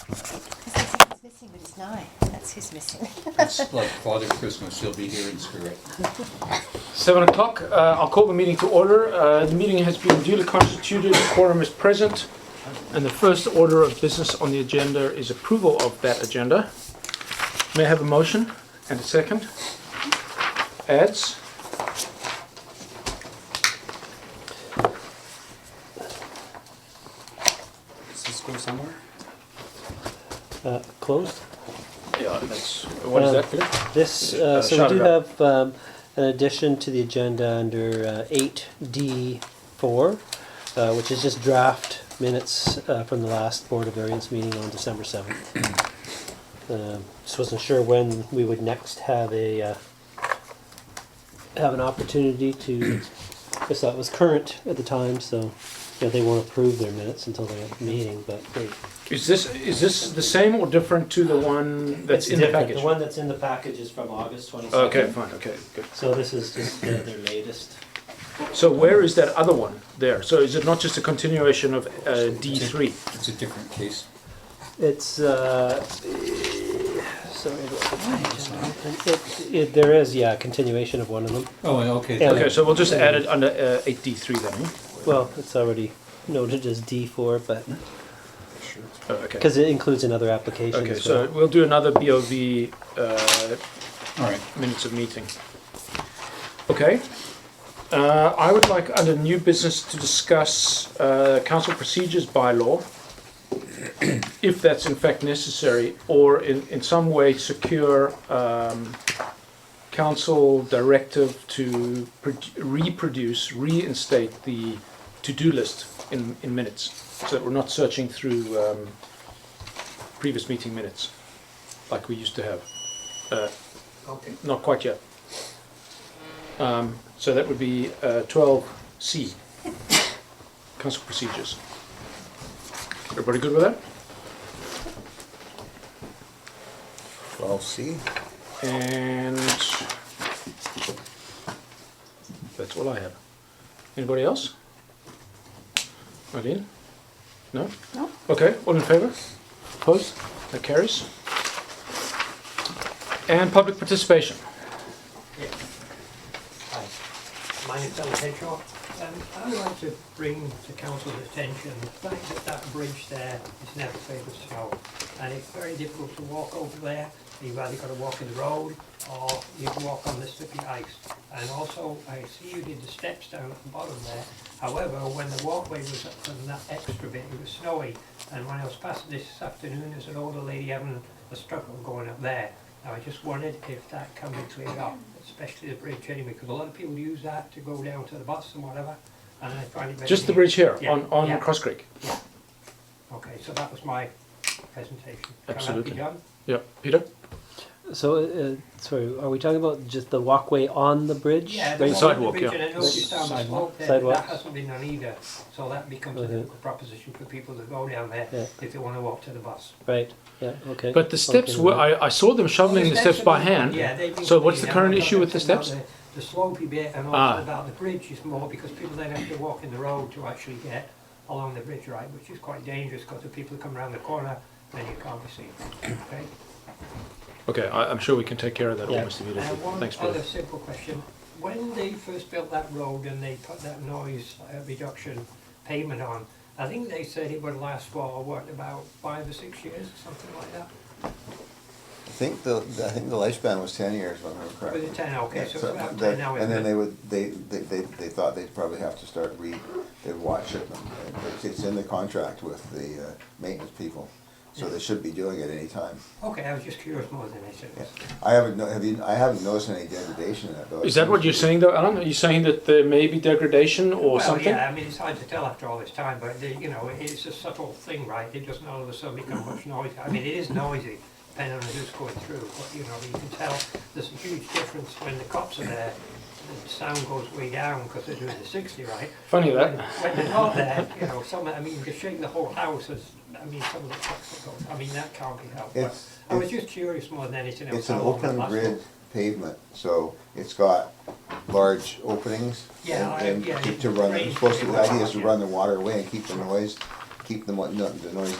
He's missing, but he's 9. That's who's missing. It's like Father Christmas, he'll be here in spirit. 7 o'clock, I'll call the meeting to order. The meeting has been duly constituted, the quorum is present, and the first order of business on the agenda is approval of that agenda. May I have a motion and a second? Ads? Does this go somewhere? Closed. Yeah, that's, what is that, Peter? This, so shout we do it out. have an addition to the agenda under 8D4, which is just draft minutes from the last Board of Variance meeting on December 7th. Just wasn't sure when we would next have a have an opportunity to, because that was current at the time, so they won't approve their minutes until the meeting, but they, Is this the same or different to the one that's it's in the different. package? The one that's in the package is from August 22nd. Okay, fine, okay, good. So this is just their latest. So where is that other one there? So is it not just a continuation of D3? It's a different case. It's sorry, there is a continuation of one of them. Oh, okay. Yeah. Okay, so we'll just add it under 8D3 then, huh? Well, it's already noted as D4, but Sure. Oh, okay. because it includes another application. Okay, as so well. we'll do another BOV All right. minutes of meeting. Okay. I would like under new business to discuss council procedures bylaw, if that's in fact necessary, or in some way secure council directive to reinstate the to-do list in minutes, so that we're not searching through previous meeting minutes like we used to have. Okay. Not quite yet. So that would be 12C, council procedures. Everybody good with that? 12C. And that's all I have. Anybody else? Nadine? No? No. Okay, all in favor? Opposed? That carries. And public participation. Hi, my name's Alan Henshaw. I would like to bring to council's attention the fact that that bridge there is never cleared with snow, and it's very difficult to walk over there. You've either got to walk in the road or you can walk on the slippy ice. And also, I see you did the steps down at the bottom there. However, when the walkway was up from that extra bit, it was snowy. And when I was passing this afternoon, there's an older lady having a struggle going up there. Now, I just wondered if that can be cleared up, especially the bridge anyway, because a lot of people use that to go down to the bus and whatever. And I find it very Just the bridge here, Yeah, on yeah. Cross Creek. Yeah. Okay, so that was my presentation. Can that Absolutely. be done? Yeah, Peter? So, sorry, are we talking about just the walkway on the bridge? Yeah, Right, the sidewalk, bridge, yeah. and I noticed down the Sidewalk. slope there, Sidewalk. that hasn't been done either. So that becomes a Okay. difficult proposition for people to go down there Yeah. if they want to walk to the bus. Right, yeah, okay. But the steps Okay, were, right. I saw them shoveling the steps by hand. Yeah, they've been So what's the cleaned. current I'm issue with the talking about steps? The slopey bit and also Ah. about the bridge is more because people then have to walk in the road to actually get along the bridge, right, which is quite dangerous because the people come around the corner, then you can't be seen. Okay? Okay, I'm sure we can take care of that Yeah. almost immediately. One Thanks, other Peter. simple question. When they first built that road and they put that noise reduction pavement on, I think they said it would last for, what, about 5 or 6 years or something like that? I think the lifespan was 10 years, if I remember Was correctly. it 10? Okay, so it's So about that- 10 now, And isn't then it? they thought they'd probably have to start they'd watch it. It's in the contract with the maintenance people, so they should be doing it any time. Okay, I was just curious more than anything. I haven't noticed any degradation in it though. Is that what you're saying though, Alan? Are you saying that there may be degradation or Well, something? yeah, I mean, it's hard to tell after all this time, but, it's a subtle thing, right? It doesn't all of a sudden become much noisy. I mean, it is noisy, depending on who's going through, but, you can tell there's a huge difference when the cops are there. The sound goes way down because they're doing the 60, right? Funny When that. they're not there, you can shake the whole house as, some of the trucks that go, that can't be helped. But It's- I was just curious more than anything else. It's an how long it open lasts. grid pavement, so it's got large openings. Yeah, and yeah, to run, range it's supposed to, the idea is to yeah. run the water away and keep the noise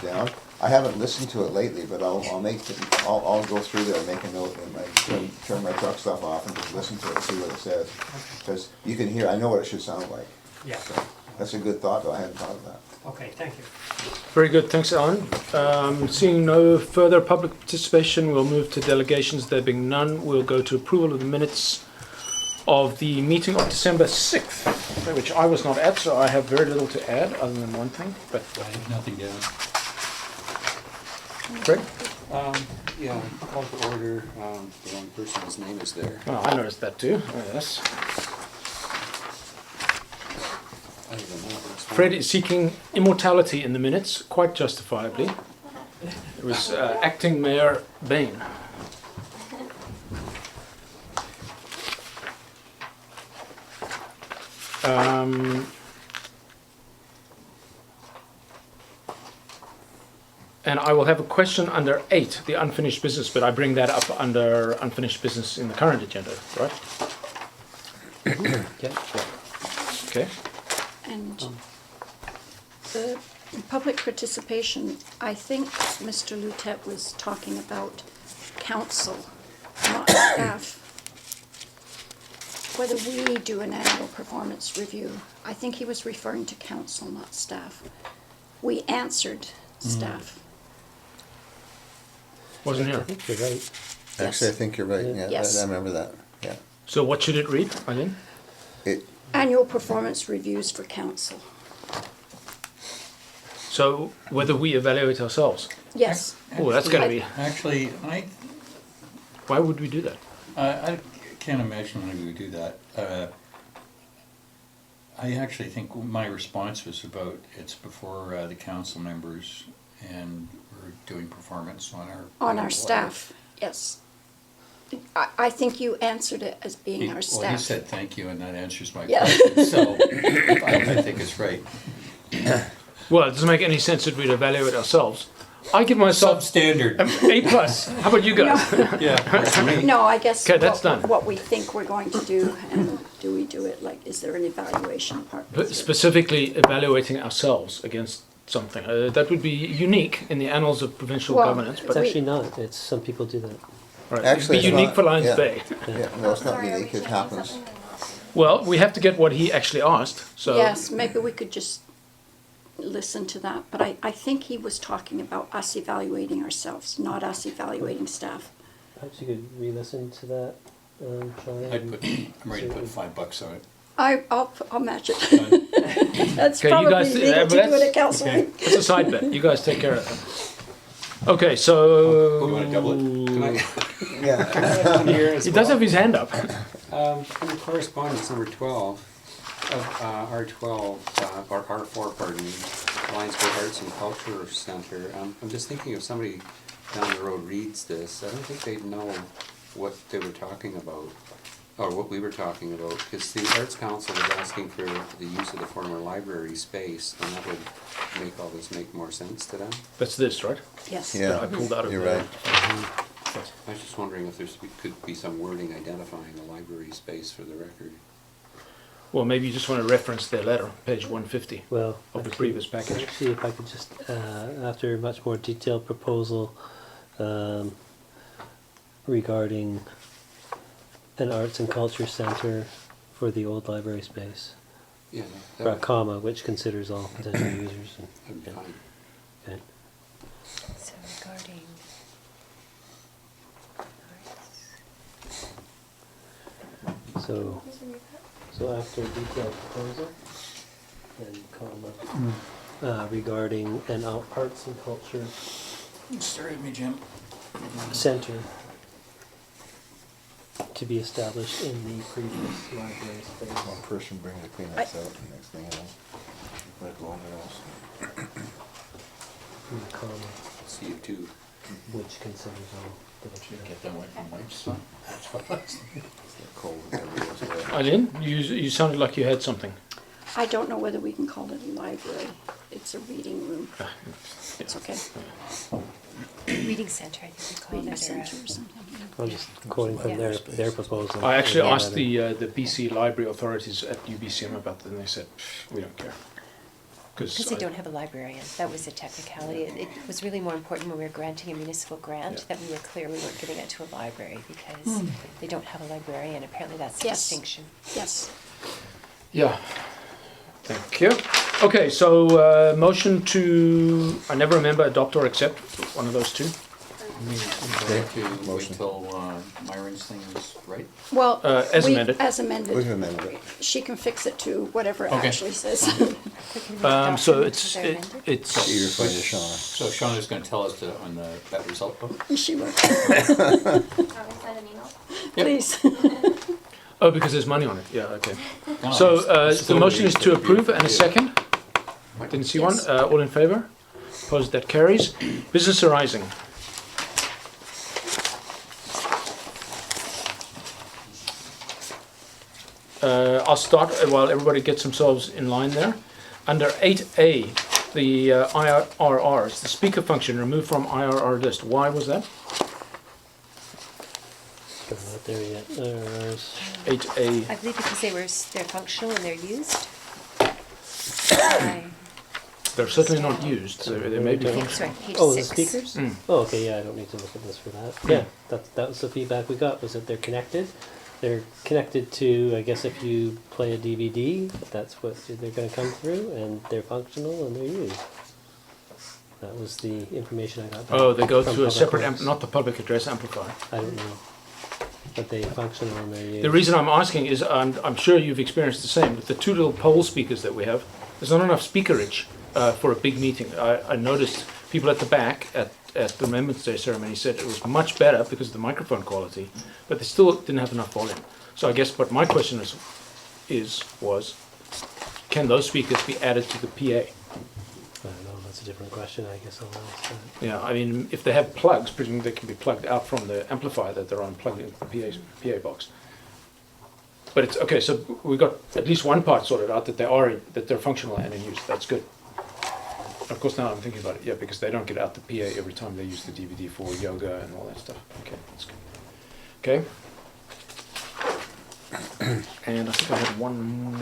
down. I haven't listened to it lately, but I'll go through there and make a note and turn my truck stuff off and just listen to it and see what it says. Because you can hear, I know what it should sound like. Yeah, So, that's a good thought, though, I hadn't thought of that. okay, thank you. Very good, thanks, Alan. Seeing no further public participation, we'll move to delegations. There being none, we'll go to approval of the minutes of the meeting of December 6th, which I was not at, so I have very little to add other than one thing. But I have nothing down. Greg? Yeah, call to order, the wrong person's name is there. Oh, I noticed that too. Oh, yes. Other than that, it's fine. Fred is seeking immortality in the minutes, quite justifiably. It was acting Mayor Bain. And I will have a question under 8, the unfinished business, but I bring that up under unfinished business in the current agenda, right? Okay. Okay. And the public participation, I think Mr. Lutet was talking about council, not staff. Whether we do an annual performance review, I think he was referring to council, not staff. We answered staff. Wasn't I here. think you're right. Actually, I think you're right, yeah, Yes. I remember that, yeah. So what should it read, Eileen? Annual performance reviews for council. So whether we evaluate ourselves. Yes. Oh, that's gonna be, Actually, why would we do that? I can't imagine why we would do that. I actually think my response was about, it's before the council members and we're doing performance on our. On our staff, yes. I think you answered it as being our staff. Well, he said thank you and that answers my Yeah. question, so I think it's right. Well, it doesn't make any sense that we'd evaluate ourselves. I give myself Substandard. A plus. How about you guys? Yeah, that's me. No, I guess Okay, that's done. what we think we're going to do, and do we do it, like, is there an evaluation part? But specifically evaluating ourselves against something. That would be unique in the annals of provincial Well, governance, It's but We- actually not. It's, some people do that. right. Actually, It'd be it's unique not- for Lions yeah. Bay. Yeah, no, it's not unique, it happens. Well, we have to get what he actually asked, so. Yes, maybe we could just listen to that, but I think he was talking about us evaluating ourselves, not us evaluating staff. Perhaps you could re-listen to that, Sean. I'm ready to put $5 on it. I'll match it. That's Okay, you probably guys- legal to do that's- it at council okay. meeting. It's a side bet. You guys take care of that. Okay, so. You wanna double it? Can I, Yeah. here as He does well? have his hand up. Under correspondence number 12, of R12, or R4, pardon me, Lions Bay Arts and Culture Center. I'm just thinking if somebody down the road reads this, I don't think they'd know what they were talking about, or what we were talking about, because the Arts Council was asking for the use of the former library space, and that would make all this make more sense to them. That's this, right? Yes. Yeah, I pulled out of you're the- right. I was just wondering if could be some wording identifying the library space for the record. Well, maybe you just want to reference their letter, page 150 Well, of the actually- previous package. See if I could just, after a much more detailed proposal regarding an arts and culture center for the old library space, Yeah, for a that comma, which considers all potential users. would be fine. Okay. So regarding arts. So after detailed proposal, then comma, regarding an arts and culture Stare at me, Jim. center to be established in the previous library space. One person brings the Kleenex out, the next thing you know, like all else. Comma, See you too. which considers all potential. Get that away from Mike's son. It's that cold everywhere. Eileen, you sounded like you had something. I don't know whether we can call it a library. It's a reading room. It's okay. Reading center, I think we call Reading it. center or something. I'm just quoting from their proposal. I actually Yeah. asked the BC library authorities at UBCM about that, and they said, "Pff, we don't care." Because they don't have a librarian. That was a technicality. It was really more important when we were granting a municipal grant Yeah. that we were clear we weren't giving it to a library because they don't have a librarian. Apparently that's a Yes. distinction. Yes. Yeah. Thank you. Okay, so motion to, I never remember, adopt or accept, one of those two. To wait Motion. till Myron's thing is right? Well, As amended. As amended. We've amended it. She can fix it to whatever it Okay. actually says. So can we adopt So them it's, because they're amended? it's, You're referring to Shauna. So Shauna's gonna tell us on that result vote? She will. Yep. Please. oh, because there's money on it, yeah, okay. No, So it's the still motion is to ready approve and a review. second. Didn't see one. Yes. All in favor? Opposed, that carries. Business arising. I'll start while everybody gets themselves in line there. Under 8A, the IRRs, the speaker function removed from IRR list. Why was that? Not there yet. There's 8A. I believe because they're functional and they're used. I- They're certainly not used, so they may be yeah, functional. sorry, page oh, the 6. speakers. Mm. Oh, okay. Yeah, I don't need to look at this for that. Yeah, that was the feedback we got. Was that they're connected. They're connected to. I guess if you play a DVD, that's what they're going to come through, and they're functional and they're used. That was the information I got. Back Oh, they go from to a Public separate, Works. not the public address amplifier. I don't know, but they functional and they're used. The reason I'm asking is I'm sure you've experienced the same. With the two little pole speakers that we have, there's not enough speakerage for a big meeting. I noticed people at the back at the Remembrance Day ceremony said it was much better because of the microphone quality, but they still didn't have enough volume. So I guess what my question was, can those speakers be added to the PA? I don't know. That's a different question. I guess I'll ask that. Yeah, I mean, if they have plugs, presumably they can be plugged out from the amplifier that they're on, plugged into the PA box. But it's okay. So we got at least one part sorted out that they're functional and in use. That's good. Of course, now I'm thinking about it. Yeah, because they don't get out the PA every time they use the DVD for yoga and all that stuff. Okay, that's good. Okay. And I think I had one more.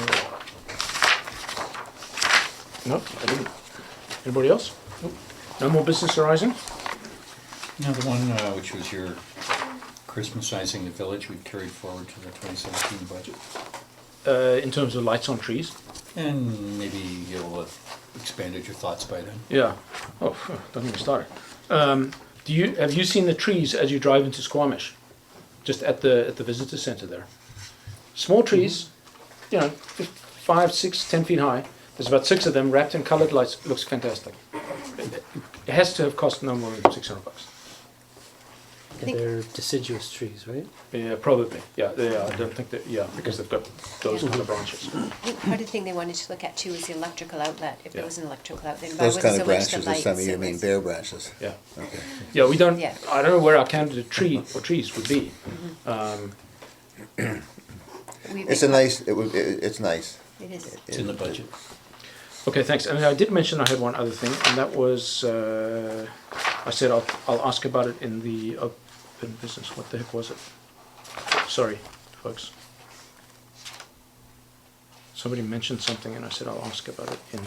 No, I didn't. Anybody else? Nope. No more business arising? Now, the one which was your Christmasizing the village, we've carried forward to the 2017 budget. In terms of lights on trees? And maybe you'll have expanded your thoughts by then. Yeah. Oh, don't even start. Have you seen the trees as you drive into Squamish? Just at the visitor center there. Small trees, 5, 6, 10 feet high. There's about 6 of them wrapped in colored lights. It looks fantastic. It has to have cost no more than $600. think- They're deciduous trees, right? Yeah, probably. Yeah, they are. I don't think that. Yeah, because they've got those kind of branches. I think part of the thing they wanted to look at too was the electrical outlet. If there Yeah. was an electrical outlet, it Those wasn't kind so of much the branches this lights. time of year, it I mean was- bare branches. Yeah. Okay. Yeah, we don't. Yeah. I don't know where our candidate tree or trees would be. It's a nice, it's nice. It is. It's in the budget. Okay, thanks. And I did mention I had one other thing, and that was I said I'll ask about it in the open business. What the heck was it? Sorry, folks. Somebody mentioned something, and I said I'll ask about it in.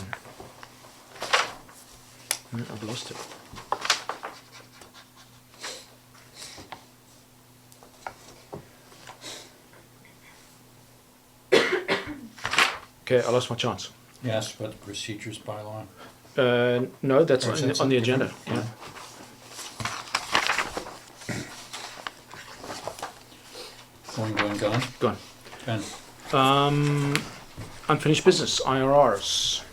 I've lost it. Okay, I lost my chance. You asked about the procedures bylaw. No, that's Or is that on the something agenda. different? Yeah. Gone? Go on. Gone. Unfinished business, IRRs.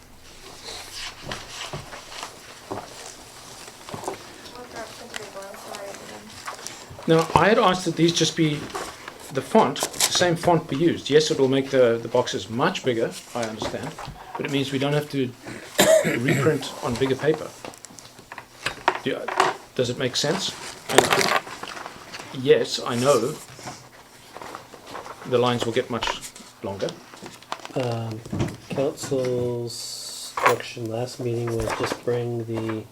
Now, I had asked that these just be the font, the same font be used. Yes, it will make the boxes much bigger, I understand, but it means we don't have to reprint on bigger paper. Does it make sense? And yes, I know the lines will get much longer. Council's direction last meeting was just bring the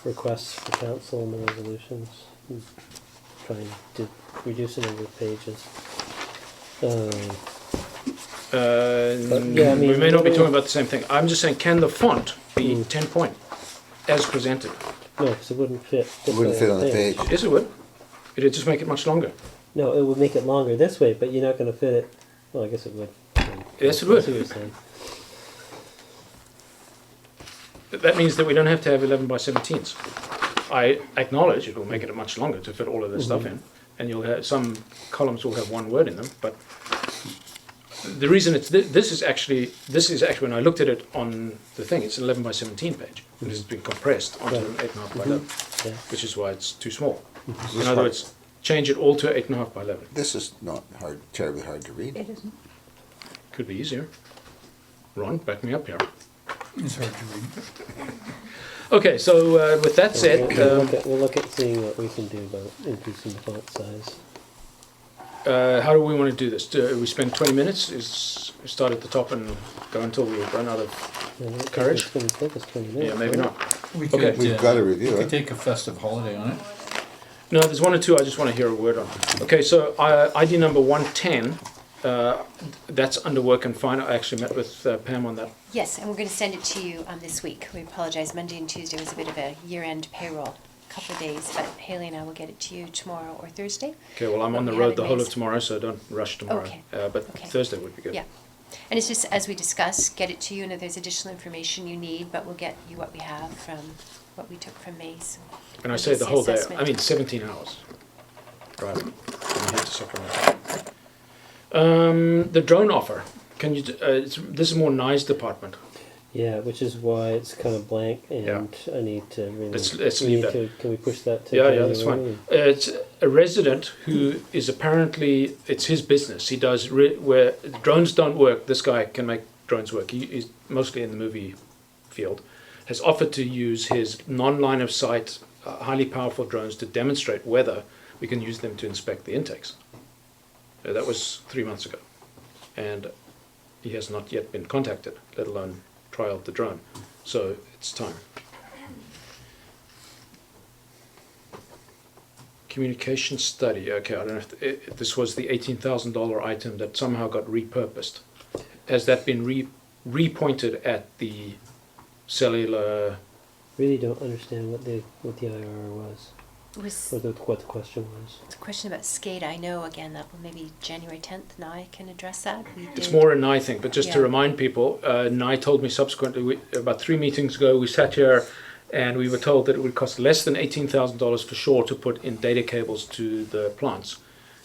requests for council and the resolutions. Trying to reduce the number of pages. yeah, I mean, we may not be what- talking about the same thing. I'm just saying, can the font be 10 point as presented? No, because it wouldn't fit. It wouldn't fit on the page. Yes, it would. It'd just make it much longer. No, it would make it longer this way, but you're not going to fit it. Well, I guess it would. Yes, it I would. see what you're saying. That means that we don't have to have 11 by 17s. I acknowledge it will make it much longer to fit all of this stuff in, and you'll have some columns will have one word in them. But the reason it's this is actually when I looked at it on the thing, it's an 11 by 17 page, and this has been compressed onto an 8.5 by 11, Yeah. which is why it's too small. This In is other hard- words, change it all to 8.5 by 11. This is not hard, terribly hard to read. It isn't. Could be easier. Ron, back me up here. It's hard to read. Okay, so with that said, We'll look at seeing what we can do about increasing the font size. how do we want to do this? Do we spend 20 minutes? Start at the top and go until we run out of... Courage? It's going to take us 20 minutes. Yeah, maybe right? not. We Okay. could, We've got to review we could it. take a festive holiday on it. No, there's one or two I just want to hear a word on. Okay, so ID number 110, that's under work and fine. I actually met with Pam on that. Yes, and we're going to send it to you this week. We apologize. Monday and Tuesday was a bit of a year-end payroll, couple of days, but Haley and I will get it to you tomorrow or Thursday. Okay, well, I'm on the We have road it the whole of raised. tomorrow, so don't rush tomorrow. Okay. But Okay. Thursday would be good. Yeah. And it's just, as we discussed, get it to you, and if there's additional information you need, but we'll get you what we have from what we took from Mace. And I say the Just whole day, assessment. I mean 17 hours. Right. From here to Sacramento. The drone offer. Can you? This is more Nye's department. Yeah, which is why it's kind of blank, and Yeah. I need to really. Let's we leave need that. to- can we push that to? Yeah, that's January? fine. It's a resident who is apparently, it's his business. He does, where drones don't work, this guy can make drones work. He's mostly in the movie field. Has offered to use his non-line of sight, highly powerful drones to demonstrate whether we can use them to inspect the intakes. That was 3 months ago. And he has not yet been contacted, let alone trialed the drone. So it's time. Communication study. Okay, I don't know if this was the $18,000 item that somehow got repurposed. Has that been repointed at the cellular? Really don't understand what the IRR was, It was or what the question was. a question about SCADA. I know, again, that maybe January 10th, Nye can address that. We It's did- more a Nye thing, but just to Yeah. remind people, Nye told me subsequently, about 3 meetings ago, we sat here and we were told that it would cost less than $18,000 for sure to put in data cables to the plants.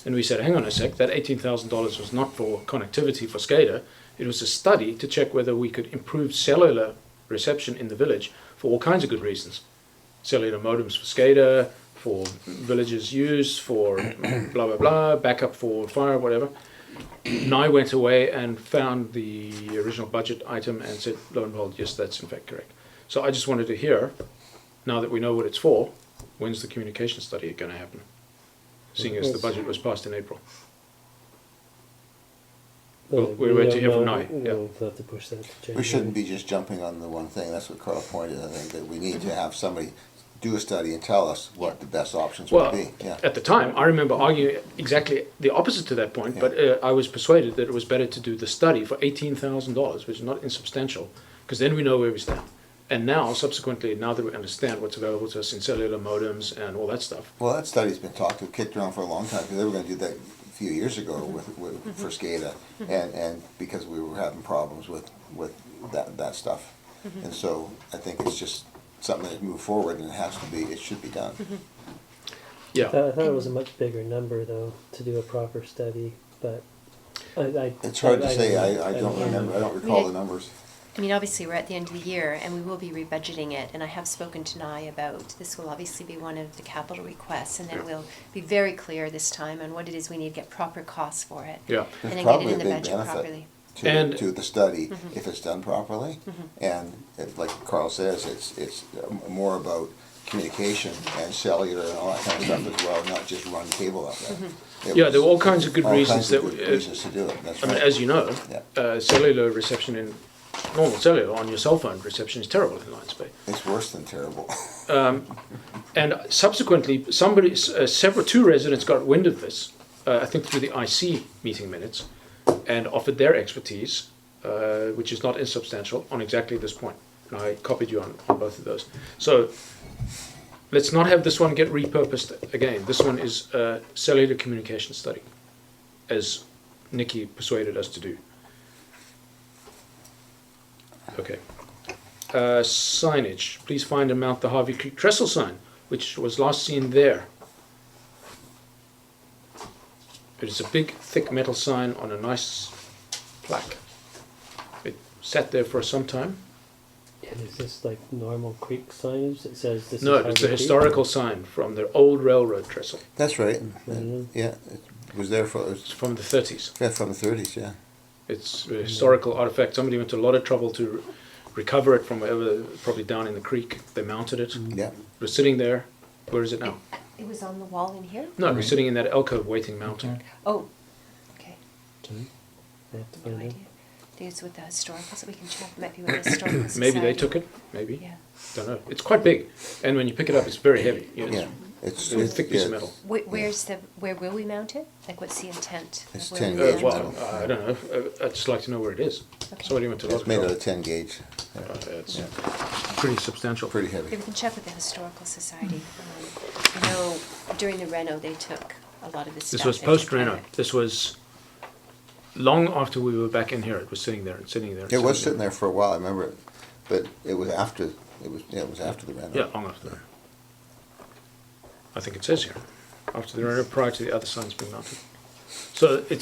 And we said, hang on a sec, that $18,000 was not for connectivity for SCADA. It was a study to check whether we could improve cellular reception in the village for all kinds of good reasons. Cellular modems for SCADA, for villages' use, for blah, blah, blah, backup for fire, whatever. Nye went away and found the original budget item and said, lo and behold, yes, that's in fact correct. So I just wanted to hear, now that we know what it's for, when's the communication study going to happen? Seeing as the budget was passed in April. Well, we're waiting to hear from Nye, yeah. We'll have to push that to January. We shouldn't be just jumping on the one thing, that's what Carl pointed, I think, that we need to have somebody do a study and tell us what the best options would Well, be, yeah. at the time, I remember arguing exactly the opposite to that point, but I was persuaded that it was better to do the study for $18,000, which is not insubstantial, because then we know where we stand. And now, subsequently, now that we understand what's available to us in cellular modems and all that stuff, Well, that study's been kicked around for a long time, because they were gonna do that a few years ago for SCADA, and because we were having problems with that stuff. And so, I think it's just something that move forward, and it should be done. yeah. I thought it was a much bigger number, though, to do a proper study, but I It's hard to say, I don't don't know. remember, I don't recall the numbers. I mean, obviously, we're at the end of the year, and we will be rebudgeting it, and I have spoken to Nye about, this will obviously be one of the capital requests, and then Yeah. we'll be very clear this time on what it is we need to get proper costs for it. Yeah. And There's then get it probably a in the big budget benefit properly. And- to the study, if it's done properly. And like Carl says, it's more about communication and cellular and all that kind of stuff as well, not just run cable up there. It Yeah, was there were all kinds of good all reasons kinds of that good reasons to do it, that's I mean, right. as you know, Yeah. cellular reception in normal cellular on your cell phone reception is terrible in Lions Bay. It's worse than terrible. And subsequently, two residents got wind of this, I think through the IC meeting minutes, and offered their expertise, which is not insubstantial, on exactly this point. And I copied you on both of those. So let's not have this one get repurposed again. This one is a cellular communication study, as Nikki persuaded us to do. Okay. Signage. Please find and mount the Harvey Creek trestle sign, which was last seen there. It is a big, thick metal sign on a nice plaque. It sat there for some time. And is this like normal creek signage that says this? No, is it's Harvey a Creek? historical sign from the old railroad trestle. That's right. Mhm. Yeah, it was there for, It's from the 30s. yeah, from the 30s, yeah. It's a historical artifact. Somebody went to a lot of trouble to recover it from wherever, probably down in the creek. They mounted it. Yeah. It was sitting there. Where is it now? It was on the wall in here? No, it was sitting in that alcove waiting mounting. Oh, okay, Sorry? I have to no find idea. it. I think it's with the historical, so we can check, might be with the historical society. Maybe they took it. Maybe. Yeah. Don't know. It's quite big, and when you pick it up, it's very heavy. You know, Yeah. It's a thick piece of yeah, metal. Where will we mount it? Like, what's the intent? of It's where 10 we gauge mount Well, it? I don't know. I'd just like to know where it is. Okay. Somebody went to a lot It's of made out trouble. of 10 gauge. Yeah. It's Yeah. pretty substantial. Pretty Yeah, heavy. we can check with the historical society. I know during the reno, they took a lot of this stuff. This was They post took care of Reno. it. This was long after we were back in here. It was sitting there and sitting there. And It was sitting there for a while, I remember it, but it was after, it was after the reno. Yeah, long after that. I think it says here, after the Reno, prior to the other signs being mounted. So it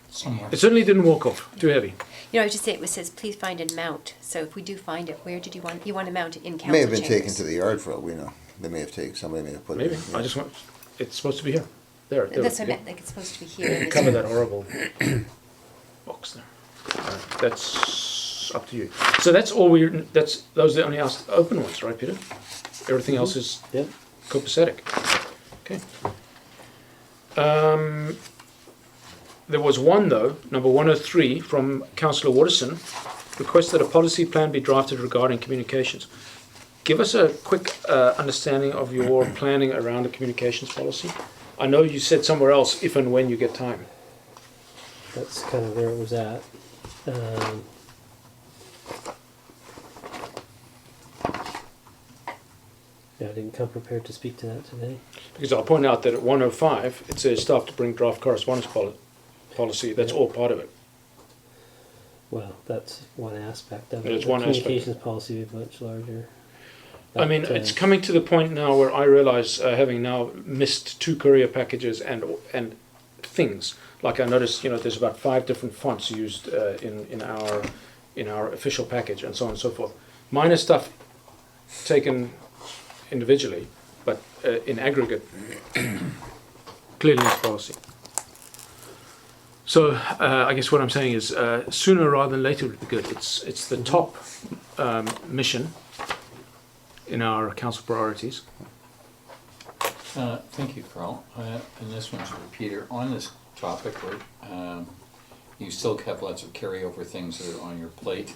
Somewhere. certainly didn't walk off. Too heavy. You know, I was just saying, it says, please find and mount. So if we do find it, where did you want to mount it in council May have been taken chambers? to the yard for all we know. They may have taken, somebody may have put it. Maybe. in, I yeah. just want. It's supposed to be here. There. That's what I yeah. meant, like, it's supposed to be here. and Cover it's- that horrible box there. That's up to you. So that's all those are the only open ones, right, Peter? Everything else is Yep. copacetic. Okay. There was one though, number 103 from Councillor Waterson, requests that a policy plan be drafted regarding communications. Give us a quick understanding of your planning around a communications policy. I know you said somewhere else, if and when you get time. That's kind of where it was at. Yeah, I didn't come prepared to speak to that today. Because I'll point out that at 105, it says staff to bring draft correspondence policy. That's all part of it. Well, that's one aspect of It it. is The one aspect. communications policy is much larger. I mean, But, it's coming to the point now where I realize, having now missed 2 courier packages and things, like I noticed, there's about 5 different fonts used in our official package and so on and so forth. Minor stuff taken individually, but in aggregate, clearly it's policy. So I guess what I'm saying is sooner rather than later would be good. It's the top mission in our council priorities. Thank you, Carl. And this one's for Peter. On this topic, you still have lots of carryover things that are on your plate.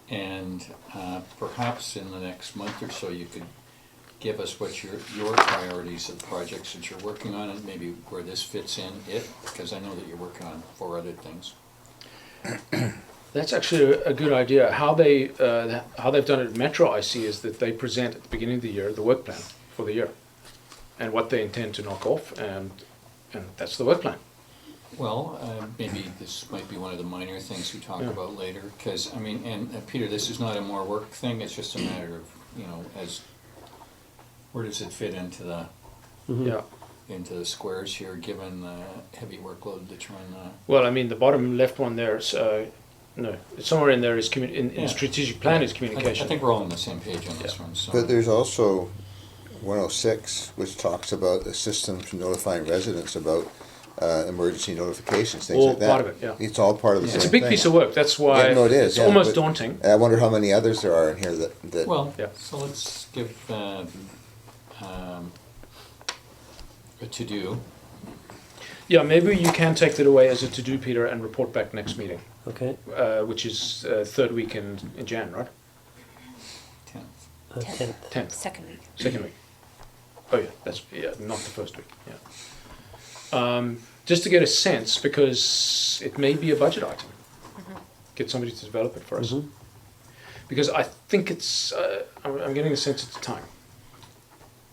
And perhaps in the next month or so, you could give us what your priorities of projects that you're working on and maybe where this fits in because I know that you're working on 4 other things. That's actually a good idea. How they've done it at Metro, I see, is that they present at the beginning of the year the work plan for the year and what they intend to knock off, and that's the work plan. Well, maybe this might be one of the minor things we talk about later, because, I mean, and Peter, this is not a more work thing, it's just a matter of, where does it fit into the, Yeah. into the squares here, given the heavy workload that you're on? Well, I mean, the bottom left one there, no, somewhere in there is in strategic plan is communication. I think we're all on the same page on this one, so. But there's also 106, which talks about a system for notifying residents about emergency notifications, things All like that. part of it, yeah. It's all part of the same It's thing. a big piece of work. That's why Yeah, no, it is, it's yeah, almost but- daunting. And I wonder how many others there are in here that Well, Yeah. so let's give a to-do. Yeah, maybe you can take that away as a to-do, Peter, and report back next meeting, Okay. which is third week in Jan, right? 10th. 10th. 10th, Second week. second week. Oh yeah, not the first week. Yeah. just to get a sense, because it may be a budget item. Get somebody to develop it for us. Mhm. Because I think it's, I'm getting a sense it's time.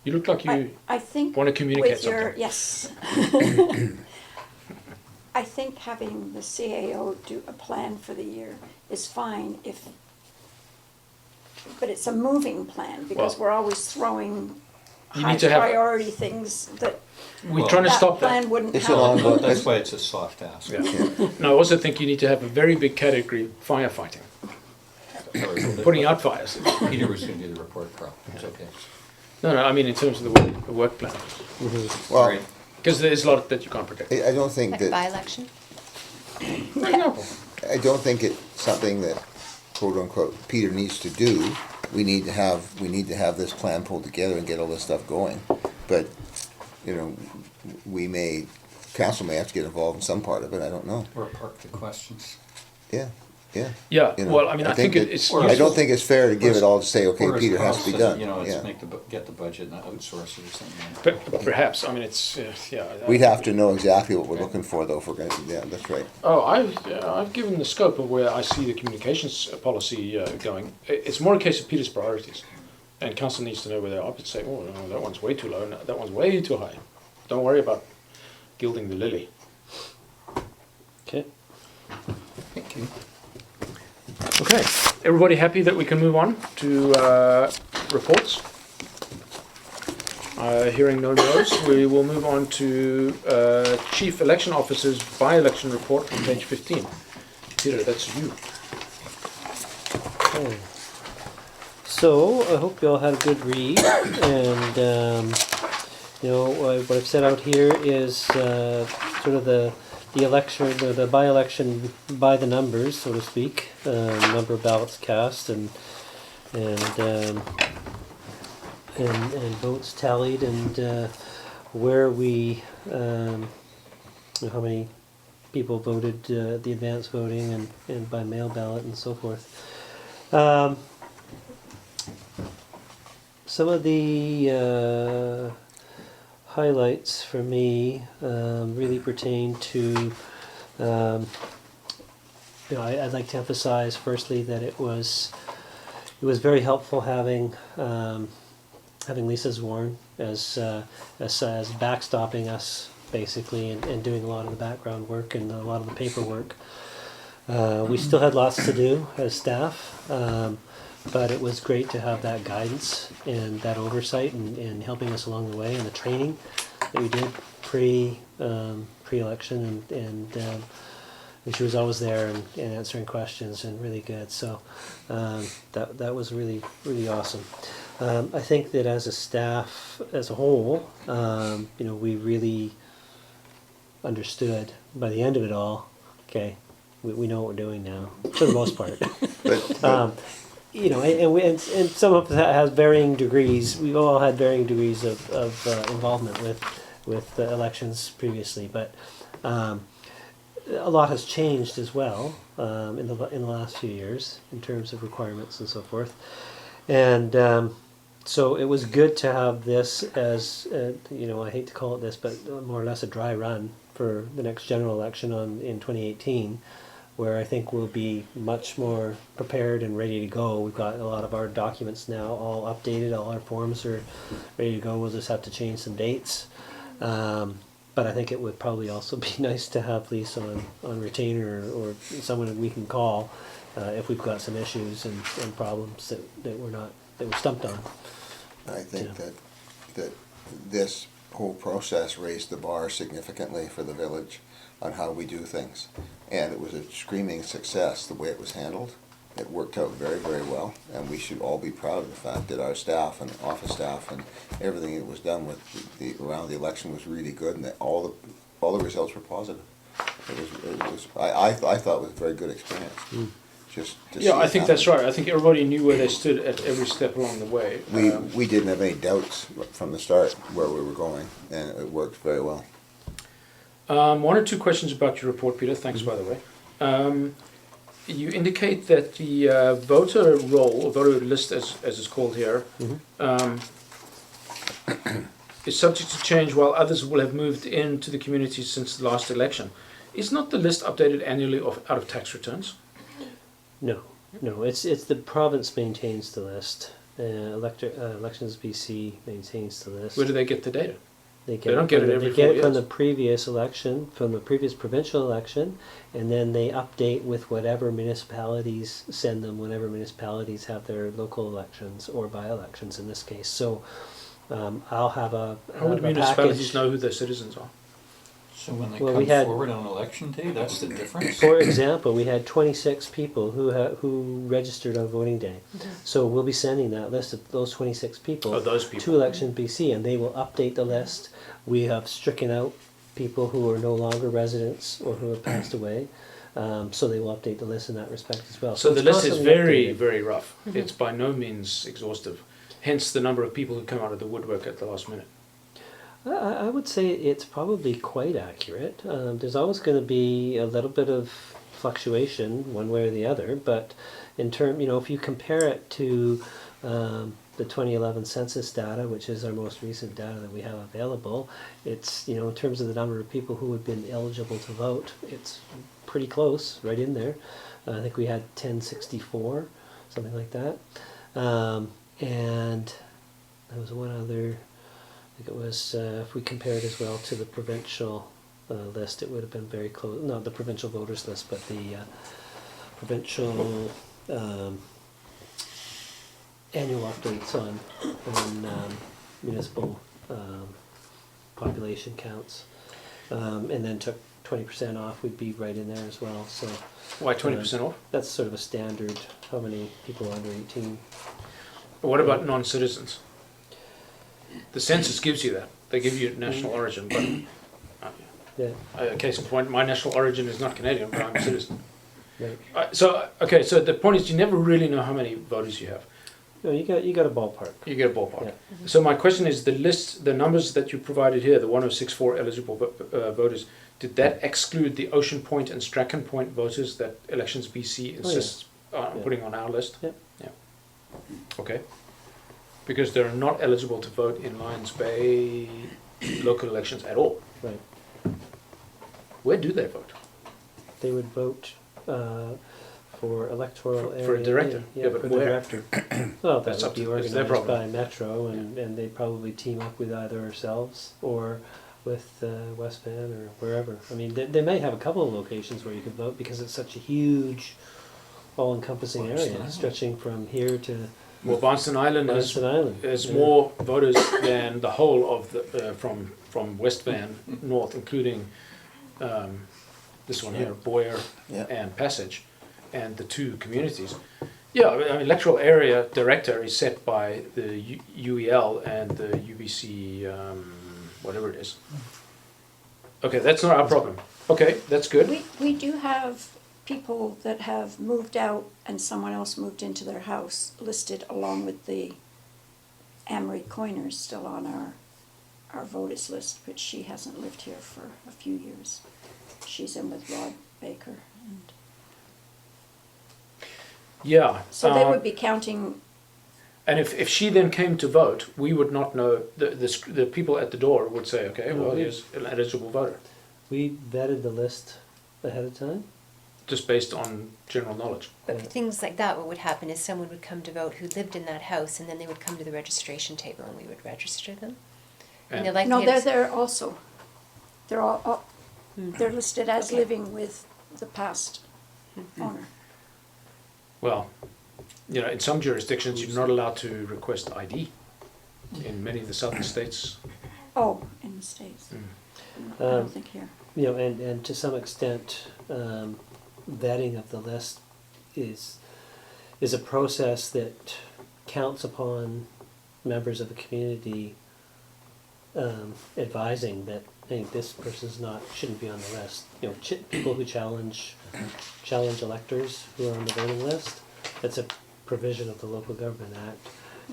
You look like you I think want to communicate with your, something. yes. I think having the CAO do a plan for the year is fine but it's a moving plan, because Well, we're always throwing you high need to have- priority things that We're trying to that stop that. plan wouldn't It's help. a long- Well, that's why it's a soft ask. Yeah. No, I also think you need to have a very big category, firefighting, putting out fires. Peter was gonna do the report, Carl, it's okay. No, I mean in terms of the work plan. Well, Right. Because there's a lot that you can't predict. I don't think Like that, by-election? For example. I don't think it's something that quote unquote Peter needs to do. We need to have this plan pulled together and get all this stuff going. But, you know, council may have to get involved in some part of it, I don't know. Or park the questions. Yeah. Yeah, You know, well, I mean, I think that- it's Or I useful. don't think it's fair to give it all to say, okay, Or as Peter Carl has to be said, done. You know, Yeah. let's get the budget and outsource it or something. But perhaps, I mean, it's, yeah. We'd have to know exactly what we're looking for though, if we're gonna, yeah, that's right. Oh, I've given the scope of where I see the communications policy going. It's more a case of Peter's priorities. And council needs to know where they are, but say, oh, no, that one's way too low, no, that one's way too high. Don't worry about gilding the lily. Okay. Thank you. Okay, everybody happy that we can move on to reports? Hearing no no's, we will move on to Chief Election Officer's by-election report on page 15. Peter, that's you. Okay. So, I hope you all had a good read, and what I've set out here is sort of the election, the by-election by the numbers, so to speak, number of ballots cast and votes tallied, and where we, how many people voted the advance voting and by mail ballot and so forth. Some of the highlights for me really pertain to, I'd like to emphasize firstly that it was very helpful having Lisa Zwarn as backstopping us basically and doing a lot of the background work and a lot of the paperwork. We still had lots to do as staff. But it was great to have that guidance and that oversight and helping us along the way, and the training that we did pre-election, and she was always there and answering questions and really good. So that was really awesome. I think that as a staff as a whole, we really understood by the end of it all. Okay, we know what we're doing now for the most part. But and some of that has varying degrees. We've all had varying degrees of involvement with elections previously, but a lot has changed as well in the last few years in terms of requirements and so forth. And so it was good to have this as I hate to call it this, but more or less a dry run for the next general election in 2018. Where I think we'll be much more prepared and ready to go. We've got a lot of our documents now all updated, all our forms are ready to go. We'll just have to change some dates. But I think it would probably also be nice to have Lisa on retainer or someone we can call if we've got some issues and problems that we're stumped on. I think that this whole process raised the bar significantly for the village on how we do things. And it was a screaming success the way it was handled. It worked out very, very well, and we should all be proud of the fact that our staff and office staff and everything that was done with around the election was really good, and that all the results were positive. I thought it was a very good experience. Just to see Yeah, I it think happen. that's right. I think everybody knew where they stood at every step along the way. We didn't have any doubts from the start where we were going, and it worked very well. One or two questions about your report, Peter. Thanks, by the way. You indicate that the voter roll, or voter list, as it's called here, is subject to change while others will have moved into the community since the last election. Is not the list updated annually out of tax returns? No, no, it's the province maintains the list. Elections BC maintains the list. Where do they get the data? They don't get it every They get 4 it from years. the previous election, from the previous provincial election, and then they update with whatever municipalities send them whenever municipalities have their local elections or by-elections in this case. So I'll have a How would a municipalities package. know who their citizens are? So when they Well, come we had- forward on election day, that's the difference? For example, we had 26 people who registered on voting day. So we'll be sending that list of those 26 people, Oh, those people. to Election BC, and they will update the list. We have stricken out people who are no longer residents or who have passed away, so they will update the list in that respect as well. So the it's list is constantly very, updated. very rough. It's by no means exhaustive. Hence the number of people who come out of the woodwork at the last minute. I would say it's probably quite accurate. There's always going to be a little bit of fluctuation one way or the other, but in term, if you compare it to the 2011 census data, which is our most recent data that we have available, it's, in terms of the number of people who have been eligible to vote, it's pretty close, right in there. I think we had 1064, something like that. And there was one other. I think it was, if we compared as well to the provincial list, it would have been very close. Not the provincial voters list, but the provincial annual updates on municipal population counts, and then took 20% off. We'd be right in there as well. So Why 20% off? that's sort of a standard. How many people are under 18? But what about non-citizens? The census gives you that. They give you national origin, but Yeah, case in point, my national origin is not Canadian, but I'm a citizen. right. So the point is you never really know how many voters you have. No, you got a ballpark. You get a ballpark. Yeah. So my question is, the list, the numbers that you provided here, the 1064 eligible voters, did that exclude the Ocean Point and Strachan Point voters that Elections BC insists on Yeah. putting on our list? Yep. Yeah. Okay. Because they're not eligible to vote in Lions Bay local elections at all. Right. Where do they vote? They would vote for electoral area. For a director. Yeah, but for the where? director. Well, That's that up would be to- it's their organized by problem. Metro, and they probably team up with either ourselves or with West Van or wherever. I mean, they may have a couple of locations where you can vote because it's such a huge, all-encompassing Boston area, Island. stretching from here to Well, Barnston Island is Boston Island. There's Yeah. more voters than the whole of the from West Van north, including this one here, Boyer Yeah. and Passage, and the two communities. Yeah, I mean, electoral area director is set by the UEL and the UBC, whatever it is. Okay, that's not our problem. Okay, that's good. We do have people that have moved out and someone else moved into their house listed along with the Amory Coiners still on our voters list, but she hasn't lived here for a few years. She's in with Rod Baker. And Yeah. so they would be counting, And if she then came to vote, we would not know, the people at the door would say, okay, well, here's an eligible voter, We vetted the list ahead of time. just based on general knowledge. But for things like that, what would happen is someone would come to vote who lived in that house, and then they would come to the registration table and we would register them. And they're And no, likely they're to- there also. They're all they're listed as Okay. living with the past owner. Well, in some jurisdictions, you're not allowed to request ID. In many of the southern states, Oh, in the States. I don't think here. And to some extent, vetting of the list is a process that counts upon members of the community advising that, hey, this person's shouldn't be on the list. People who challenge electors who are on the voting list. That's a provision of the Local Government Act,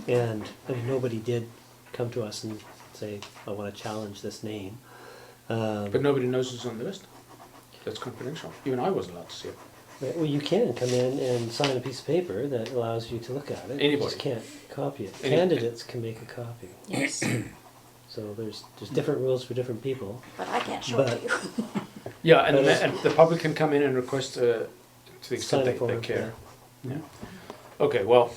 and nobody did come to us and say, I want to challenge this name. but nobody knows who's on the list. That's confidential. Even I wasn't allowed to see it. Right, well, you can come in and sign a piece of paper that allows you to look at it. You Anybody. just can't copy it. Any- Candidates can make a copy. Yes. So there's different rules for different people. But I can't show it But- to you. Yeah, and, But and the public can come in and request to the extent Sign a they form, care. yeah. Yeah. Okay, well,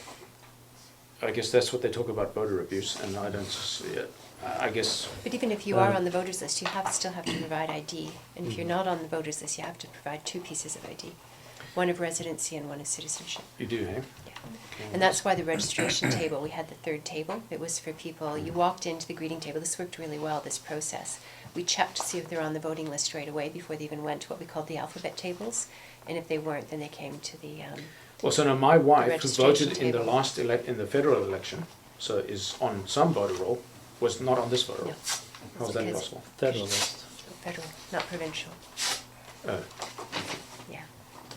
I guess that's what they talk about voter abuse, and I don't see it. I guess, But even if you are on the voters list, you still have to provide ID. And if you're not on the voters list, you have to provide 2 pieces of ID. One of residency and one of citizenship. you do, eh? Yeah. And that's why the registration table, we had the 3rd table. It was for people, you walked into the greeting table. This worked really well, this process. We checked to see if they're on the voting list right away before they even went to what we called the alphabet tables. And if they weren't, then they came to the, Well, so now my wife, who registration voted in the table. last in the federal election, so is on some voter roll, was not on this voter roll. No. How is that Because- possible? Federal list. federal, not provincial. Oh, Yeah.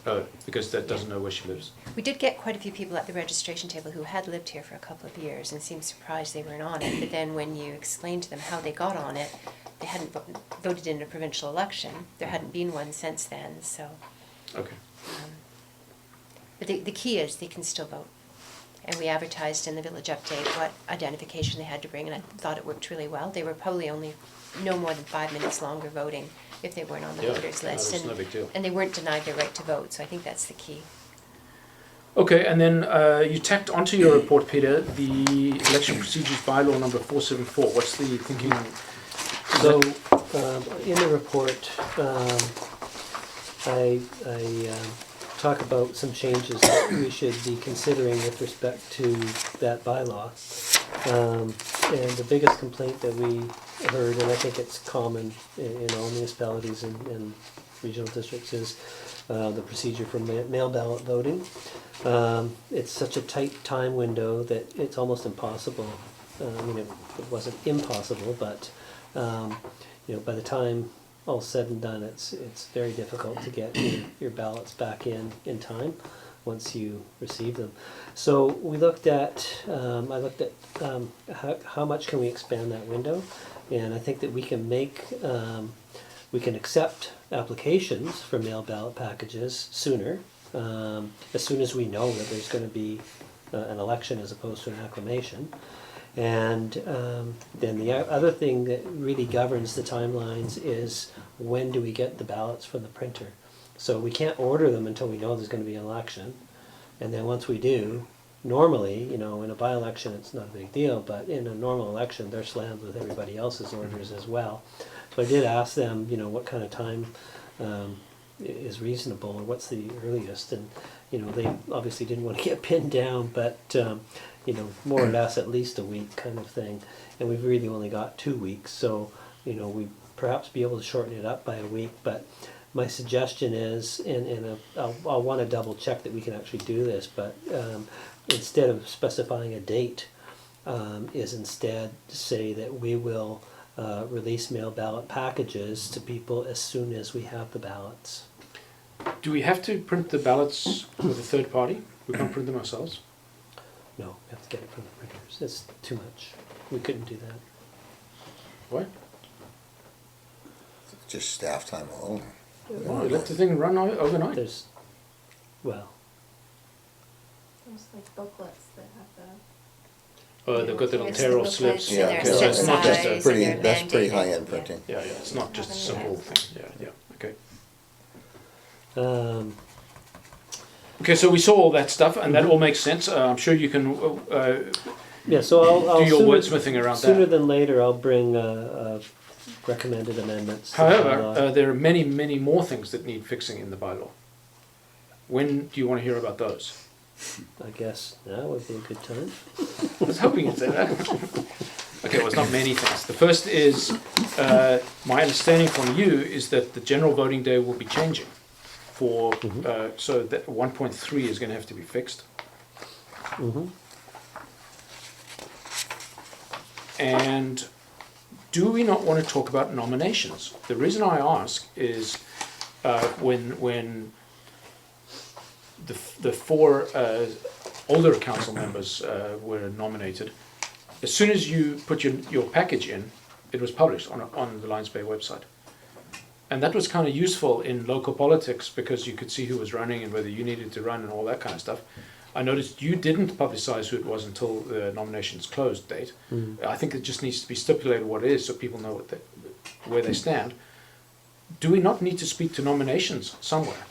oh, because that doesn't know where she lives. We did get quite a few people at the registration table who had lived here for a couple of years and seemed surprised they weren't on it. But then when you explained to them how they got on it, they hadn't voted in a provincial election. There hadn't been one since then, so. Okay. But the key is they can still vote. And we advertised in the village update what identification they had to bring, and I thought it worked really well. They were probably only no more than 5 minutes longer voting if they weren't on the Yeah, voters no, list. that's no big deal. And they weren't denied their right to vote, so I think that's the key. Okay, and then you tacked onto your report, Peter, the election procedures bylaw number 474. What's the thinking? So, in the report, I talk about some changes that we should be considering with respect to that bylaw. And the biggest complaint that we heard, and I think it's common in all municipalities and regional districts, is the procedure for mail ballot voting. It's such a tight time window that it's almost impossible. I mean, it wasn't impossible, but by the time all's said and done, it's very difficult to get your ballots back in time once you receive them. So we looked at, I looked at how much can we expand that window, and I think that we can we can accept applications for mail ballot packages sooner, as soon as we know that there's going to be an election as opposed to an acclamation. And then the other thing that really governs the timelines is when do we get the ballots from the printer. So we can't order them until we know there's going to be an election. And then once we do, normally, in a by-election it's not a big deal, but in a normal election they're slammed with everybody else's orders as well. So I did ask them, what kind of time is reasonable, or what's the earliest, and they obviously didn't want to get pinned down, but more or less at least a week kind of thing, and we've really only got 2 weeks, so we perhaps be able to shorten it up by a week. But my suggestion is, and I'll want to double check that we can actually do this, but instead of specifying a date, is instead say that we will release mail ballot packages to people as soon as we have the ballots. Do we have to print the ballots with a third party? We can't print them ourselves? No, we have to get it from the printers. It's too much. We couldn't do that. What? Just staff time alone. Oh, let the thing run overnight. There's, well, There's like booklets that have They've got the little There's tear-off the slips. booklets and Yeah, their okay, so it's not just a size pretty, and their that's pretty mandated, high-end yeah. printing. Yeah, it's not just a simple thing. Yeah, okay. Okay, so we saw all that stuff, and that all makes sense. I'm sure you can yeah, so I'll do your sooner- wordsmithing around Sooner that. than later, I'll bring recommended amendments. to the However, bylaw. there are many, many more things that need fixing in the bylaw. When do you want to hear about those? I guess now would be a good time. I was hoping you'd say that. Okay, well, it's not many things. The first is, my understanding from you is that the general voting day will be changing for, so that 1.3 is going to have to be fixed. Mm-hmm. And do we not want to talk about nominations? The reason I ask is when the 4 older council members were nominated, as soon as you put your package in, it was published on the Lions Bay website. And that was kind of useful in local politics because you could see who was running and whether you needed to run and all that kind of stuff. I noticed you didn't publicise who it was until the nominations closed date. I think it just needs to be stipulated what it is so people know where they stand. Do we not need to speak to nominations somewhere?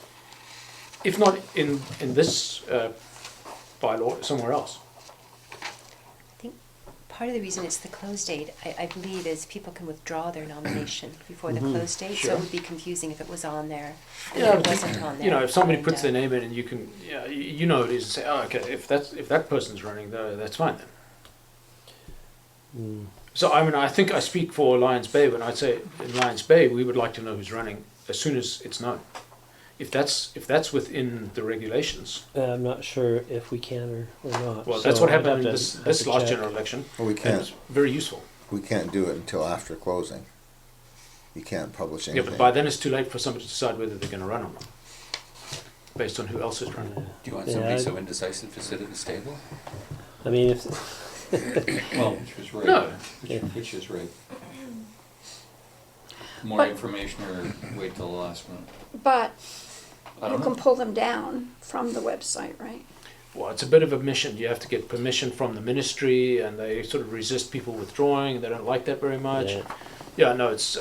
If not in this bylaw, somewhere else. I think part of the reason it's the close date, I believe, is people can withdraw their nomination before the close date, so Sure. it would be confusing if it was on there and Yeah, it wasn't on there. you know, if somebody And, puts their name in and you can, yeah, you know it is, say, oh, okay, if that person's running, that's fine then. So I mean, I think I speak for Lions Bay when I say in Lions Bay we would like to know who's running as soon as it's known. If that's within the regulations, I'm not sure if we can or not. well, so that's what I'd happened in have this to last check. general election. Well, we And can't, it's very useful. we can't do it until after closing. You can't publish Yeah, anything. but by then it's too late for somebody to decide whether they're going to run or not, based on who else is running. Do you want Yeah, somebody I'd- so indecisive to sit at the table? I mean, if Well, which was right. No. Which is right. More But- information or wait till the last minute? But I you don't can know. pull them down from the website, right? Well, it's a bit of a mission. You have to get permission from the ministry, and they sort of resist people withdrawing, and they don't like that very much. Yeah. Yeah, no, it's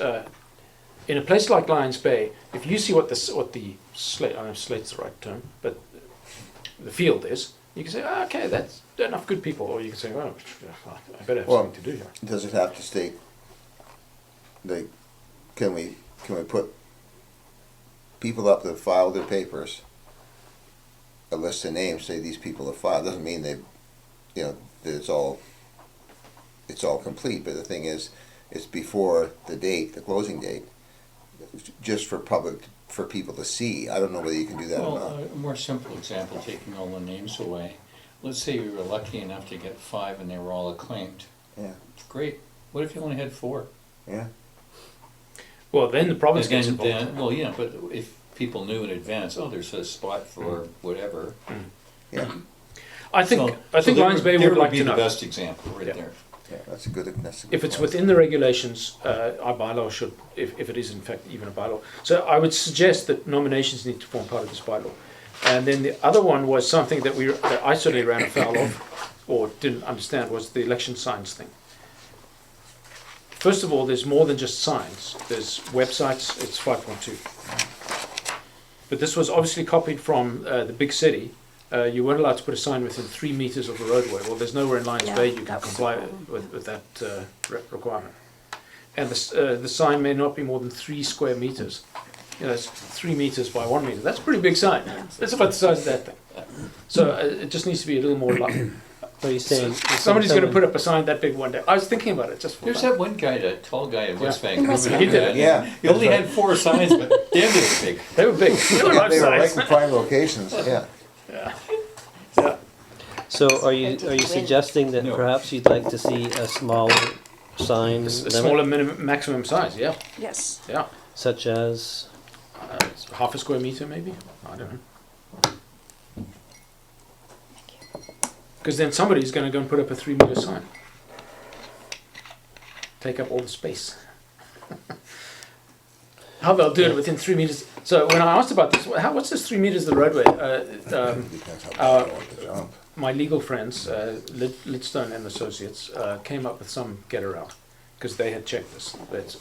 in a place like Lions Bay. If you see what the slate, I don't know if slate's the right term, but the field is, you can say, oh, okay, that's enough good people, or you can say, well, I better have Well, something to do here. Does it have to state, like, can we put people up that filed their papers, a list of names, say these people have filed, doesn't mean they, you know, that it's all complete, but the thing is, it's before the date, the closing date, just for people to see. I don't know whether you can do that or Well, not. a more simple example, taking all the names away. Let's say we were lucky enough to get 5 and they were all acclaimed. Yeah, Great. What if you only had 4? yeah. Well, then the province And gets then- involved. well, yeah, but if people knew in advance, oh, there's a spot for whatever. Yeah, I think So there Lions Bay there would like be to the know. best example right Yeah. there. yeah, that's a good If it's one. within the regulations, our bylaw should, if it is in fact even a bylaw. So I would suggest that nominations need to form part of this bylaw. And then the other one was something that I certainly ran afoul of, or didn't understand, was the election signs thing. First of all, there's more than just signs. There's websites, it's 5.2. But this was obviously copied from the big city. You weren't allowed to put a sign within 3 meters of a roadway. Well, there's nowhere in Lions Yeah, Bay you can that was comply the problem. with that requirement. And the sign may not be more than 3 square meters. You know, it's 3 meters by 1 meter. That's a pretty big sign. It's about the size of that thing. So it just needs to be a little more like. what are you saying? Somebody's going to put up a sign that big one day. I was thinking about it just for There's fun. that one guy, that tall guy in West Yeah. Vancouver. West that He did it. Yeah. He only had 4 signs, but damn, they were big. They were big. They were life They were right size. in prime locations, yeah. Yeah. Yeah. So are you suggesting that No. perhaps you'd like to see a smaller sign It's a limit, smaller maximum size, yeah. Yes. Yeah. such as? It's half a square meter maybe? I don't know. Because then somebody's going to go and put up a 3 meter sign. Take up all the space. How they'll do it within 3 meters. So when I asked about this, what's this 3 meters of the roadway? Depends how far you want to jump. My legal friends, Lidstone and Associates, came up with some get around because they had checked this. That's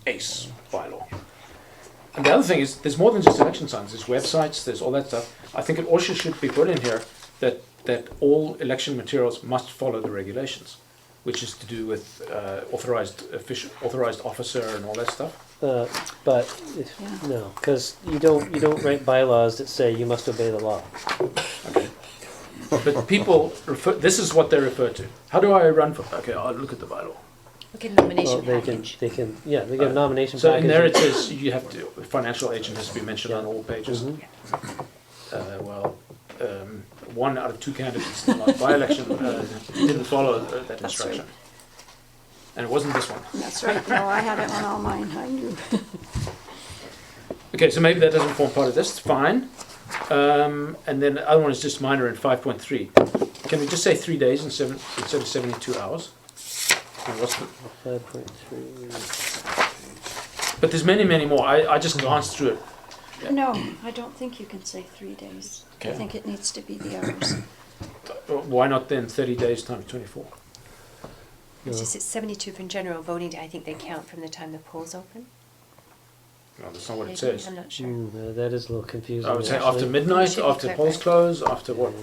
ACE bylaw. And the other thing is, there's more than just election signs. There's websites. There's all that stuff. I think it also should be put in here that all election materials must follow the regulations, which is to do with authorized officer and all that stuff. But Yeah. no, because you don't write bylaws that say you must obey the law. But people this is what they refer to. How do I run for? Okay, I'll look at the bylaw. Look at nomination Well, they package. can they get a nomination So package. in there it says you have to, the financial agent has to be mentioned on all pages. Mhm. One out of 2 candidates in the by-election didn't follow that That's instruction. right. And it wasn't this one. That's right. No, I had it on all mine. I knew. Okay, so maybe that doesn't form part of this, fine. And then the other one is just minor in 5.3. Can we just say 3 days instead of 72 hours? And what's the, 5.3. but there's many, many more. I just glanced through it. No, I don't think you can say 3 days. I Okay. think it needs to be the hours. Why not then 30 days times 24? It's just, it's 72 from general voting day. I think they count from the time the polls open. No, that's not what it Maybe, says. I'm not sure. That is a little confusing. I would say actually. after midnight, Should be after clear, polls right? close, after what?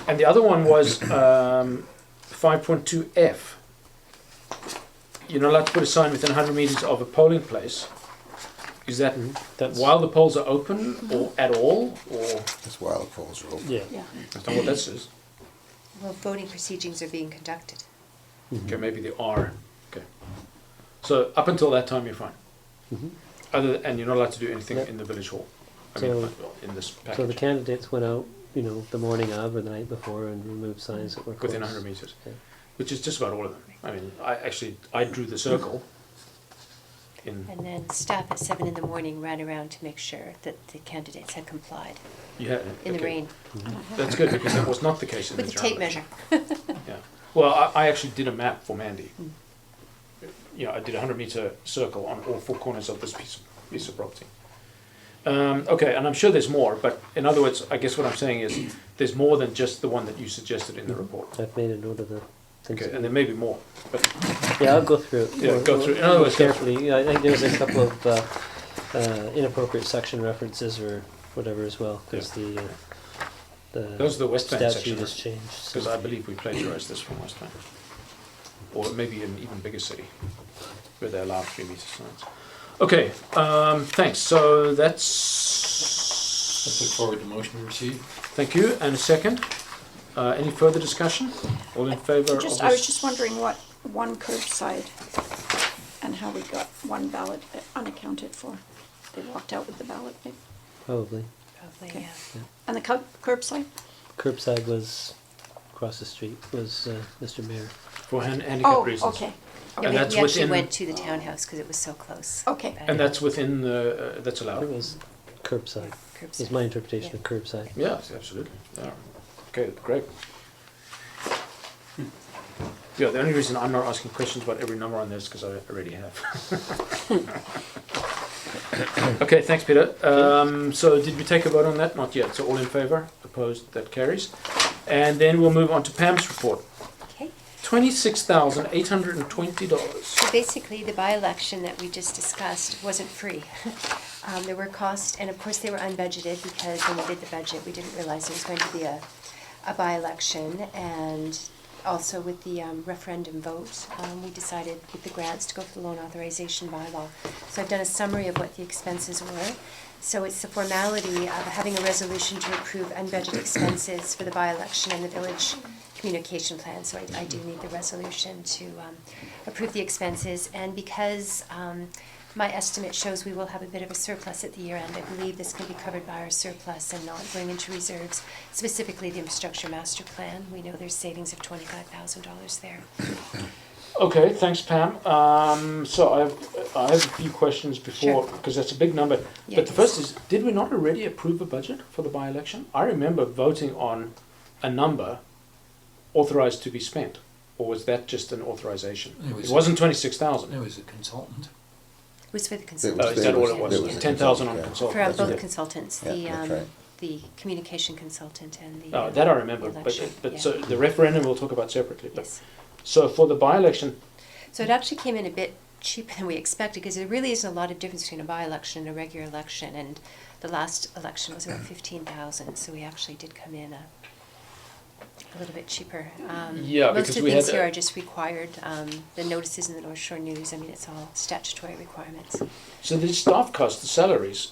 And the other one was 5.2F. You're not allowed to put a sign within 100 meters of a polling place. Is that That's while the polls are open or at all? Or That's why the polls are open. yeah. Yeah. that's not what that says. Well, voting proceedings are being conducted. Okay, maybe they are. Okay. So up until that time, you're fine. Mhm. And you're not allowed to do anything Yep. in the village hall. I So- mean, well, in this package. So the candidates went out, the morning of or the night before and removed signs that were within close. 100 meters, Yeah. which is just about all of them. I mean, I drew the circle. In And then staff at 7 in the morning ran around to make sure that the candidates had complied in the okay. rain That's good because that was not the case in with the the tape general measure. election. Yeah. Well, I actually did a map for Mandy. Mm. I did a 100-meter circle on all four corners of this piece of property. Okay, and I'm sure there's more, but in other words, I guess what I'm saying is there's more than just the one that you suggested in the report. I've made a note of the things. Okay, and there may be more, but Yeah, I'll go through it. Yeah, go through it. In other words, go through carefully. Yeah, I think there's a couple of inappropriate section references or whatever as well, because the those are the West Van statute section, has changed. because I believe we plagiarized this from West Van. Or maybe an even bigger city, where they allow 3-meter signs. Okay, thanks. So I that's... look forward to motion to receive. Thank you, and a second. Any further discussion? All in favour of this? I was just wondering what one curbside and how we got one ballot unaccounted for. They walked out with the ballot, maybe. Probably. Probably, Okay. yeah. And the curbside? Curbside was across the street, was Mr. Mayor. For handicap reasons. Okay. And And that's we actually within- went to the townhouse because it was so close. Okay. And that's within the, that's It allowed? was curbside, Curbside. is my interpretation Yeah. of curbside. Yeah, absolutely. Yeah. Okay, great. Yeah, the only reason I'm not asking questions about every number on this is because I already have. Okay, thanks, Peter. So did we take a vote on that? Not yet. So all in favour? Opposed? That carries. And then we'll move on to Pam's report. Okay. $26,820. So basically, the by-election that we just discussed wasn't free. There were costs, and of course they were unbudgeted because when we did the budget, we didn't realize there was going to be a by-election. And also with the referendum vote, we decided with the grants to go for the loan authorization bylaw. So I've done a summary of what the expenses were. So it's the formality of having a resolution to approve unbudgeted expenses for the by-election and the village communication plan. So I do need the resolution to approve the expenses. And because my estimate shows we will have a bit of a surplus at the year end, I believe this can be covered by our surplus and not going into reserves, specifically the infrastructure master plan. We know there's savings of $25,000 there. Okay, thanks, Pam. So I have a few questions before, Sure. because that's a big number. Yeah, But the it first is. is, did we not already approve a budget for the by-election? I remember voting on a number authorized to be spent, or was that just an authorization? It wasn't 26,000. There was a consultant. It was for the Oh, consultants. is that all it There was? a 10,000 on consultant, For consultant. both Okay. consultants, Yeah, that's right. the communication consultant and the. Oh, that I remember, but election, yeah. so the referendum we'll talk about separately. But Yes. so for the by-election, So it actually came in a bit cheaper than we expected, because there really isn't a lot of difference between a by-election and a regular election, and the last election was about 15,000, so we actually did come in a little bit cheaper. Yeah, because Most of we the things had here a- are just required, the notices in the North Shore News, I mean, it's all statutory requirements. so the staff cost, the salaries,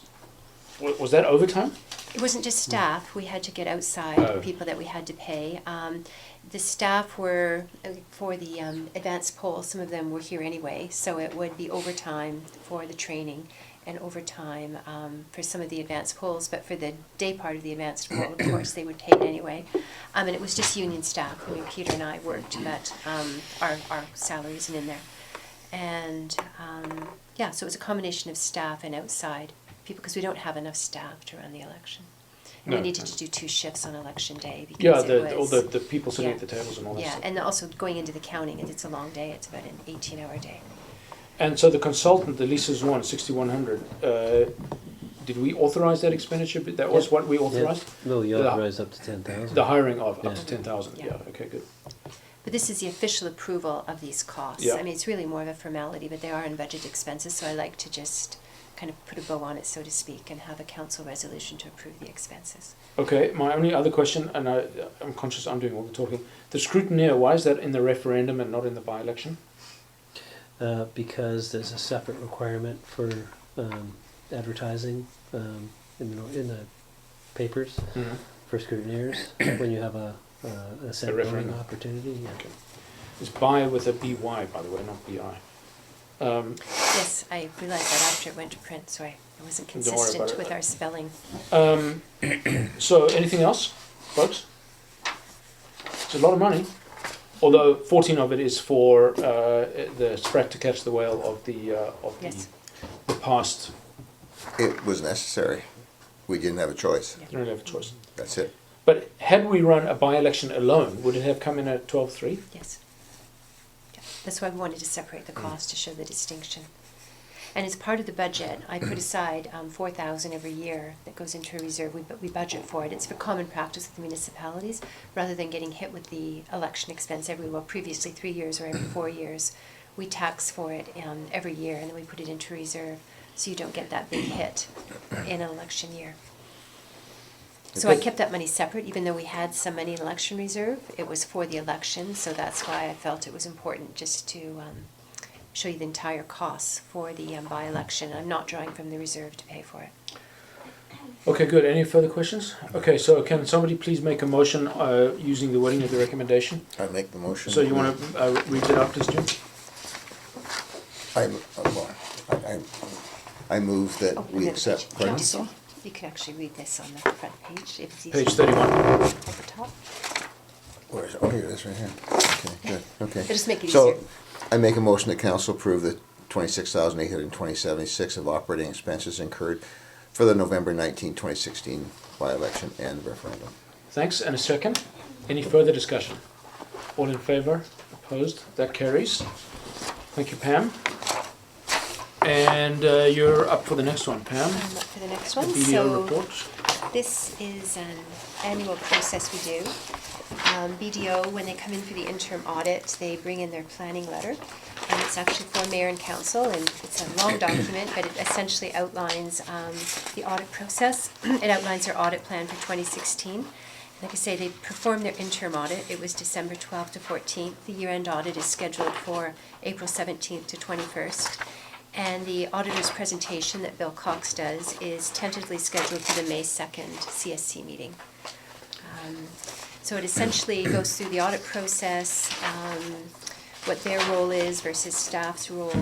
was that overtime? It wasn't just staff, we had to get outside Oh. people that we had to pay. The staff were, for the advanced polls, some of them were here anyway, so it would be overtime for the training and overtime for some of the advanced polls, but for the day part of the advanced poll, of course, they would pay it anyway. And it was just union staff, I mean, Peter and I worked, but our salary isn't in there. And, yeah, so it was a combination of staff and outside people, because we don't have enough staff to run the election. And we No. needed to do 2 shifts on election day because Yeah, it all was. the people sitting yeah. at the tables and all that Yeah, stuff. and also going into the counting, it's a long day, it's about an 18-hour day. And so the consultant, the Lisa Zwan, 6,100, did we authorize that expenditure? But that was Yeah. what we authorized? No, you The- authorized up to 10,000. The hiring of up Yeah. to 10,000, Yeah. yeah, okay, good. But this is the official approval of these costs. Yeah. I mean, it's really more of a formality, but they are in budget expenses, so I like to just kind of put a bow on it, so to speak, and have a council resolution to approve the expenses. Okay, my only other question, and I'm conscious I'm doing all the talking, the scrutineer, why is that in the referendum and not in the by-election? Because there's a separate requirement for advertising in the papers for scrutineers when you have a Senate voting referendum. opportunity. Yeah. Okay. It's by with a BY, by the way, not BI. Yes, I realized that after it went to print, so I wasn't Don't worry about consistent it. with our spelling. So anything else, folks? It's a lot of money, although 14 of it is for the Sprat to catch the whale of Yes. the past. It was necessary. We didn't have a choice. Yeah. You don't have a choice. That's it. But had we run a by-election alone, would it have come in at 12.3? Yes. Yeah. That's why we wanted to separate the cost to show the distinction. And as part of the budget, I put aside $4,000 every year that goes into a reserve. We budget for it. It's for common practice with the municipalities, rather than getting hit with the election expense previously 3 years or every 4 years. We tax for it every year, and then we put it into reserve, so you don't get that big hit in an election year. So I kept that money separate, even though we had some money in election reserve. It was for the election, so that's why I felt it was important just to show you the entire costs for the by-election. I'm not drawing from the reserve to pay for it. Okay, good. Any further questions? Okay, so can somebody please make a motion using the wording of the recommendation? I make the motion. So you want to read it out, please, Jim? I move that Oh, we another accept. page. Pardon? Council. You could actually read this on the front page if it's easier. Page 31. At the top. Where is it? Oh, here it is, right here. Okay, good, okay. It'll just make it So, easier. I make a motion that council approve the 26,820.76 of operating expenses incurred for the November 19, 2016 by-election and referendum. Thanks. And a second? Any further discussion? All in favor? Opposed? That carries. Thank you, Pam. And you're up for the next one, Pam. I'm up for the next The one. BDO So report. this is an annual process we do. BDO, when they come in for the interim audit, they bring in their planning letter, and it's actually for mayor and council, and it's a long document, but it essentially outlines the audit process. It outlines their audit plan for 2016. Like I say, they performed their interim audit. It was December 12th to 14th. The year-end audit is scheduled for April 17th to 21st. And the auditor's presentation that Bill Cox does is tentatively scheduled for the May 2nd CSC meeting. So it essentially goes through the audit process, what their role is versus staff's role.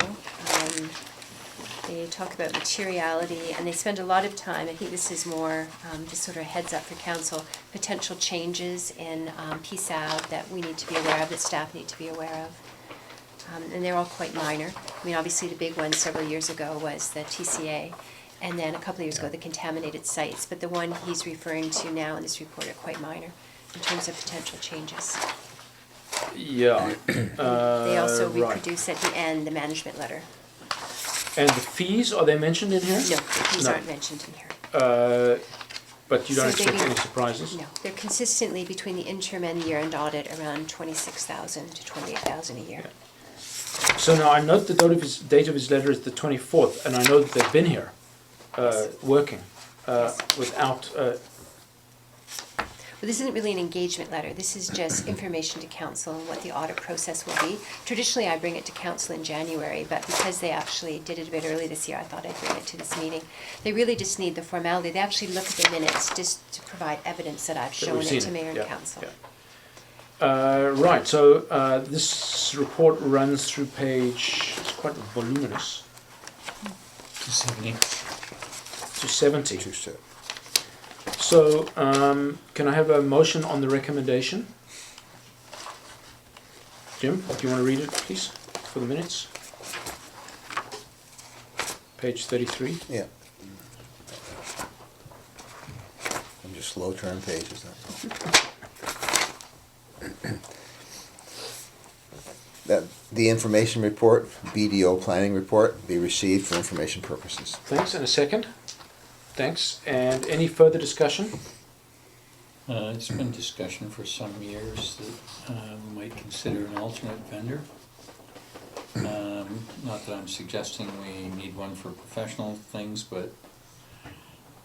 They talk about materiality, and they spend a lot of time, I think this is more just sort of a heads up for council, potential changes in PSAB that we need to be aware of, that staff need to be aware of. And they're all quite minor. I mean, obviously the big one several years ago was the TCA, and then a couple of years ago the contaminated sites. But the one he's referring to now in this report are quite minor in terms of potential changes. Yeah. They also right. reproduce at the end the management letter. And the fees, are they mentioned in here? No, these No. aren't mentioned in here. But you don't So they expect be- any surprises? No, they're consistently between the interim and the year-end audit around 26,000 to 28,000 a year. So now I note the date of his letter is the 24th, and I know that they've been here working Yes. without. But this isn't really an engagement letter. This is just information to council on what the audit process will be. Traditionally, I bring it to council in January, but because they actually did it a bit early this year, I thought I'd bring it to this meeting. They really just need the formality. They actually look at the minutes just to provide evidence that I've shown we've it seen to it. mayor and Yeah, council. yeah. Right, so this report runs through page, it's quite voluminous, 270. to 70. Two step. So can I have a motion on the recommendation? Jim, do you want to read it, please, for the minutes? Page 33. Yeah. I'm just slow turning pages, that's all. That the information report, BDO planning report, be received for information purposes. Thanks, and a second? thanks. And any further discussion? It's been discussion for some years that we might consider an alternate vendor. Not that I'm suggesting we need one for professional things, but,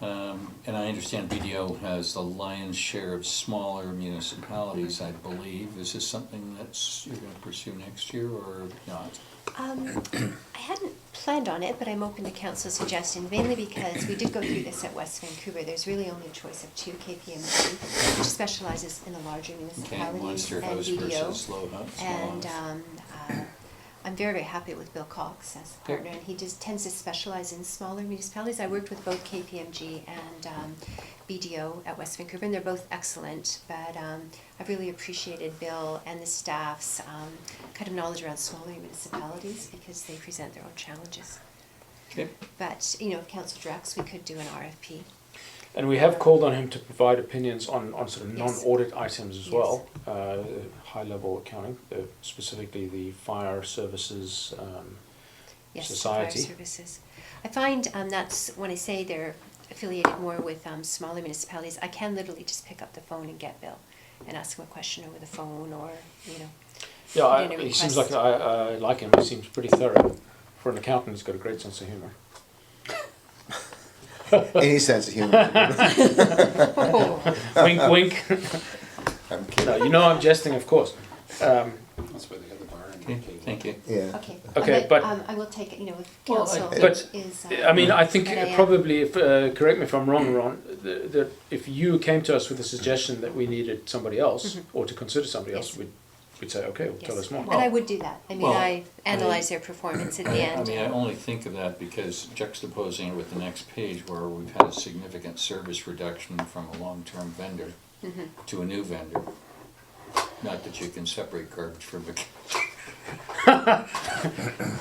and I understand BDO has the lion's share of smaller municipalities, I believe. Is this something that's you're gonna pursue next year or not? I hadn't planned on it, but I'm open to council's suggestion, mainly because we did go through this at West Vancouver. There's really only a choice of two, KPMG, which specializes in the larger Okay, municipalities, Monster and House BDO. versus Slow House. And I'm very, very happy with Bill Cox as a partner, and he just tends to specialize in smaller municipalities. I worked with both KPMG and BDO at West Vancouver, and they're both excellent, but I've really appreciated Bill and the staff's kind of knowledge around smaller municipalities because they present their own challenges. Okay. But, you know, if council directs, we could do an RFP. And we have called on him to provide opinions on sort of Yes. non-audit items as Yes. well, high-level accounting, specifically the fire services Yes, society. fire services. I find that's when I say they're affiliated more with smaller municipalities, I can literally just pick up the phone and get Bill and ask him a question over the phone, or, you know. Yeah, put in a he seems like, request. I like him, he seems pretty thorough. For an accountant, he's got a great sense of humor. Any sense of humor. Wink, wink. I'm No, kidding. you know I'm jesting, of course. That's why they have the bar and Okay, the table. thank you. Yeah. Okay. Okay, but- I will take it, you know, with Well, council But, is. I mean, I think but am- probably, if, correct me if I'm wrong, Ron, that if you came to us with a suggestion that we needed somebody else, or to consider somebody else, Yes. we'd say, okay, well, tell Yes. us more. And I would do that. I mean, Well, I analyze their performance at the end. I mean, I only think of that because juxtaposing it with the next page where we've had a significant service reduction from a long-term vendor Mhm. to a new vendor. Not that you can separate garbage from the.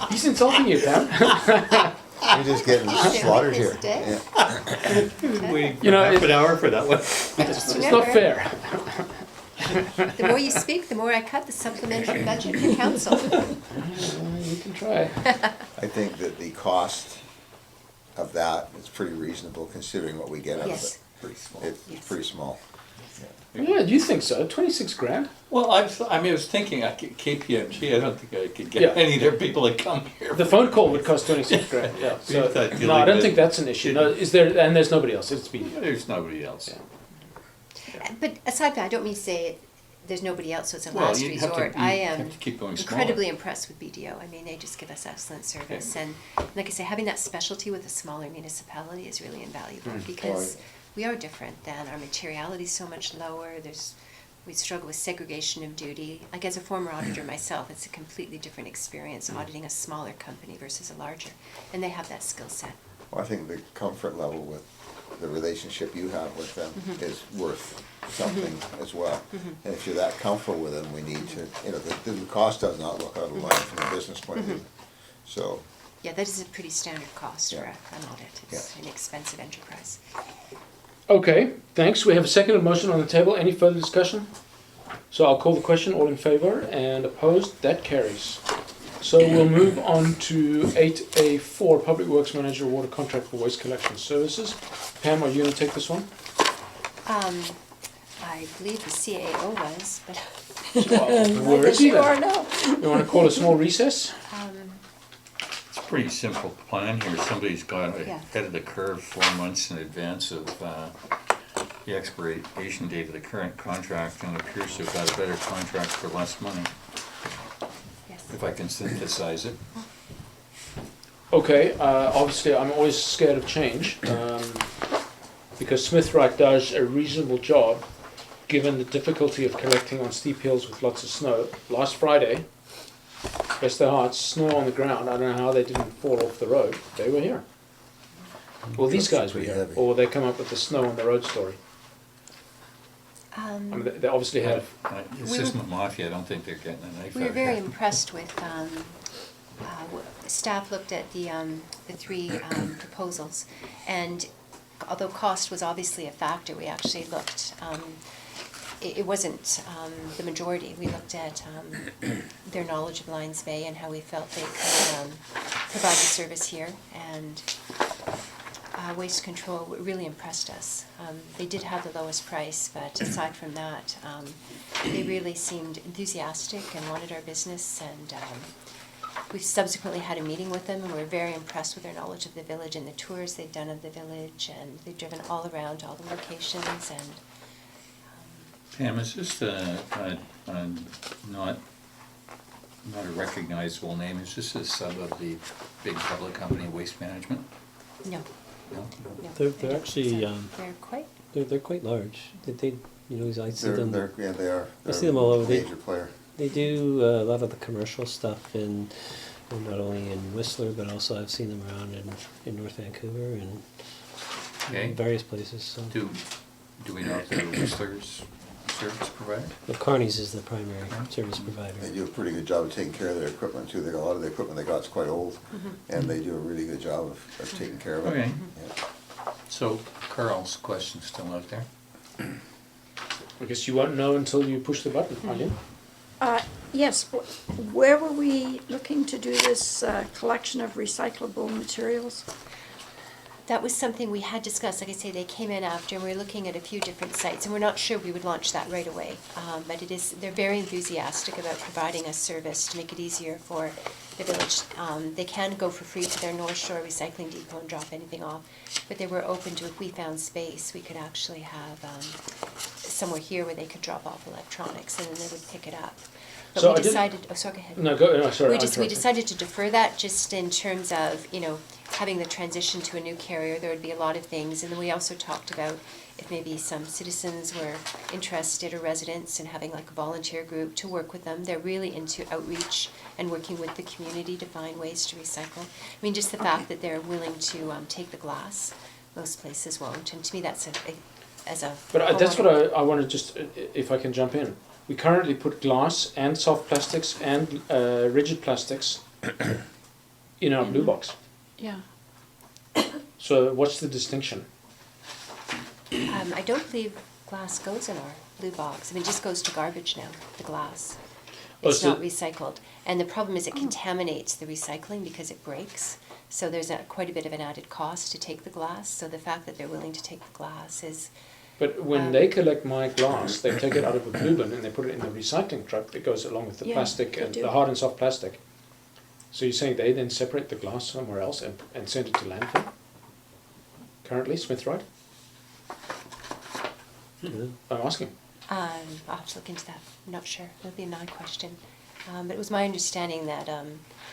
He's insulting you, Pam. You're just getting slaughtered here. This day. Yeah. Waiting You know, half an hour for that one. It's not fair. The more you speak, the more I cut the supplementary budget for council. You can try. I think that the cost of that is pretty reasonable considering what we get out of Yes. it. It's Yes. pretty small. Yeah, you think so? 26 grand? Well, I was thinking, KPMG, I don't think I could Yeah. get any of their people to come here. The phone call would cost 26 grand. Yeah. So, We've got no, I don't dealing think that's an issue. No, is there? And there's nobody else. It's BDO. There's nobody else. Yeah. But aside from that, I don't mean to say there's nobody else, so it's a Well, last you have to- resort. you I have am to keep going smaller. incredibly impressed with BDO. I mean, they just give us excellent service. And like I say, having that specialty with a smaller municipality is really invaluable because we are different than our materiality is so much lower. We struggle with segregation of duty. Like as a former auditor myself, it's a completely different experience auditing a smaller company versus a larger. And they have that skill set. Well, I think the comfort level with the relationship you have with them is worth something as well. And if you're that comfortable with them, we need to, you know, the cost does not look out of line from a business point of view. So, Yeah, that is a pretty standard cost for Yeah. an audit. It's an expensive enterprise. Okay, thanks. We have a second motion on the table. Any further discussion? So I'll call the question. All in favour and opposed? That carries. So we'll move on to 8A4, Public Works Manager Water Contract for Waste Collection Services. Pam, are you going to take this one? I believe the CAO was, but Where is he You are then? now. You want to call a small recess? It's a pretty simple plan here. Somebody's got Yeah. ahead of the curve 4 months in advance of the expiration date of the current contract and appears to have got a better contract for less money, yes. if I can synthesize it. Okay, obviously I'm always scared of change because Smithwright does a reasonable job given the difficulty of collecting on steep hills with lots of snow. Last Friday, bless their hearts, snow on the ground. I don't know how they didn't fall off the road. They were here. Well, these guys were Pretty here. heavy. Or they come up with the snow on the road story. I mean, they obviously have... This isn't the mafia. I don't think they're getting a knife We were out very here. impressed with, staff looked at the three proposals, and although cost was obviously a factor, we actually looked, it wasn't the majority. We looked at their knowledge of Lions Bay and how we felt they could provide the service here, and Waste Control really impressed us. They did have the lowest price, but aside from that, they really seemed enthusiastic and wanted our business, and we subsequently had a meeting with them, and we were very impressed with their knowledge of the village and the tours they've done of the village, and they've driven all around all the locations, and Pam, is this not a recognizable name? Is this a sub of the big public company Waste Management? no. No? No, They're I don't actually, think so. um, They're quite, They're quite large. They you know, I see They're, them. yeah, they are. I see them all over. They're a major player. They do a lot of the commercial stuff in not only in Whistler, but also I've seen them around in North Vancouver and Okay. in various places. So. Do we know if they're Whistler's service provider? Well, Carney's is the primary service They provider. do a pretty good job of taking care of their equipment too. They got a lot of the equipment they got is quite old, and they do a really good job of taking care of it. Okay. Yeah. So Carl's question's still out there. I guess you won't know until you push the button, Eileen. Yes, where were we looking to do this collection of recyclable materials? that was something we had discussed. Like I say, they came in after, and we were looking at a few different sites, and we're not sure we would launch that right away. But they're very enthusiastic about providing us service to make it easier for the village. They can go for free to their North Shore Recycling Depot and drop anything off, but they were open to, if we found space, we could actually have somewhere here where they could drop off electronics, and then they would pick it up. But So we I did- decided, oh, sorry, go ahead. No, go, no, sorry. We I interrupted. decided to defer that just in terms of, having the transition to a new carrier. There would be a lot of things. And then we also talked about if maybe some citizens were interested, or residents, in having like a volunteer group to work with them. They're really into outreach and working with the community to find ways to recycle. I mean, just the fact that they're willing to take the glass, most places won't. And to me, that's as a But that's homeowner- what I want to just, if I can jump in. We currently put glass and soft plastics and rigid plastics in our blue box. Yeah. So what's the distinction? I don't believe glass goes in our blue box. I mean, it just goes to garbage now, the glass. Oh, It's so- not recycled. And the problem is it contaminates the recycling because it breaks. So there's quite a bit of an added cost to take the glass. So the fact that they're willing to take the glass is, But when they collect my glass, they take it out of a blue bin and they put it in the recycling truck that goes along with the Yeah, plastic they and do. the hard and soft plastic. So you're saying they then separate the glass somewhere else and send it to landfill? Currently, Smith, right? Yeah. I'm asking. I'll have to look into that. I'm not sure. That'll be my question. But it was my understanding that,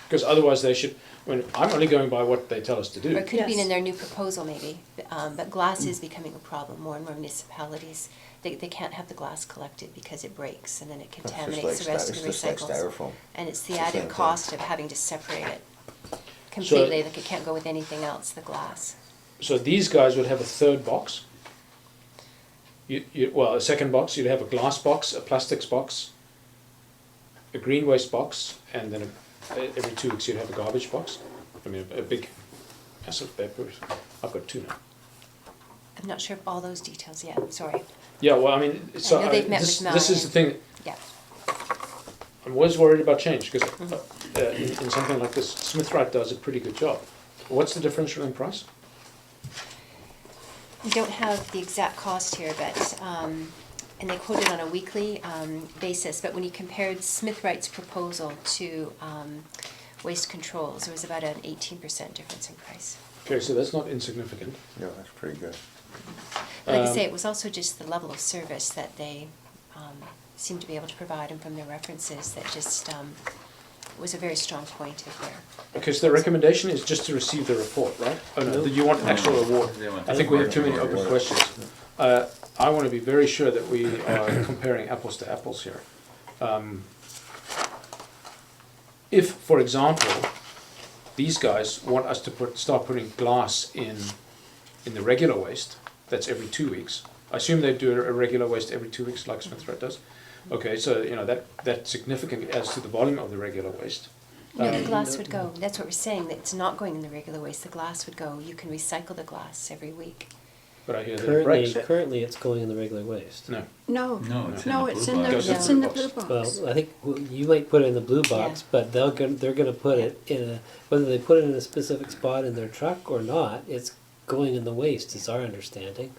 Because otherwise they should, I'm only going by what they tell us to or do. it could have been Yes. in their new proposal maybe, but glass is becoming a problem. More and more municipalities, they can't have the glass collected because it breaks and then it It's just contaminates the rest of the it's just like recycles. styrofoam. And it's the It's the same added thing. cost of having to separate it completely, like it can't go with anything else, the glass. So these guys would have a third box. Well, a second box. You'd have a glass box, a plastics box, a green waste box, and then every 2 weeks you'd have a garbage box. I mean, a big massive paper. I've got two now. I'm not sure of all those details yet, I'm sorry. Yeah, well, I mean, so I know they've met this, with this is the Mel thing. Yeah. I'm always worried about change because in something like this, Smith Wright does a pretty good job. What's the differential in price? We don't have the exact cost here, but, and they quote it on a weekly basis, but when you compared Smith Wright's proposal to Waste Controls, there was about an 18% difference in price. Okay, so that's not insignificant. Yeah, that's pretty good. Like I say, it was also just the level of service that they seemed to be able to provide, and from their references, that just was a very strong point of their. Okay, so the recommendation is just to receive the report, right? Oh no, you want an actual award. They want I the think we have award. too many open questions. I want to be very sure that we are comparing apples to apples here. If, for example, these guys want us to start putting glass in the regular waste, that's every 2 weeks. I assume they do a regular waste every 2 weeks, like Smith Wright does. Okay, so that significantly adds to the volume of the regular waste. No, the glass would go, that's what we're saying, that it's not going in the regular waste, the glass would go, you can recycle the glass every week. But I hear that it breaks. Currently, it's going in the regular waste. No. No, No, it's no, in the it's blue in the, box. it's in the Goes blue in the box. Well, I think you might put it in the blue box, Yeah. but they're going to put it in whether they put it in a specific spot in their truck or not, it's going in the waste, is our understanding.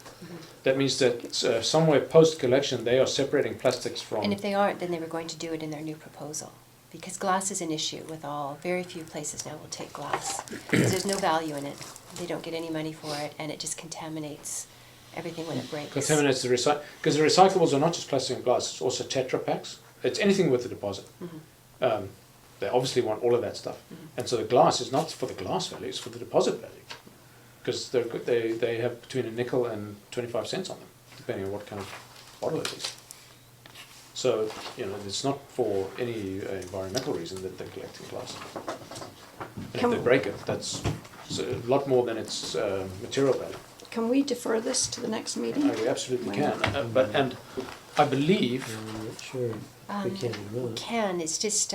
That means that somewhere post-collection, they are separating plastics from... And if they aren't, then they were going to do it in their new proposal. Because glass is an issue with very few places now will take glass. Because there's no value in it. They don't get any money for it, and it just contaminates everything when it breaks. Contaminates the because the recyclables are not just plastic and glass, it's also Tetra Paks. It's anything with a deposit. They obviously want all of that stuff. And so the glass is not for the glass value, it's for the deposit value. Because they have between a nickel and 25 cents on them, depending on what kind of bottle it is. So, it's not for any environmental reason that they're collecting glass. And if they break it, that's a lot more than its material value. Can we defer this to the next meeting? We absolutely can. And I believe... I'm not sure we can or We not. can, it's just,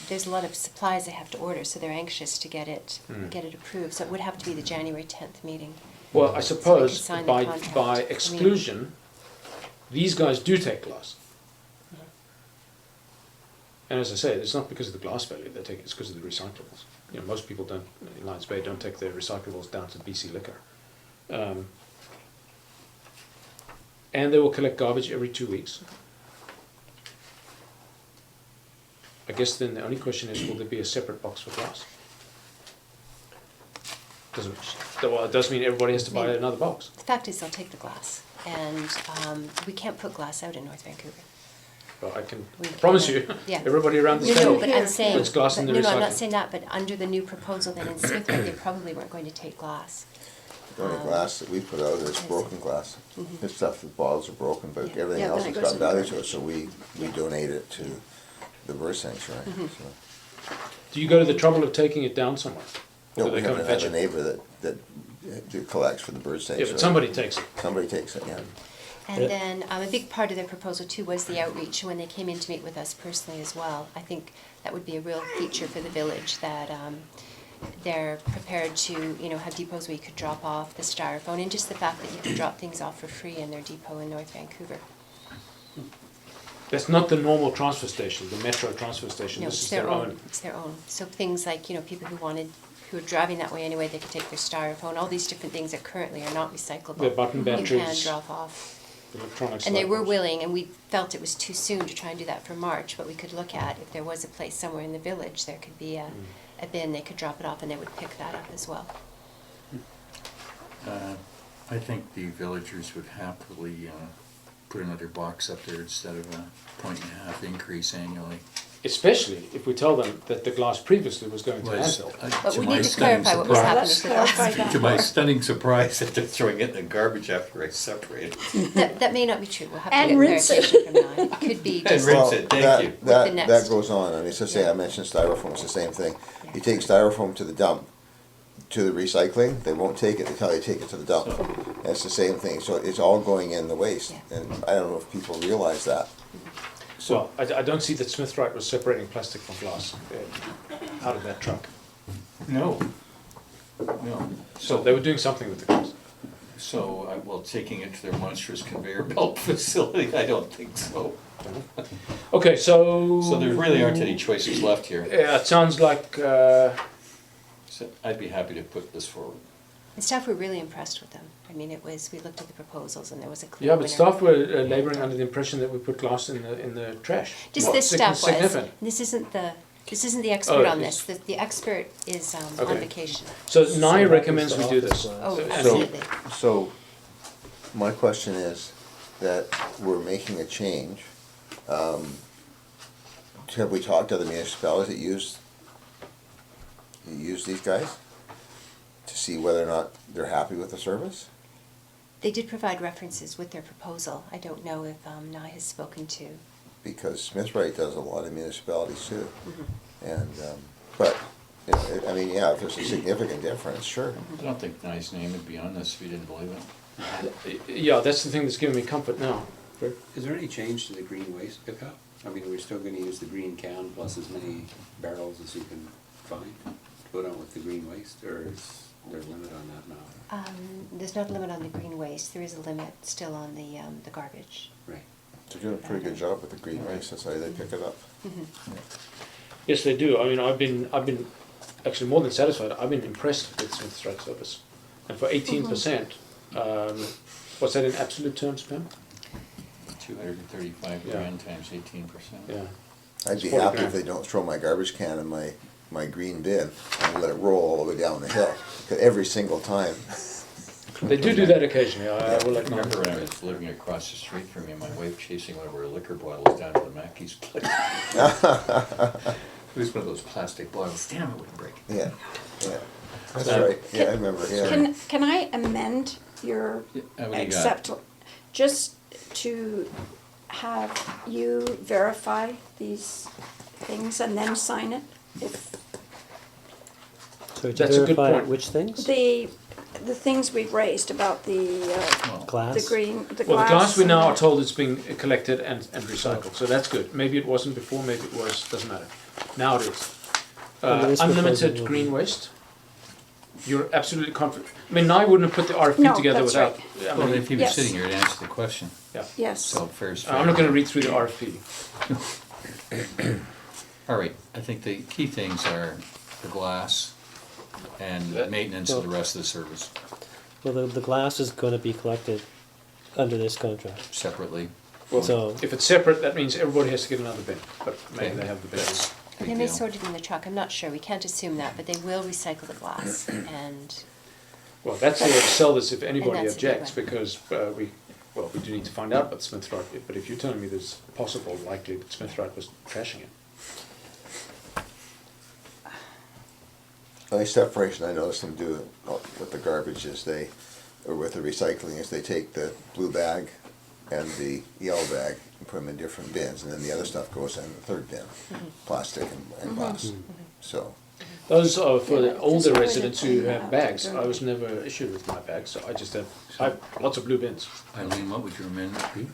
there's a lot of supplies they have to order, so they're anxious to get it approved. So it would have to be the January 10th meeting. Well, I So we suppose can sign the by contract. exclusion, these guys do take glass. And as I say, it's not because of the glass value they take it, it's because of the recyclables. Most people in Lions Bay don't take their recyclables down to BC Liquor. And they will collect garbage every 2 weeks. I guess then the only question is, will there be a separate box for glass? It does mean everybody has to buy another box. The fact is, they'll take the glass, and we can't put glass out in North Vancouver. Well, I can We promise can, you, yeah. everybody around the No, table but I'm saying, puts glass in the no, I'm recycling. not saying that, but under the new proposal then in Smith, they probably weren't going to take glass. The only glass that we put out is broken glass. The stuff, the bottles are broken, but Yeah. everything Yeah, else then it has goes got in the value garbage. to it, so we donate it to the bird sanctuary. So. Do you go to the trouble of taking it down somewhere? No, Do they we come have and fetch a it? neighbor that collects for the bird Yeah, sanctuary. but somebody takes it. Somebody takes it, yeah. And then a big part of their proposal too was the outreach, when they came in to meet with us personally as well. I think that would be a real feature for the village, that they're prepared to, have depots where you could drop off the styrofoam, and just the fact that you could drop things off for free in their depot in North Vancouver. That's not the normal transfer station, the metro transfer station. No, This it's is their own, it's their own. So things like, people who are driving that way anyway, they could take their styrofoam, all these different things that currently are not recyclable. The button You can batteries. drop off. Electronics. And they were laptops. willing, and we felt it was too soon to try and do that for March, but we could look at, if there was a place somewhere in the village, there could be a bin, they could drop it off and they would pick that up as well. I think the villagers would happily put another box up there instead of a 1.5% increase annually. Especially if we tell them that the glass previously was going to Was, landfill. But to we my need to stunning clarify what was surprise- happening Let's with us. clarify that. To my stunning surprise that they're throwing it in the garbage after I separate it. That may not be true, we'll have to And get rinse it. clarification from Nye. It could be And just, rinse Well, it, thank that- you. With That, the that next- goes on, I mean, so say Yeah. I mentioned styrofoam, it's the same thing. You take styrofoam to the dump, to the recycling, they won't take it until they take it to the dump. And it's the same thing, so it's all going in the waste, Yeah. and I don't know if people realize that. So I don't see that Smith Wright was separating plastic from glass out of that truck. No. No. So they were doing something with the glass. So, well, taking it to their monstrous conveyor belt facility, I don't think so. Okay, so... So there really aren't any choices left here. Yeah, it sounds like... So I'd be happy to put this forward. and staff were really impressed with them. I mean, we looked at the proposals and there was a clear Yeah, winner. but staff were labouring under the impression that we put glass in the trash. Just Well, this staff was, significant. this isn't the expert Oh, on it's- this, the expert is on Okay. vacation. So So Nye that recommends was we the do this. office Oh, And absolutely. So, my question is that we're making a change. Have we talked to other municipalities that use these guys? To see whether or not they're happy with the service? They did provide references with their proposal. I don't know if Nye has spoken to. Because Smith Wright does a lot of municipalities too. Mm-hmm. And, but, I mean, yeah, if there's a significant difference, sure. I don't think Nye's name would be on this if you didn't believe it. Yeah, that's the thing that's giving me comfort now. Is there any change to the green waste pickup? I mean, we're still gonna use the green can plus as many barrels as you can find to put on with the green waste, or is there a limit on that now? There's not a limit on the green waste. There is a limit still on the garbage. Right. They're doing a pretty good job with the green waste, that's how they pick it up. Yes, they do. I mean, I've been actually more than satisfied. I've been impressed with Smith Wright service. And for 18%, what's that in absolute terms, Pam? 235 Yeah. grand times 18%. Yeah. I'd be 40 happy grand. if they don't throw my garbage can in my green bin and let it roll all the way down the hill. 'Cause every single time. They do that occasionally, I will I acknowledge remember when I that. was living across the street from you, my wife chasing one of her liquor bottles down to the Mackey's place. It was one of those plastic bottles. Damn, it wouldn't break. Yeah, yeah. That's So- right. Yeah, I remember, yeah. Can I amend your What do you got? accept, just to have you verify these things and then sign it? If So to That's a good verify point. which things? the things we've raised about the Well, Glass? green, the glass. Well, the glass we and now the- are told it's being collected and recycled, so that's good. Maybe it wasn't before, maybe it was, doesn't matter. Now it is. Under this Unlimited proposal, green waste. You're absolutely confident. I mean, I wouldn't have put the RFP No, together that's without. right. I well, mean, if he was Yes. sitting here, he'd answer the question. Yes. So fair's I'm not fair. going to read through the RFP. All right, I think the key things are the glass and That- maintenance of the rest of the service Well, the glass is gonna be collected under this contract. separately. Well, So- if it's separate, that means everybody has to get another bin, but maybe Okay. they have the bin. That's They big may deal. sort it in the truck, I'm not sure, we can't assume that, but they will recycle the glass, and Well, that's the way to sell this if anybody that's a good objects, one. because we do need to find out about Smith Road, but if you're telling me there's possible likely that Smith Road was trashing it. The only separation I noticed them do with the garbage is or with the recycling, is they take the blue bag and the yellow bag and put them in different bins, and then the other stuff goes in the third bin, plastic and glass. So, Those are for Yeah, the just older where they residents who clean that have out bags. to go. I was never issued with my bags, so I have lots of blue bins. Eileen, what would your amendment be?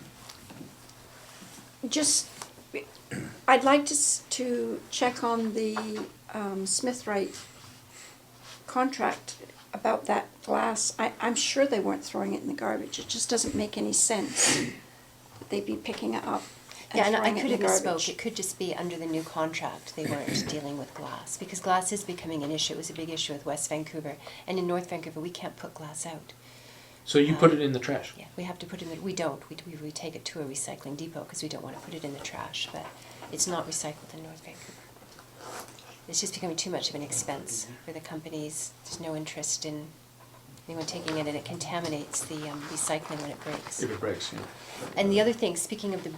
Just, I'd like to check on the Smith Wright contract about that glass. I'm sure they weren't throwing it in the garbage. It just doesn't make any sense that they'd be picking it up yeah, and and I throwing it could in the have misspoke, garbage. it could just be under the new contract, they weren't dealing with glass, because glass is becoming an issue, it was a big issue with West Vancouver, and in North Vancouver, we can't put glass out. So you put it in the trash? Yeah, we have to put it in, we don't, we take it to a recycling depot, because we don't want to put it in the trash, but it's not recycled in North Vancouver. It's just becoming too much of an expense for the companies, there's no interest in anyone taking it, and it contaminates the recycling when it breaks. If it breaks, yeah. And the other thing, speaking of the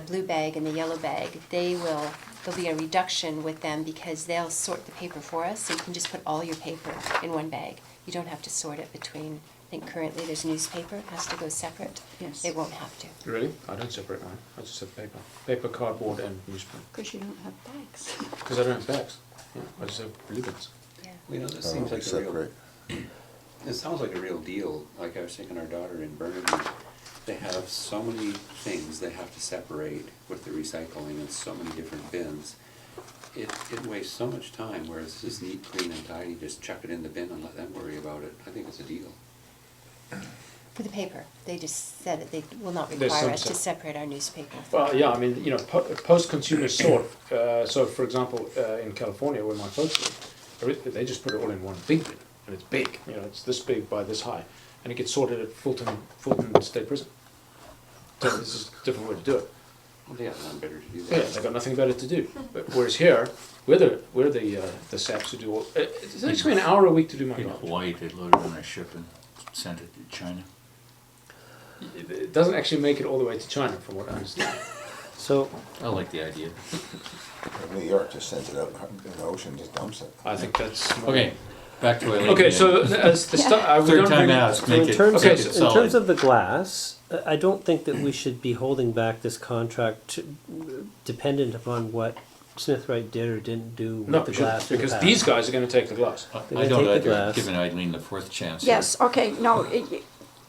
blue bag and the yellow bag, there'll be a reduction with them because they'll sort the paper for us, so you can just put all your paper in one bag. You don't have to sort it between, I think currently there's newspaper, it has to go separate. Yes. It won't have to. Really? I don't separate mine. I just have paper. Paper, cardboard, and newsprint. Because you don't have bags. Because I don't have bags. Yeah, I just have blue bins. Yeah. You know, this I seems don't like a real, separate. it sounds like a real deal. Like I was thinking our daughter in Burnaby, they have so many things they have to separate with the recycling and so many different bins. It wastes so much time, whereas this neat, clean and tidy, just chuck it in the bin and let them worry about it. I think it's a deal. For the paper, they just said that they will not There's require some us to sep- separate our newspaper. Well, yeah, I mean, post-consumer sort. So, for example, in California, where my folks live, they just put it all in one big bin, and it's big. It's this big by this high, and it gets sorted at Fulton State Prison. So this is a different way to do it. Well, they have nothing better to do Yeah, that. they've got nothing better to do. But whereas here, we're the saps who do all. It takes me an hour a week to do my In garbage. Hawaii, they loaded it on a ship and sent it to China. It doesn't actually make it all the way to China, from what I understand. So, I like the idea. New York just sends it out in the ocean, just dumps it. I think that's more- Okay, back to Eileen. Okay, again. so as the start, Third time asked, so in make it terms, okay, of, make it in terms solid. of the glass, I don't think that we should be holding back this contract dependent upon what Smith Wright did or didn't do with No, the glass. in the because past. these guys are going to take the glass. I They're don't gonna take the know, glass. giving Eileen the fourth chance. here. Yes, okay, no,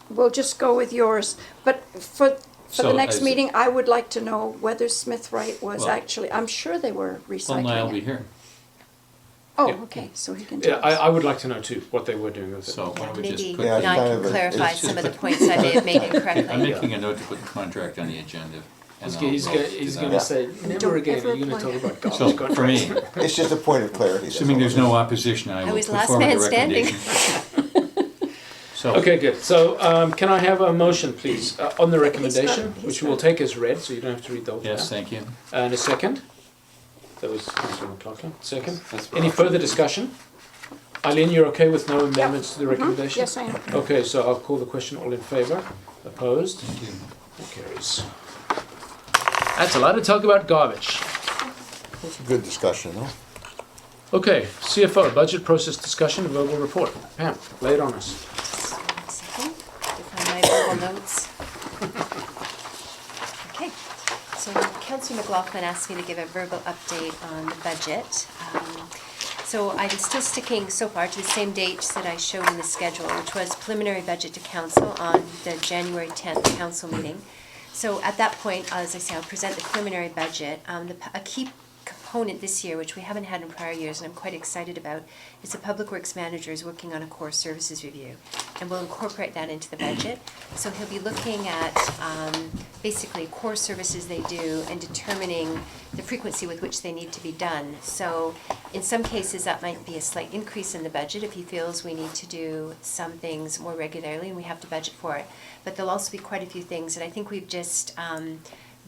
we'll just go with yours. But for So the next as- meeting, I would like to know whether Smith Wright was Well- actually, I'm sure they were Well, recycling Niall will be it. here, Oh, Yeah. okay, so he can Yeah, tell us. I would like to know too what they were doing with it. so why don't we just Maybe put, Yeah, Nye kind can of a- clarify it's some of just the points I may have made I'm incorrectly. making a note to put the contract on the agenda. and He's, I'll he's, vote gonna, to he's that. gonna say, never Don't again ever are you gonna play. talk about garbage So, contracts. for me, It's just a point of clarity. that's assuming all there's it is. no opposition, I I will was put last forward a man standing. recommendation So, Okay, good. So can I have a motion, please, on the recommendation, He's which got- we'll take as read, so you don't have to read the whole yes, thing. thank you. And a second? That was Councillor McLaughlin. Second. That's Any right. further discussion? Eileen, you're okay with no amendments to the recommendation? Yes, I am. Okay, so I'll call the question. All in favour? Opposed? Thank you. That carries. That's a lot to talk about garbage. It's a good discussion, no? Okay, CFO, budget process discussion, verbal report. Pam, lay it on us. Just 1 second, to find my verbal notes. Okay, so Councillor McLaughlin asked me to give a verbal update on the budget. So I'm still sticking so far to the same dates that I showed in the schedule, which was preliminary budget to council on the January 10th council meeting. So at that point, as I say, I'll present the preliminary budget. A key component this year, which we haven't had in prior years, and I'm quite excited about, is the Public Works Manager is working on a core services review, and we'll incorporate that into the budget. So he'll be looking at basically core services they do and determining the frequency with which they need to be done. So in some cases, that might be a slight increase in the budget if he feels we need to do some things more regularly and we have to budget for it. But there'll also be quite a few things that I think we've just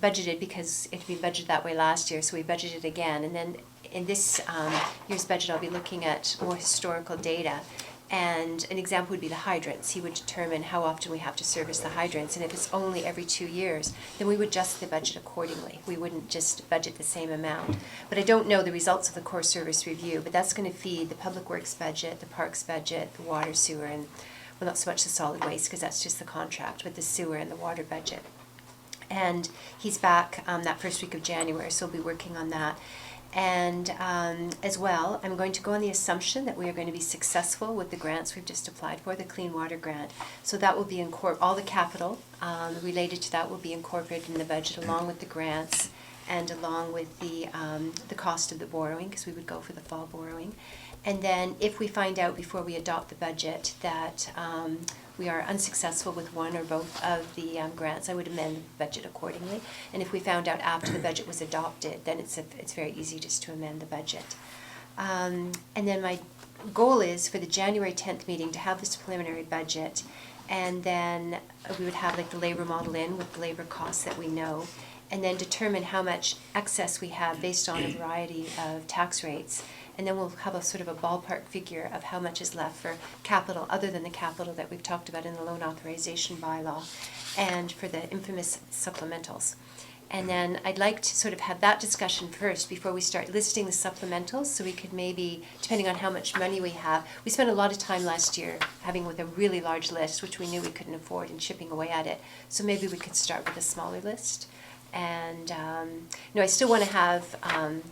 budgeted because it had been budgeted that way last year, so we budgeted again. And then in this year's budget, I'll be looking at more historical data. And an example would be the hydrants. He would determine how often we have to service the hydrants. And if it's only every 2 years, then we would adjust the budget accordingly. We wouldn't just budget the same amount. But I don't know the results of the core service review, but that's going to feed the public works budget, the parks budget, the water, sewer, and, well, not so much the solid waste because that's just the contract, but the sewer and the water budget. And he's back that first week of January, so we'll be working on that. And as well, I'm going to go on the assumption that we are going to be successful with the grants we've just applied for, the Clean Water Grant. So that will be all the capital related to that will be incorporated in the budget along with the grants and along with the cost of the borrowing, because we would go for the fall borrowing. And then if we find out before we adopt the budget that we are unsuccessful with one or both of the grants, I would amend the budget accordingly. And if we found out after the budget was adopted, then it's very easy just to amend the budget. And then my goal is for the January 10th meeting to have this preliminary budget, and then we would have like the labor model in with the labor costs that we know, and then determine how much excess we have based on a variety of tax rates. And then we'll have a sort of a ballpark figure of how much is left for capital, other than the capital that we've talked about in the loan authorization bylaw, and for the infamous supplementals. And then I'd like to sort of have that discussion first before we start listing the supplementals, so we could maybe, depending on how much money we have, we spent a lot of time last year having with a really large list, which we knew we couldn't afford, and chipping away at it. So maybe we could start with a smaller list. And I still want to have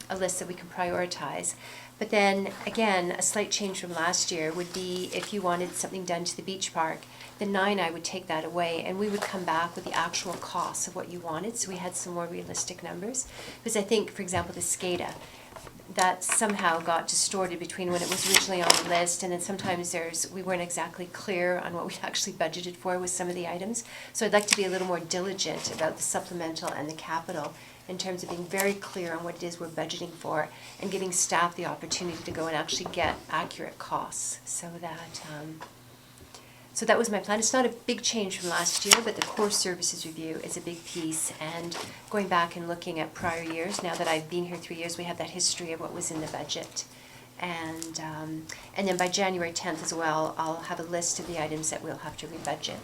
a list that we can prioritize. But then, again, a slight change from last year would be if you wanted something done to the beach park, the 9, I would take that away, and we would come back with the actual costs of what you wanted, so we had some more realistic numbers. Because I think, for example, the SCADA, that somehow got distorted between when it was originally on the list, and then sometimes we weren't exactly clear on what we actually budgeted for with some of the items. So I'd like to be a little more diligent about the supplemental and the capital in terms of being very clear on what it is we're budgeting for and giving staff the opportunity to go and actually get accurate costs. So that was my plan. It's not a big change from last year, but the core services review is a big piece, and going back and looking at prior years, now that I've been here 3 years, we have that history of what was in the budget. And then by January 10th as well, I'll have a list of the items that we'll have to rebudget.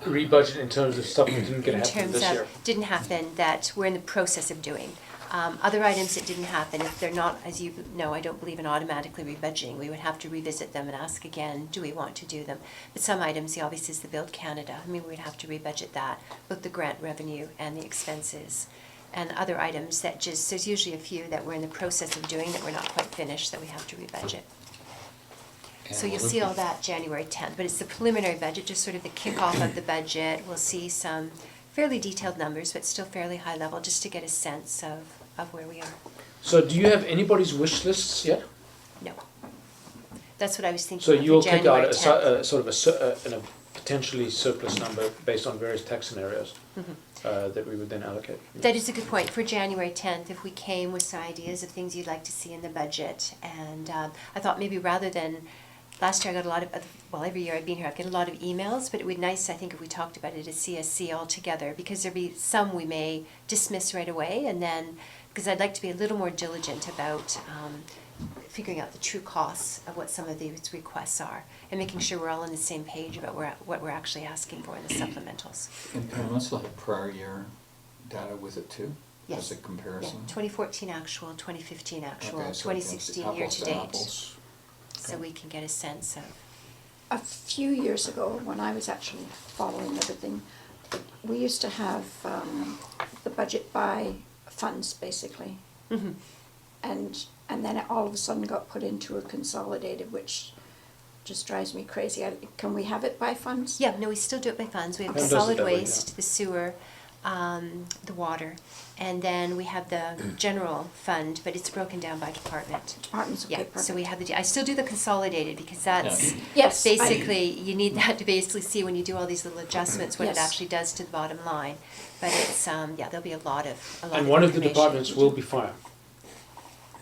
Rebudget in terms of stuff that didn't get In happen terms this year. of didn't happen, that we're in the process of doing. Other items that didn't happen, if they're not, as you know, I don't believe in automatically rebudgeting. We would have to revisit them and ask again, do we want to do them? But some items, the obvious is the Build Canada. I mean, we'd have to rebudget that, both the grant revenue and the expenses. And other items that there's usually a few that we're in the process of doing that we're not quite finished that we have to rebudget. So you'll see all that January 10th, but it's the preliminary budget, just sort of the kickoff of the budget. We'll see some fairly detailed numbers, but still fairly high level, just to get a sense of where we are. So do you have anybody's wish lists yet? No. That's what I was thinking So of you'll for pick January out 10th. a sort of a potentially surplus number based on various tax scenarios that we would then allocate. That is a good point. For January 10th, if we came with some ideas of things you'd like to see in the budget, and I thought maybe rather than last year I got a lot of, well, every year I've been here, I get a lot of emails, but it would be nice, I think, if we talked about it as CSC all together, because there'd be some we may dismiss right away, and then, because I'd like to be a little more diligent about figuring out the true costs of what some of these requests are, and making sure we're all on the same page about what we're actually asking for in the supplementals. And Pam, let's look at prior year data with it too, Yes. as a comparison. Yeah, 2014 actual, 2015 actual, Okay, so 2016 apples year to to date, apples. so Okay. we can get a sense of. A few years ago, when I was actually following everything, we used to have the budget by funds, basically. Mm-hmm. And then it all of a sudden got put into a consolidated, which just drives me crazy. Can we have it by funds? Yeah, no, we still do it by funds. We have the Pam does it solid that way, waste, the sewer, the water, and then we have the general fund, but it's broken down by department. Departments, okay, Yeah, perfect. so we have I still do the consolidated because that's Yes, basically, you need that to basically see when you do all these little adjustments, what it Yes. actually does to the bottom line. But it's, yeah, there'll be a lot of And one of the information. departments will be fire.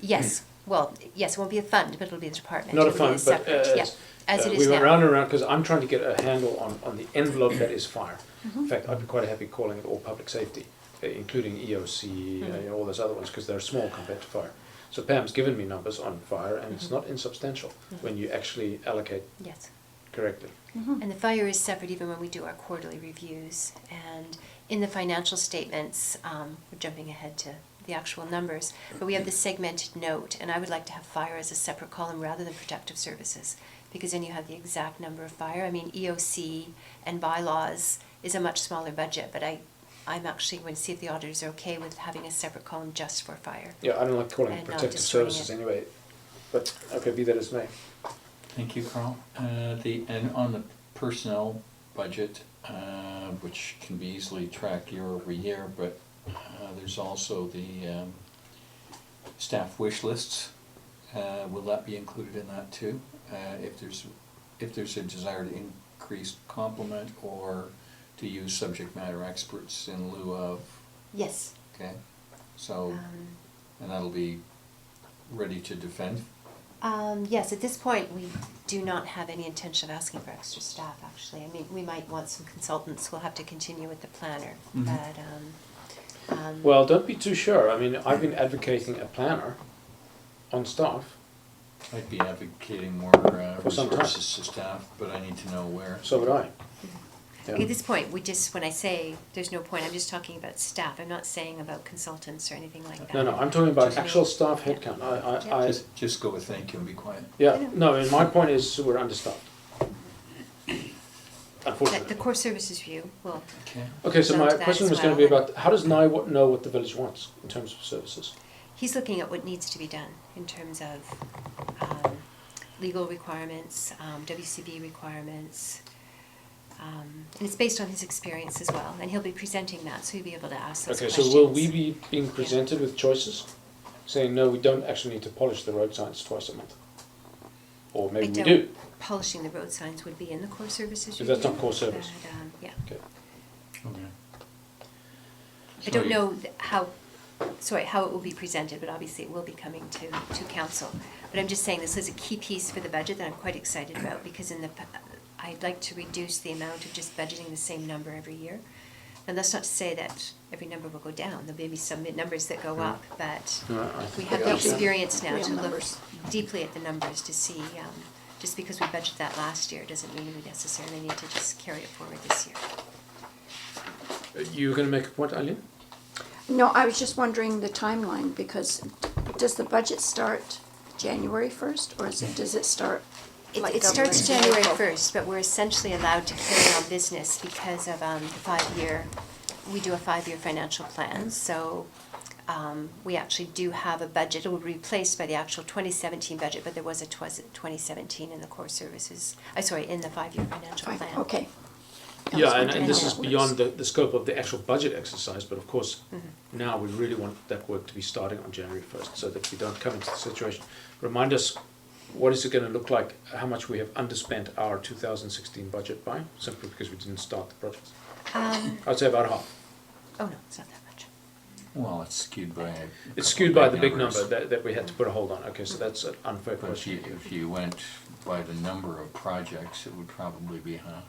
Yes, well, yes, it won't be a fund, but it'll be a department. Not a It'll be fund, but separate, yeah, as it we is went now. round and round because I'm trying to get a handle on the envelope that is fire. Mm-hmm. In fact, I'd be quite happy calling it all public safety, including EOC, Mm-hmm. all those other ones, because they're small compared to fire. So Pam's given me numbers on fire, and it's Mhm. not insubstantial when you actually allocate Yes. correctly. And the fire is separate even when we do our quarterly reviews. And in the financial statements, we're jumping ahead to the actual numbers, but we have the segmented note, and I would like to have fire as a separate column rather than protective services, because then you have the exact number of fire. I mean, EOC and bylaws is a much smaller budget, but I'm actually going to see if the auditors are okay with having a separate column just for fire. Yeah, I don't like calling it And not protective destroying services it. anyway, but okay, be that as may. Thank you, Carl. And on the personnel budget, which can be easily tracked year over year, but there's also the staff wish lists. Will that be included in that too? If there's a desire to increase complement or to use subject matter experts in lieu of, Yes. okay? So, and that'll be ready to defend? Yes, at this point, we do not have any intention of asking for extra staff, actually. I mean, we might want some consultants, we'll have to continue with the planner, Mhm. but, Well, don't be too sure. I mean, I've been advocating a planner on staff. I'd be advocating more For some time. resources to staff, but I need to know where. So would I. Yeah. at this point, when I say there's no point, I'm just talking about staff. I'm not saying about consultants or anything like that. No, I'm talking about Just me. actual staff headcount. I Just go with thank you and be quiet. yeah, I know. no, and my point is we're understaffed. The Unfortunately. core services view will, Okay. Okay, so Come my to that question as was going to well. be about how does Nye know what the village wants in terms of services? he's looking at what needs to be done in terms of legal requirements, WCB requirements. And it's based on his experience as well, and he'll be presenting that, so he'll be able to ask those Okay, questions. so will we be being presented with choices? Saying, no, we don't actually need to polish the road signs twice a month? Or maybe we do? Polishing the road signs would be in the core services If that's review, not core service. but, yeah. Okay. Okay. I don't know how it will be presented, but obviously it will be coming to council. But I'm just saying this is a key piece for the budget that I'm quite excited about, because I'd like to reduce the amount of just budgeting the same number every year. And that's not to say that every number will go down. There may be some numbers that go up, but No, I we think have we the understand. experience now Real to look numbers. deeply at the numbers to see, just because we budgeted that last year doesn't mean we necessarily need to just carry it forward this year. You were going to make a point, Eileen? No, I was just wondering the timeline, because does the budget start January 1st, or does it start like It starts January April? 1st, but we're essentially allowed to carry on business because of the 5-year, we do a 5-year financial plan, so we actually do have a budget. It will be replaced by the actual 2017 budget, but there was a 2017 in the core services, in the 5-year financial Fine, plan. okay. I was Yeah, wondering and this how is that beyond works. the scope of the actual budget exercise, but of course, Mm-hmm. now we really want that work to be starting on January 1st, so that we don't come into the situation. Remind us, what is it going to look like, how much we have underspent our 2016 budget by, simply because we didn't start the project? I'd say about half. Oh, no, it's not that much. Well, it's skewed by It's skewed by the big numbers. number that we had to put a hold on. Okay, so that's an unfair But question. if you went by the number of projects, it would probably be half.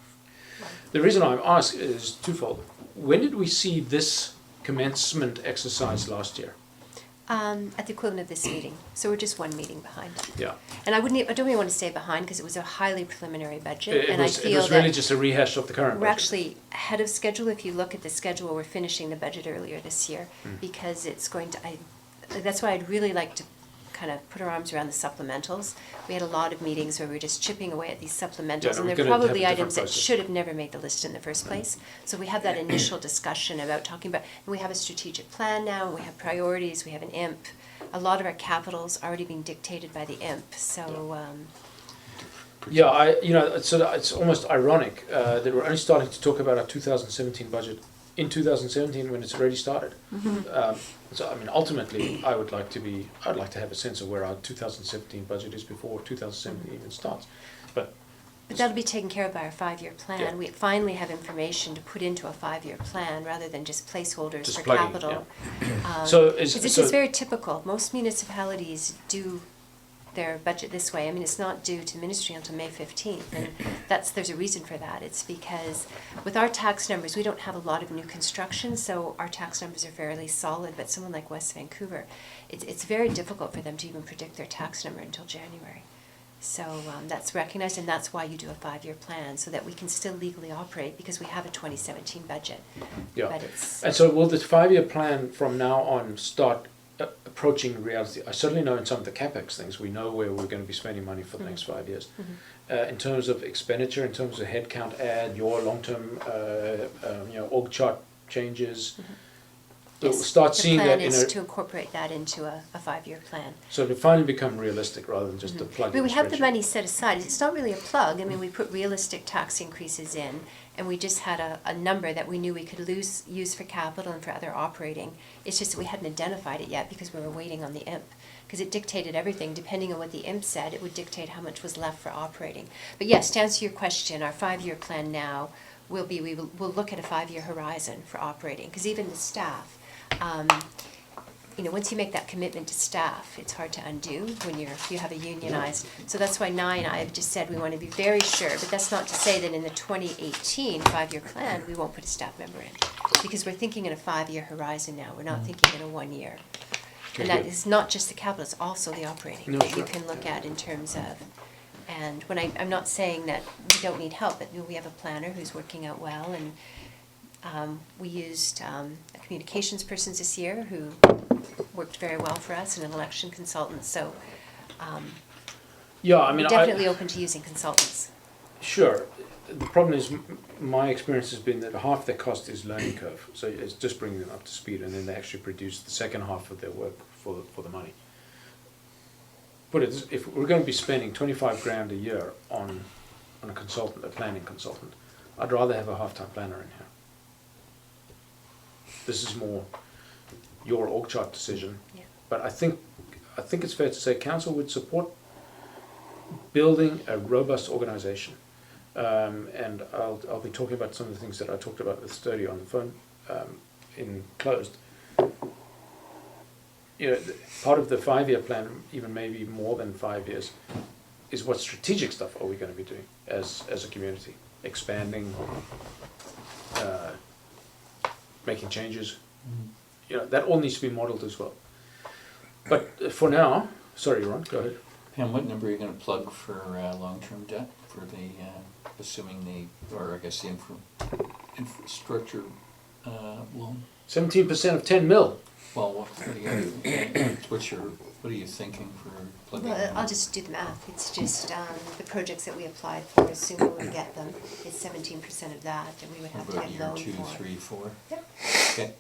The reason I'm asking is twofold. When did we see this commencement exercise last year? At the equivalent of this meeting, so we're just one meeting behind. Yeah. And I don't even want to stay behind because it was a highly preliminary budget, It and I was feel really that just a rehash of the current we're budget. actually ahead of schedule. If you look at the schedule, we're finishing the budget earlier this year because it's going to. That's why I'd really like to kind of put our arms around the supplementals. We had a lot of meetings where we were just chipping away at these supplementals, Yeah, and we're they're gonna have probably a different items that process. should have never made the list in the first place. So we have that initial discussion about talking about, and we have a strategic plan now, and we have priorities, we have an IMP. A lot of our capital's already being dictated by the IMP, so, Yeah, it's almost ironic that we're only starting to talk about our 2017 budget in 2017 when it's already started. So I mean, ultimately, I'd like to have a sense of where our 2017 budget is before 2017 even starts. But but that'll be taken care of by our 5-year plan. Yeah. We finally have information to put into a 5-year plan rather than just placeholders Just for plugging, capital. This so is very typical. Most municipalities do their budget this way. I mean, it's not due to the ministry until May 15th, and there's a reason for that. It's because with our tax numbers, we don't have a lot of new construction, so our tax numbers are fairly solid, but someone like West Vancouver, it's very difficult for them to even predict their tax number until January. So that's recognized, and that's why you do a 5-year plan, so that we can still legally operate, because we have a 2017 budget. Yeah. But it's, And so will this 5-year plan from now on start approaching reality? I certainly know in some of the CapEx things, we know where we're going to be spending money for the next 5 years. In terms of expenditure, in terms of headcount add, your long-term org chart changes, we'll yes, start seeing that the plan in is a... to incorporate that into a 5-year plan. So to finally become realistic rather than just a plug. I mean, we have the money set aside. It's not really a plug. I mean, we put realistic tax increases in, and we just had a number that we knew we could use for capital and for other operating. It's just that we hadn't identified it yet because we were waiting on the IMP. Because it dictated everything. Depending on what the IMP said, it would dictate how much was left for operating. But yes, to answer your question, our 5-year plan now will be, we'll look at a 5-year horizon for operating. Because even the staff, once you make that commitment to staff, it's hard to undo when you have a unionized. So that's why I have just said we want to be very sure, but that's not to say that in the 2018 5-year plan, we won't put a staff member in. Because we're thinking in a 5-year horizon now, we're not thinking in a 1 year. Okay, And that good. is not just the capital, it's also the operating No, that you sure. can look at in terms of, and when I'm not saying that we don't need help, but we have a planner who's working out well, and we used a communications person this year who worked very well for us, and an election consultant, so Yeah, I mean, we're definitely open to using consultants. Sure. The problem is, my experience has been that half their cost is learning curve. So it's just bringing them up to speed, and then they actually produce the second half of their work for the money. But if we're going to be spending 25 grand a year on a consultant, a planning consultant, I'd rather have a half-time planner in here. This is more your org chart decision. Yeah. But I think it's fair to say council would support building a robust organization. And I'll be talking about some of the things that I talked about with Sturdy on the phone in closed. Part of the 5-year plan, even maybe more than 5 years, is what strategic stuff are we going to be doing as a community, expanding, making changes. That all needs to be modeled as well. But for now, sorry, Ron, go ahead. Pam, what number are you going to plug for long-term debt for the, assuming the infrastructure loan? 17% of 10 mil. Well, what are you thinking for plugging? Well, I'll just do the math. It's just the projects that we applied for, assuming we get them, it's 17% of that, and we would have to About get year loan 2, for. 3, 4? Yep. Okay.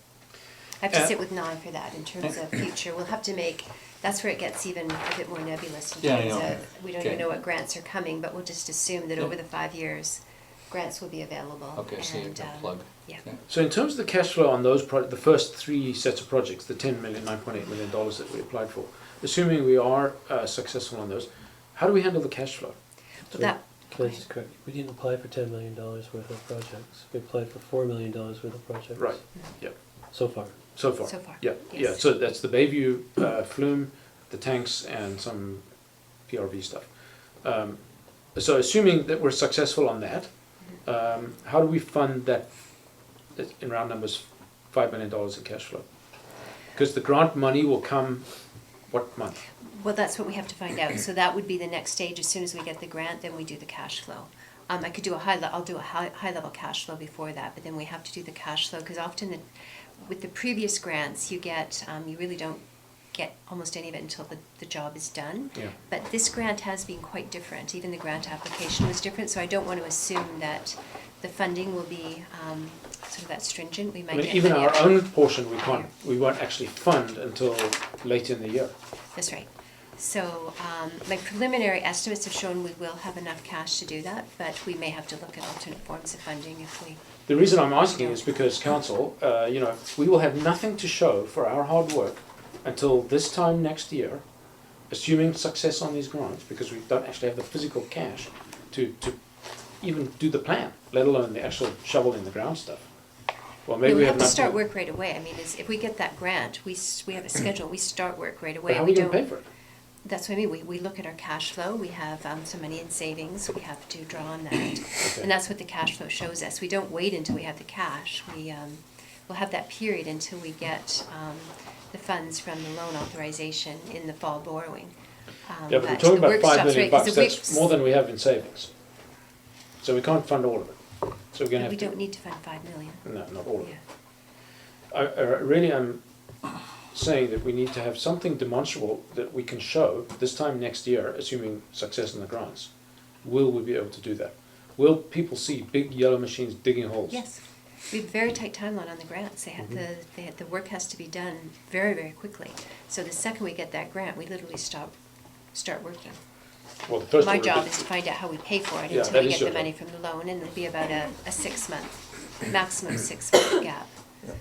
I have to sit with Nye for that in terms of future. We'll have to make, that's where it gets even a bit more nebulous in Yeah, I terms know. of, we don't Okay. even know what grants are coming, but we'll just assume that Yeah. over the 5 years, grants will be available. Okay, so you've got a plug. Yeah. Okay. So in terms of the cash flow on those the first 3 sets of projects, the $9.8 million that we applied for, assuming we are successful on those, how do we handle the cash flow? But that, Can I just correct? We didn't apply for $10 million worth of projects. We applied for $4 million worth of projects. Right. Yep. So far. So far? So far, Yeah, yes. yeah, so that's the Bayview, flume, the tanks, and some PRV stuff. So assuming that we're successful on that, how do we fund that, in round numbers, $5 million in cash flow? Because the grant money will come, what month? Well, that's what we have to find out. So that would be the next stage. As soon as we get the grant, then we do the cash flow. I could do I'll do a high level cash flow before that, but then we have to do the cash flow, because often with the previous grants, you get, you really don't get almost any of it until the job is done. Yeah. But this grant has been quite different. Even the grant application was different, so I don't want to assume that the funding will be sort of that stringent. We might I mean, get even money our up- own portion, we won't actually fund until late in the year. That's right. So my preliminary estimates have shown we will have enough cash to do that, but we may have to look at alternate forms of funding if we. The reason I'm asking is because council, we will have nothing to show for our hard work until this time next year, assuming success on these grants, because we don't actually have the physical cash to even do the plan, let alone the actual shovel in the ground stuff. Well, maybe We we have to enough start work right away. I mean, if we get that grant, we have a schedule, we start work right away. But how are We we going to don't- pay for it? That's what I mean, we look at our cash flow, we have some money in savings, we have to draw on that. Okay. And that's what the cash flow shows us. We don't wait until we have the cash. We'll have that period until we get the funds from the loan authorization in the fall borrowing. Yeah, but we're the talking about work $5 stops million right- 'cause bucks. the That's work- more than we have in savings. So we can't fund all of it. So we're going to We have to. don't need to fund 5 million. No, not all of Yeah. it. I really am saying that we need to have something demonstrable that we can show this time next year, assuming success in the grants. Will we be able to do that? Will people see big yellow machines digging holes? Yes, we have a very tight timeline on the grants. The work has to be done very, very quickly. So the second we get that grant, we literally start working. Well, the first My order job bit- is to find out how we pay for it Yeah, until that we is get your the money job. from the loan, and it'll be about a 6-month, maximum 6-month gap. And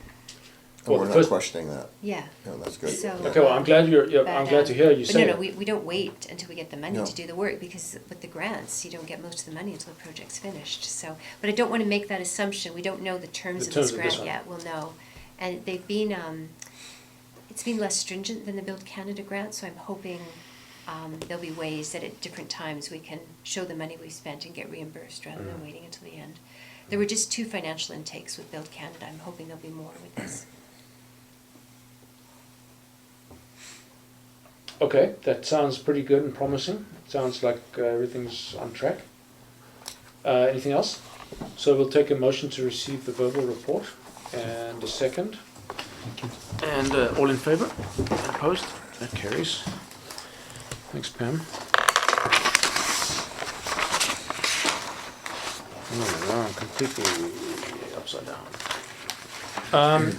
Well, we're the not first- questioning that. Yeah. Yeah, that's good. So, Okay, well, I'm glad but, I'm glad to hear you but say no, it. we don't wait until we get the money No. to do the work, because with the grants, you don't get most of the money until the project's finished. So, but I don't want to make that assumption. We don't know the terms The of terms this of this grant one. yet. We'll know. And they've been, it's been less stringent than the Build Canada grant, so I'm hoping there'll be ways that at different times we can show the money we've spent and get reimbursed rather than waiting until the end. There were just 2 financial intakes with Build Canada. I'm hoping there'll be more with this. Okay, that sounds pretty good and promising. Sounds like everything's on track. Anything else? So we'll take a motion to receive the verbal report and a second. And all in favour? Opposed? That carries. Thanks, Pam. Oh, I'm completely upside down.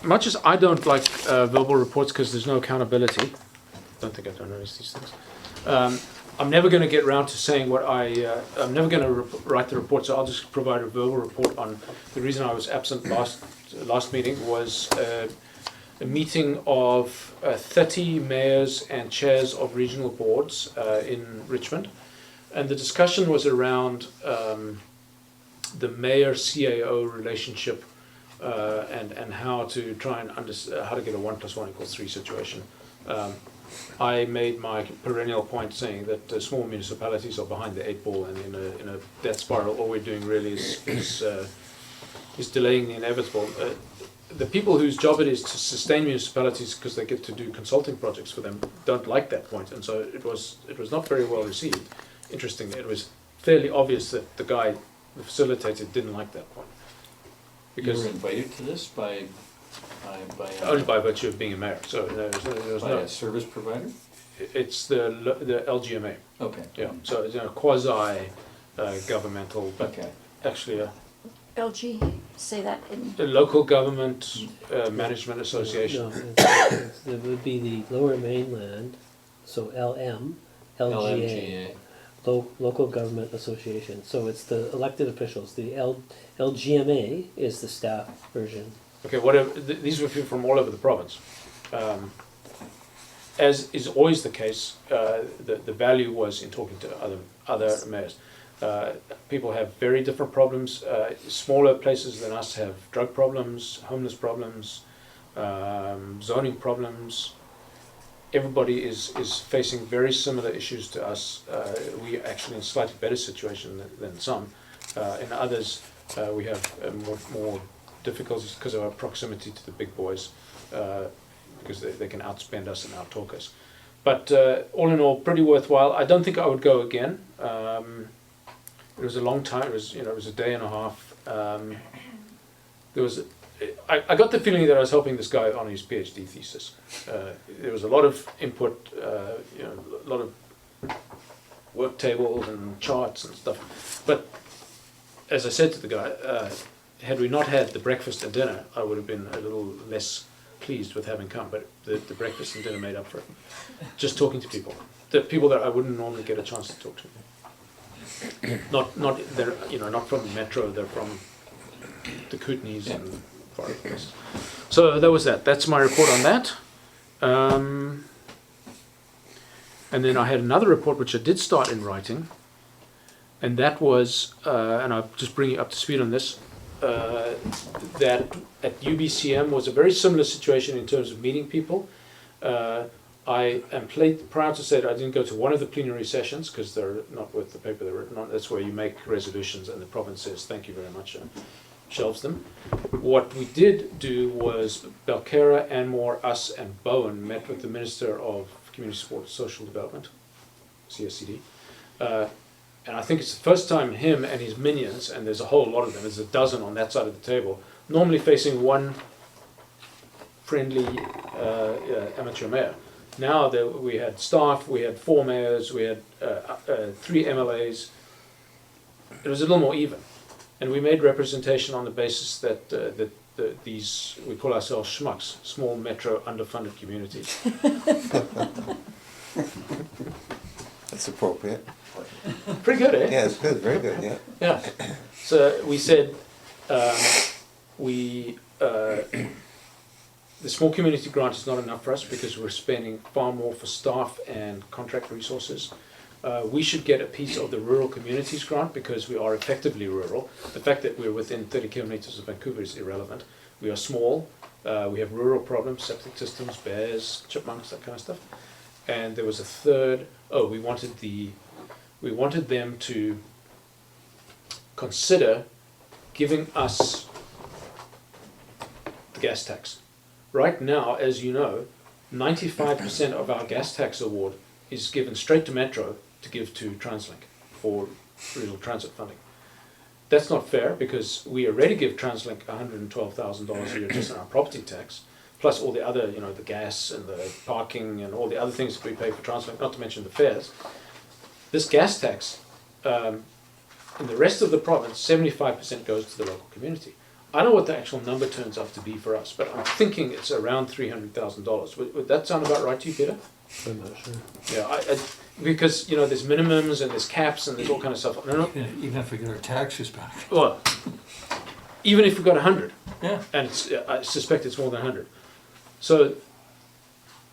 Much as I don't like verbal reports because there's no accountability, don't think I don't notice these things. I'm never going to get around to saying what I'm never going to write the report, so I'll just provide a verbal report on the reason I was absent last meeting was a meeting of 30 mayors and chairs of regional boards in Richmond, and the discussion was around the mayor-CAO relationship and how to try and how to get a 1 + 1 = 3 situation. I made my perennial point saying that small municipalities are behind the 8 ball, and in a death spiral, all we're doing really is delaying the inevitable. The people whose job it is to sustain municipalities because they get to do consulting projects for them don't like that point, and so it was not very well received. Interestingly, it was fairly obvious that the guy, the facilitator, didn't like that point. You were invited to this by Only by virtue of being a mayor, so there was by no. a service provider? It's the LGMA. Okay. Yeah, so it's quasi governmental, but Okay. actually LG, say that in, a local government management association. No, it would be the Lower Mainland, so LM, LGA, Local Government Association. So it's the elected officials. The LGMA is the staff version. Okay, whatever. These were people from all over the province. As is always the case, the value was in talking to other mayors. People have very different problems. Smaller places than us have drug problems, homeless problems, zoning problems. Everybody is facing very similar issues to us. We actually in a slightly better situation than some. In others, we have more difficulties because of our proximity to the big boys, because they can outspend us and outtalk us. But all in all, pretty worthwhile. I don't think I would go again. It was a long time. It was a day and a half. I got the feeling that I was helping this guy on his PhD thesis. There was a lot of input, a lot of work tables and charts and stuff. But as I said to the guy, had we not had the breakfast and dinner, I would have been a little less pleased with having come. But the breakfast and dinner made up for it. Just talking to people, the people that I wouldn't normally get a chance to talk to. Not from the metro. They're from the Kootenays and far places. So that was that. That's my report on that. And then I had another report which I did start in writing, and that was, and I'll just bring you up to speed on this, that at UBCM was a very similar situation in terms of meeting people. I am proud to say that I didn't go to one of the plenary sessions because they're not worth the paper they're written on. That's where you make resolutions and the province says thank you very much and shelves them. What we did do was Belkera, Anmore, us and Bowen met with the Minister of Community Support and Social Development, CSCD. And I think it's the first time him and his minions, and there's a whole lot of them, there's a dozen on that side of the table, normally facing one friendly amateur mayor. Now we had staff, we had 4 mayors, we had 3 MLAs. It was a little more even. And we made representation on the basis that these, we call ourselves schmucks, small metro underfunded communities. That's appropriate. Pretty good, eh? Yeah, it's good, very good, yeah. Yeah. So we said the small community grant is not enough for us because we're spending far more for staff and contract resources. We should get a piece of the rural communities grant because we are effectively rural. The fact that we're within 30 kilometers of Vancouver is irrelevant. We are small. We have rural problems, septic systems, bears, chipmunks, that kind of stuff. And there was a third. Oh, we wanted them to consider giving us the gas tax. Right now, as you know, 95% of our gas tax award is given straight to Metro to give to TransLink for regional transit funding. That's not fair because we already give TransLink $112,000 a year just on our property tax, plus all the other, the gas and the parking and all the other things that we pay for TransLink, not to mention the fares. This gas tax, in the rest of the province, 75% goes to the local community. I don't know what the actual number turns out to be for us, but I'm thinking it's around $300,000. Would that sound about right to you, Peter? I'm not sure. Yeah, because there's minimums and there's caps and there's all kind of stuff. I don't know. Even if we get our taxes back. Well, even if we got 100, Yeah. and I suspect it's more than 100. So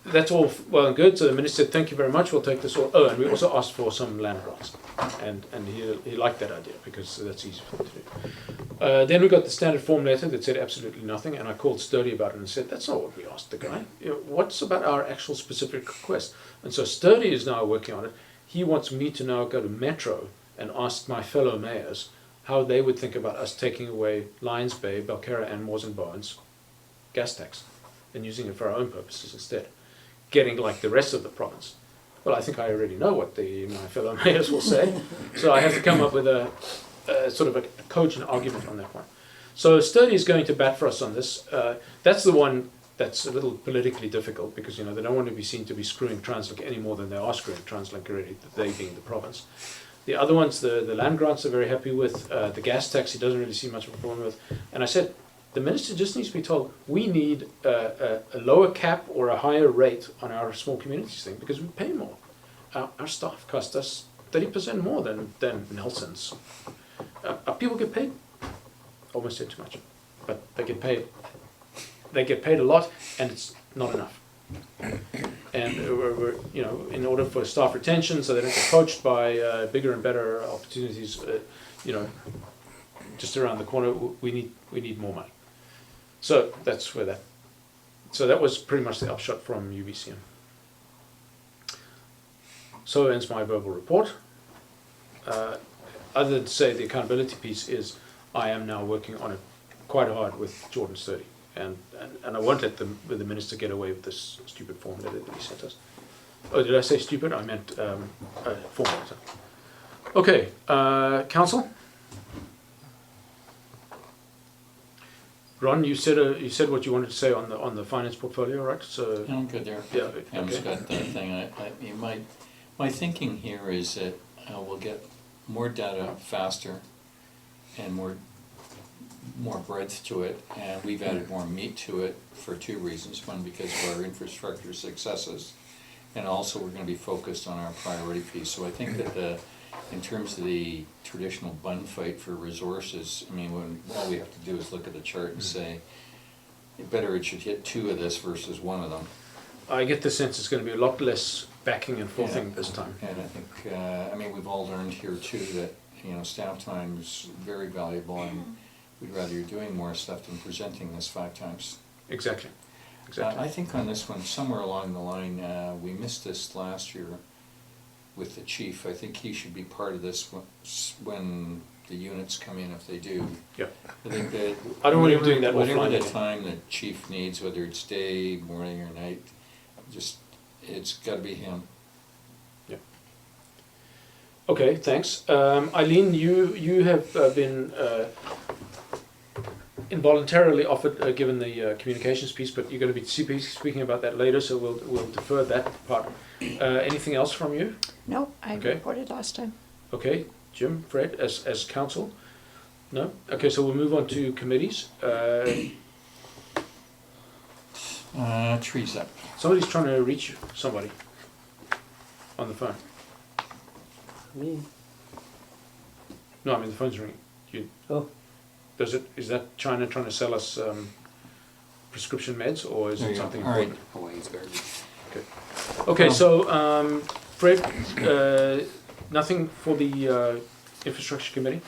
that's all well and good. So the minister said, "Thank you very much. We'll take this all." Oh, and we also asked for some land grants, and he liked that idea because that's easy for them to do. Then we got the standard form letter that said absolutely nothing, and I called Sturdy about it and said, "That's not what we asked the guy. What's about our actual specific request?" And so Sturdy is now working on it. He wants me to now go to Metro and ask my fellow mayors how they would think about us taking away Lions Bay, Belkera, and Moores and Bowen's gas tax and using it for our own purposes instead, getting like the rest of the province. Well, I think I already know what my fellow mayors will say, so I have to come up with a sort of a cogent argument on that one. So Sturdy is going to bat for us on this. That's the one that's a little politically difficult because they don't want to be seen to be screwing TransLink any more than they are screwing TransLink already, they being the province. The other ones, the land grants, are very happy with. The gas tax, he doesn't really see much of a problem with. And I said, the minister just needs to be told we need a lower cap or a higher rate on our small communities thing because we pay more. Our staff cost us 30% more than Nelson's. Our people get paid, almost said too much, but they get paid. They get paid a lot, and it's not enough. And we're in order for staff retention, so they don't get poached by bigger and better opportunities, just around the corner, we need more money. So that's where that So that was pretty much the upshot from UBCM. So ends my verbal report. Other than to say the accountability piece is I am now working on it quite hard with Jordan Sturdy. And I won't let the minister get away with this stupid form letter that he sent us. Oh, did I say stupid? I meant form letter. Okay, council? Ron, you said what you wanted to say on the finance portfolio, right? So I'm good there. yeah, Pam's okay. got that thing. My thinking here is that we'll get more data faster and more breadth to it, and we've added more meat to it for two reasons. One, because of our infrastructure successes, and also we're going to be focused on our priority piece. So I think that in terms of the traditional bun fight for resources, I mean, all we have to do is look at the chart and say, it should hit 2 of this versus 1 of them. I get the sense it's going to be a lot less backing and forthing this time. And I think, I mean, we've all learned here too that, staff time is very valuable, and we'd rather you're doing more stuff than presenting this 5 times. Exactly. I think on this one, somewhere along the line, we missed this last year with the chief. I think he should be part of this when the units come in, if they do. Yeah. I think that I don't want him doing that whatever offline the anyway. time the chief needs, whether it's day, morning, or night, it's got to be him. Yeah. Okay, thanks. Eileen, you have been involuntarily offered, given the communications piece, but you're going to be speaking about that later, so we'll defer that part. Anything else from you? No, I Okay. reported last time. Okay, Jim, Fred, as counsel? No? Okay, so we'll move on to committees. Trees up. Somebody's trying to reach somebody on the phone. Me? No, I mean the phone's ringing. Oh, Is that China trying to sell us prescription meds, or is There it you go. something All right. important? Hawaii's garbage. Okay, so Fred, nothing for the infrastructure committee?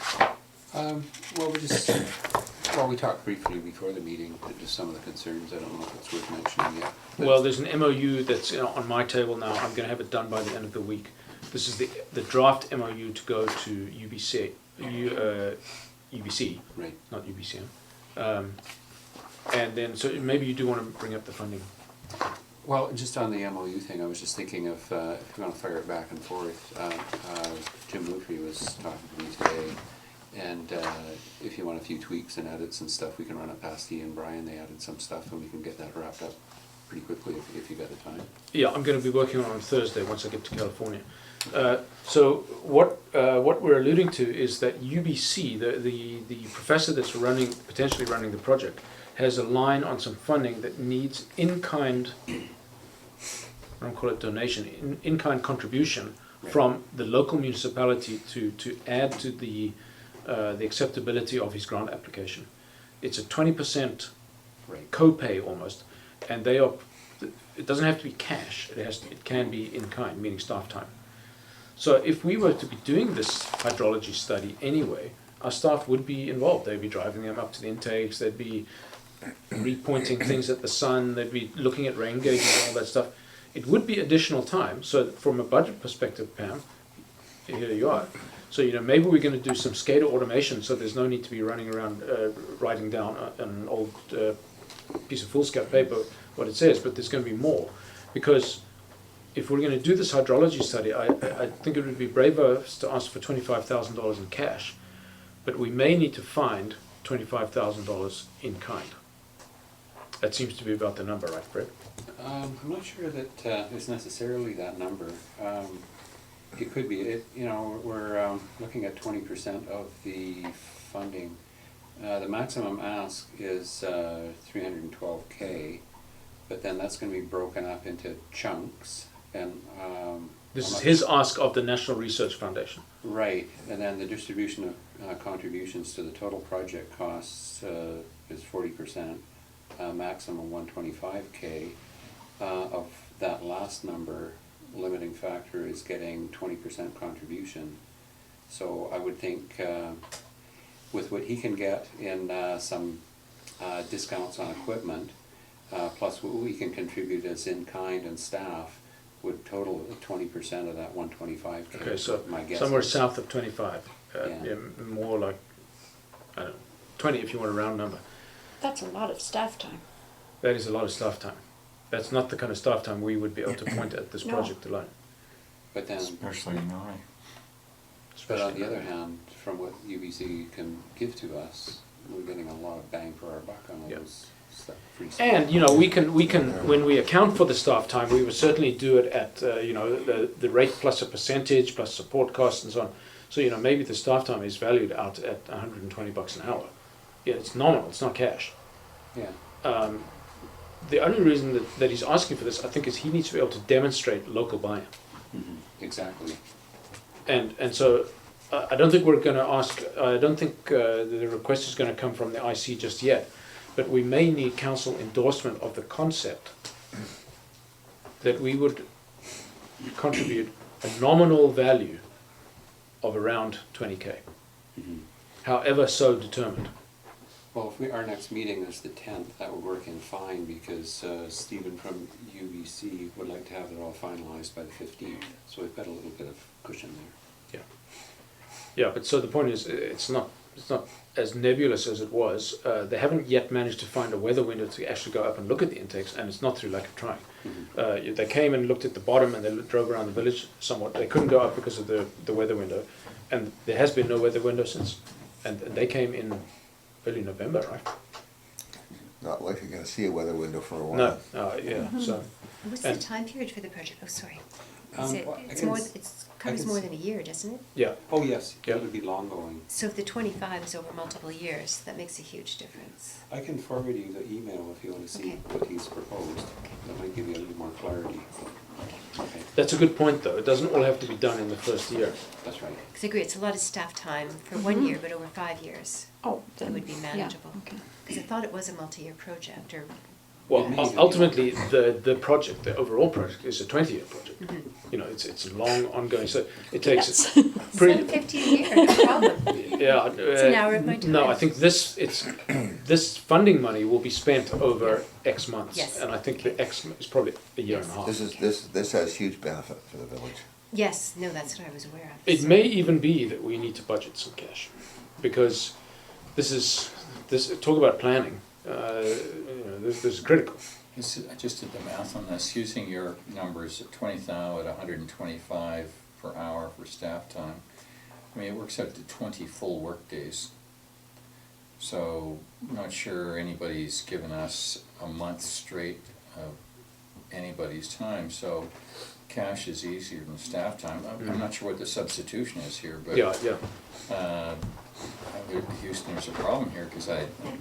We talked briefly before the meeting, just some of the concerns. I don't know if it's worth mentioning yet. But Well, there's an MOU that's on my table now. I'm going to have it done by the end of the week. This is the draft MOU to go to UBC, right. not UBCM. And then, so maybe you do want to bring up the funding. Well, just on the MOU thing, I was just thinking of, if you want to fire it back and forth, Jim Murphy was talking to me today, and if you want a few tweaks and edits and stuff, we can run it past he and Brian. They added some stuff, and we can get that wrapped up pretty quickly if you got the time. Yeah, I'm going to be working on it on Thursday once I get to California. So what we're alluding to is that UBC, the professor that's potentially running the project, has a line on some funding that needs in-kind, I don't call it donation, in-kind contribution from the local municipality to add to the acceptability of his grant application. It's a 20% co-pay almost, and it doesn't have to be cash. It can be in kind, meaning staff time. So if we were to be doing this hydrology study anyway, our staff would be involved. They'd be driving them up to the intakes. They'd be repointing things at the sun. They'd be looking at rain gauges and all that stuff. It would be additional time. So from a budget perspective, Pam, here you are. So maybe we're going to do some SCADA automation, so there's no need to be running around writing down an old piece of foolscap paper what it says. But there's going to be more, because if we're going to do this hydrology study, I think it would be braver to ask for $25,000 in cash, but we may need to find $25,000 in kind. That seems to be about the number, right, Fred? I'm not sure that it's necessarily that number. It could be. We're looking at 20% of the funding. The maximum ask is $312K, but then that's going to be broken up into chunks. And This is his ask of the National Research Foundation. right, and then the distribution of contributions to the total project costs is 40%, maximum 125K. Of that last number, limiting factor is getting 20% contribution. So I would think with what he can get in some discounts on equipment, plus what we can contribute as in-kind and staff would total 20% of that 125K. Okay, so my guess somewhere is. south of 25, Yeah. yeah, more like, I don't know, 20 if you want a round number. That's a lot of staff time. That is a lot of staff time. That's not the kind of staff time we would be able to point at this No. project alone. But then, Especially now. but on the other hand, from what UBC can give to us, we're getting a lot of bang for our buck on all Yeah. those stuff, free stuff. And, you know, we can, when we account for the staff time, we would certainly do it at, you know, the rate plus a percentage, plus support costs and so on. So, you know, maybe the staff time is valued out at $120 an hour. Yeah, it's nominal, it's not cash. Yeah, The only reason that he's asking for this, I think, is he needs to be able to demonstrate local buy-in. exactly. And so I don't think we're going to ask, I don't think the request is going to come from the IC just yet, but we may need council endorsement of the concept that we would contribute a nominal value of around 20K, however so determined. Well, if our next meeting is the 10th, that would work in fine, because Stephen from UBC would like to have it all finalized by the 15th, so we've got a little bit of cushion there. Yeah, but so the point is, it's not as nebulous as it was. They haven't yet managed to find a weather window to actually go up and look at the intakes, and it's not through lack of trying. They came and looked at the bottom, and they drove around the village somewhat. They couldn't go up because of the weather window, and there has been no weather window since. And they came in early November, right? Not like you're gonna see a weather window for a while. No, yeah. So What's And- the time period for the project? Oh, sorry. Well, It's I more, can- it's covers more than a year, doesn't it? yeah, Oh, yes, Yeah. it would be long going. So if the 25 is over multiple years, that makes a huge difference. I can forward you the email if you want to see Okay. what he's proposed. That might give you a little more clarity. Okay, that's a good point, though. It doesn't all have to be done in the first year. that's right. Because I agree, it's a lot of staff time for 1 year, but over 5 years. Oh, It then, would be yeah, manageable. okay. Because I thought it was a multi-year project, or, Well, It may even be ultimately, the project, the overall project, is a 20-year project. You know, it's a long, ongoing. So it takes Yes. pretty. 15 years, no problem. Yeah, It's an hour of my No, time. I think this funding money will be spent over X months, Yes. and I think the X is probably a year and a half. This has huge benefit for the village. Yes, no, that's what I was aware of. It So- may even be that we need to budget some cash, because this talk about planning. You know, this is critical. I just did the math on this, using your numbers at 20,000 at 125 per hour for staff time. I mean, it works out to 20 full work days. So I'm not sure anybody's given us a month straight of anybody's time, so cash is easier than staff time. I'm not sure what the substitution is here, but Yeah. Houston, there's a problem here, because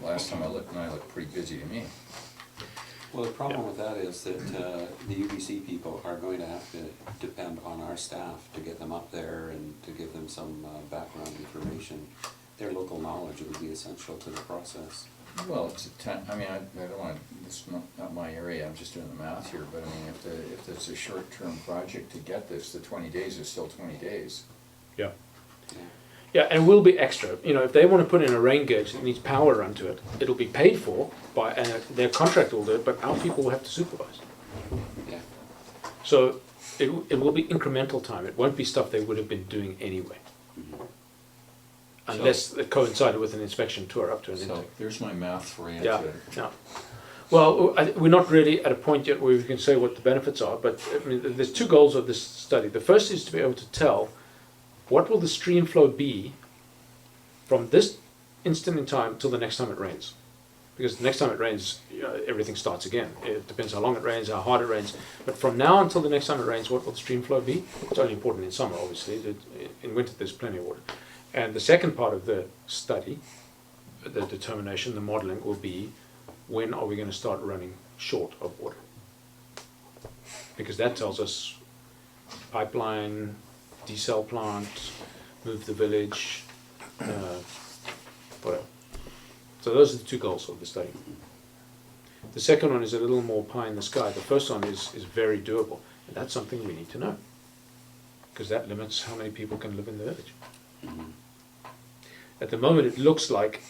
last time I looked, and I looked pretty busy to me. Well, the problem with that is that the UBC people are going to have to depend on our staff to get them up there and to give them some background information. Their local knowledge would be essential to the process. Well, it's a time, I mean, I don't want, this is not my area, I'm just doing the math here, but I mean, if it's a short-term project to get this, the 20 days is still 20 days. Yeah. Yeah. Yeah, and will be extra. You know, if they want to put in a rain gauge that needs power run to it, it'll be paid for by, and their contractor will do it, but our people will have to supervise. Yeah. So it will be incremental time. It won't be stuff they would have been doing anyway, unless it coincided with an inspection tour up to an So intake. there's my math for you. Yeah, yeah. Well, we're not really at a point yet where we can say what the benefits are, but I mean, there's two goals of this study. The first is to be able to tell what will the stream flow be from this instant in time till the next time it rains. Because the next time it rains, you know, everything starts again. It depends how long it rains, how hard it rains. But from now until the next time it rains, what will the stream flow be? It's only important in summer, obviously. In winter, there's plenty of water. And the second part of the study, the determination, the modeling, will be when are we going to start running short of water? Because that tells us pipeline, desal plant, move the village, whatever. So those are the two goals of the study. The second one is a little more pie in the sky. The first one is very doable, and that's something we need to know, because that limits how many people can live in the village. At the moment, it looks like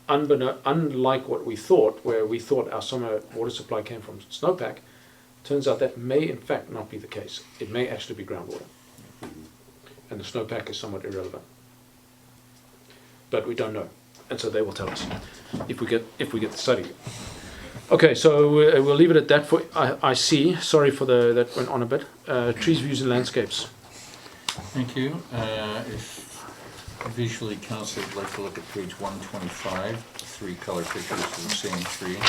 unlike what we thought, where we thought our summer water supply came from snowpack, turns out that may in fact not be the case. It may actually be groundwater. And the snowpack is somewhat irrelevant. But we don't know. And so they will tell us if we get the study. Okay, so we'll leave it at that for I see. Sorry for that went on a bit. Trees, views and landscapes. Thank you. If visually council would like to look at page 125, 3 color pictures of the same tree.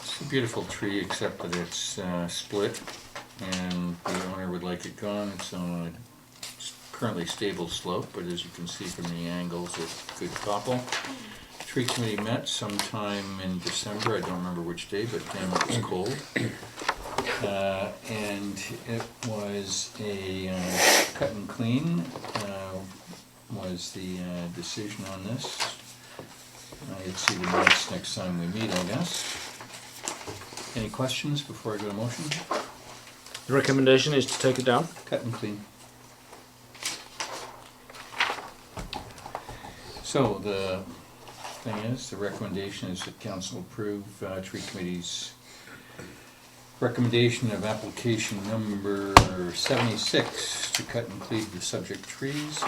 It's a beautiful tree except that it's split and the owner would like it gone. It's on a currently stable slope, but as you can see from the angles, it's good topple. Tree committee met sometime in December, I don't remember which day, but then it was cold. And it was a cut and clean was the decision on this. You'll see the minutes next time we meet, I guess. Any questions before I go to motion? The recommendation is to take it down. Cut and clean. So the thing is, the recommendation is that council approve tree committee's recommendation of application number 76 to cut and clean the subject trees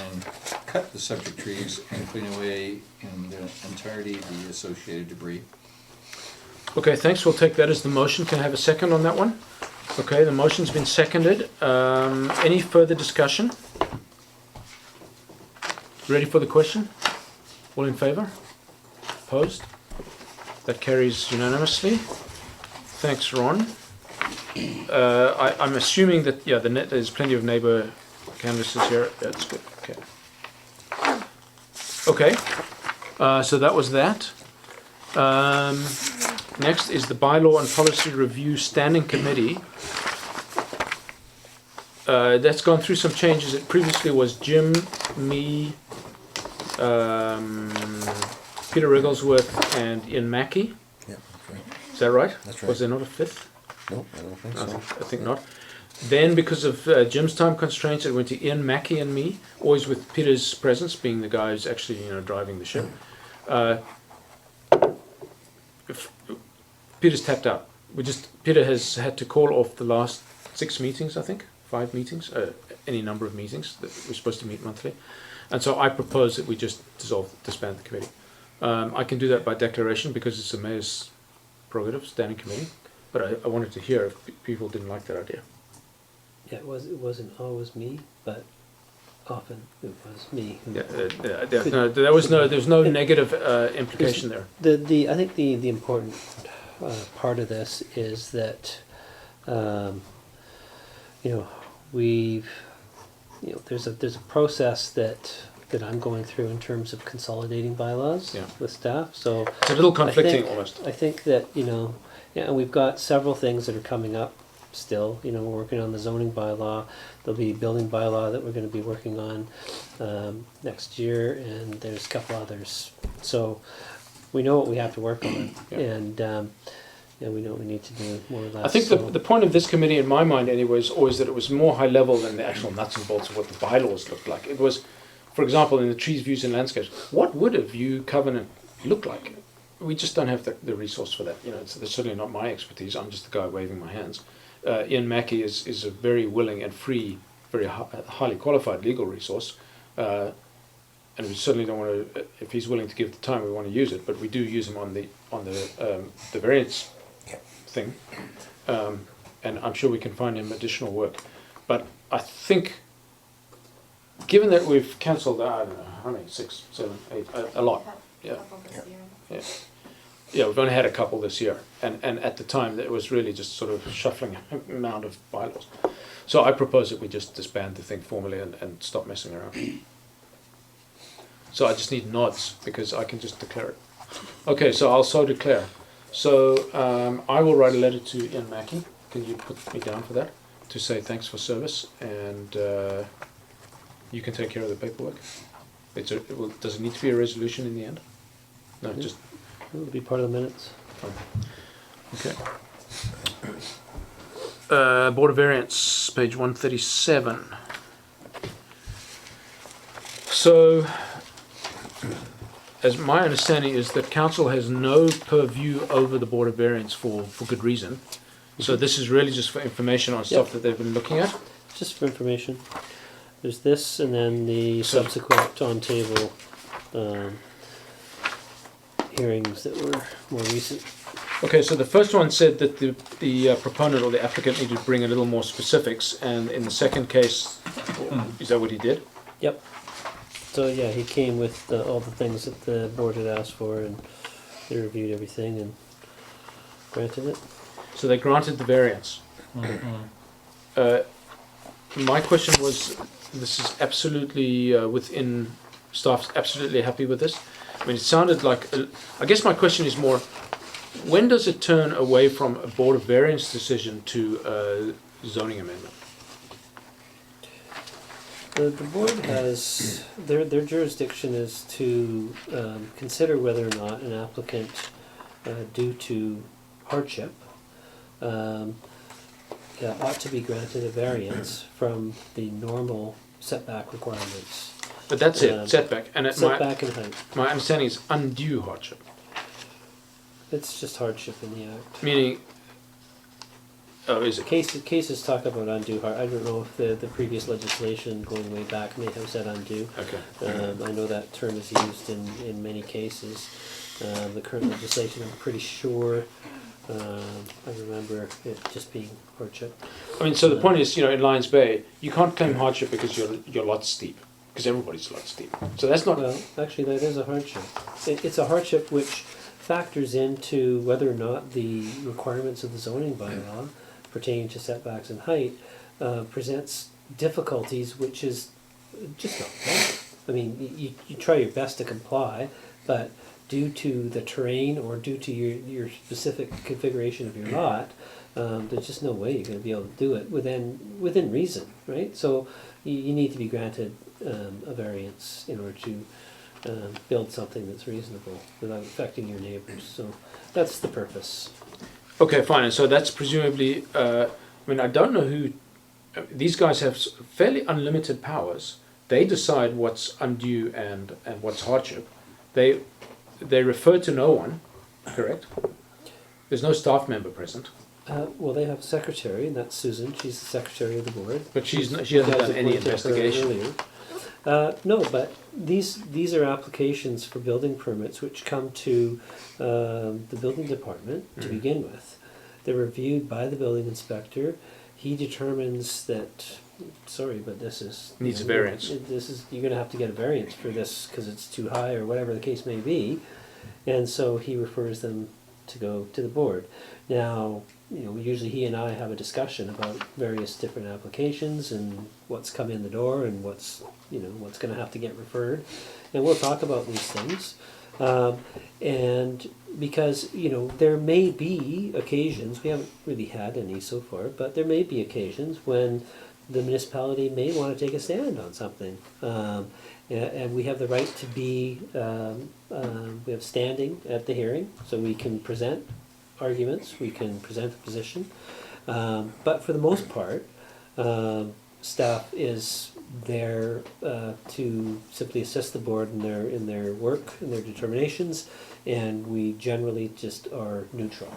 and cut the subject trees and clean away in the entirety the associated debris. Okay, thanks. We'll take that as the motion. Can I have a second on that one? Okay, the motion's been seconded. Any further discussion? Ready for the question? All in favour? Opposed? That carries unanimously. Thanks, Ron. I'm assuming that, yeah, there's plenty of neighbour canvases here. That's good. Okay. Okay. So that was that. Next is the Bylaw and Policy Review Standing Committee. That's gone through some changes. It previously was Jim, me, Peter Wigglesworth, and Ian Mackey. Yeah, that's right. Is that right? That's right. Was there not a fifth? Nope, I don't think I so. think not. Then, because of Jim's time constraints, it went to Ian, Mackey, and me, always with Peter's presence, being the guy who's actually, driving the ship. Peter's tapped out. Peter has had to call off the last 6 meetings, I think, 5 meetings, any number of meetings that we're supposed to meet monthly, and so I propose that we just disband the committee. I can do that by declaration because it's the mayor's prerogative, standing committee. But I wanted to hear if people didn't like that idea. Yeah, it wasn't always me, but often it was me. There was no negative implication there. I think the important part of this is that there's a process that I'm going through in terms of consolidating bylaws with staff. So it's a little conflicting almost. I think that and we've got several things that are coming up still. We're working on the zoning bylaw. There'll be building bylaw that we're going to be working on next year, and there's a couple others. So we know what we have to work on, and we know what we need to do more or less. I think the point of this committee, in my mind anyway, is always that it was more high level than the actual nuts and bolts of what the bylaws looked like. It was, for example, in the trees, views and landscapes, what would a view covenant look like? We just don't have the resource for that. It's certainly not my expertise. I'm just the guy waving my hands. Ian Mackey is a very willing and free, very highly qualified legal resource, and we certainly don't want to. If he's willing to give the time, we want to use it. But we do use him on the variance thing, and I'm sure we can find him additional work. But I think, given that we've cancelled, I don't know, how many, 6, 7, 8, a lot. Yeah. Yeah, we've only had a couple this year, and at the time it was really just sort of shuffling amount of bylaws. So I propose that we just disband the thing formally and stop messing around. So I just need nods because I can just declare it. Okay, so I'll so declare. So I will write a letter to Ian Mackey. Can you put me down for that? To say thanks for service, and you can take care of the paperwork. Does it need to be a resolution in the end? No, just... It'll be part of the minutes. Okay. Board of Variance, page 137. So, as my understanding is that council has no purview over the Board of Variance for good reason. So this is really just for information on stuff that they've been looking at. Just for information. There's this, and then the So- subsequent on-table hearings that were more recent. Okay, so the first one said that the proponent or the applicant needed to bring a little more specifics, and in the second case, is that what he did? Yep. So yeah, he came with all the things that the board had asked for, and they reviewed everything and granted it. So they granted the variance. My question was, this is absolutely within, staff's absolutely happy with this? I mean, it sounded like, I guess my question is more, when does it turn away from a Board of Variance decision to a zoning amendment? The board has, their jurisdiction is to consider whether or not an applicant, due to hardship, ought to be granted a variance from the normal setback requirements. But that's it, setback, and Setback and height. my understanding is undue hardship, It's just hardship in the act. meaning, oh, is it? Cases talk about undue I don't know if the previous legislation going way back may have said undue. Okay. I know that term is used in many cases. The current legislation, I'm pretty sure, I remember it just being hardship. I mean, so the point is, in Lions Bay, you can't claim hardship because your lot's steep, because everybody's lot's steep. So that's not. Well, actually, that is a hardship. It's a hardship which factors into whether or not the requirements of the zoning bylaw pertaining to setbacks and height presents difficulties, which is just not right. I mean, you try your best to comply, but due to the terrain or due to your specific configuration of your lot, there's just no way you're going to be able to do it within reason, right? So you need to be granted a variance in order to build something that's reasonable without affecting your neighbors. So that's the purpose. Okay, fine. And so that's presumably. I mean, I don't know who. These guys have fairly unlimited powers. They decide what's undue and what's hardship. They refer to no one, correct? There's no staff member present. Well, they have a secretary, and that's Susan. She's the secretary of the board. But she hasn't done any appointed her investigation. earlier. No, but these are applications for building permits which come to the building department to begin with. They're reviewed by the building inspector. He determines that, sorry, but this is Needs a variance. You're going to have to get a variance for this because it's too high or whatever the case may be, and so he refers them to go to the board. Now, usually he and I have a discussion about various different applications and what's come in the door and what's going to have to get referred, and we'll talk about these things. And because there may be occasions, we haven't really had any so far, but there may be occasions when the municipality may want to take a stand on something, and we have the right to be. We have standing at the hearing, so we can present arguments, we can present a position, but for the most part, staff is there to simply assist the board in their work and their determinations, and we generally just are neutral.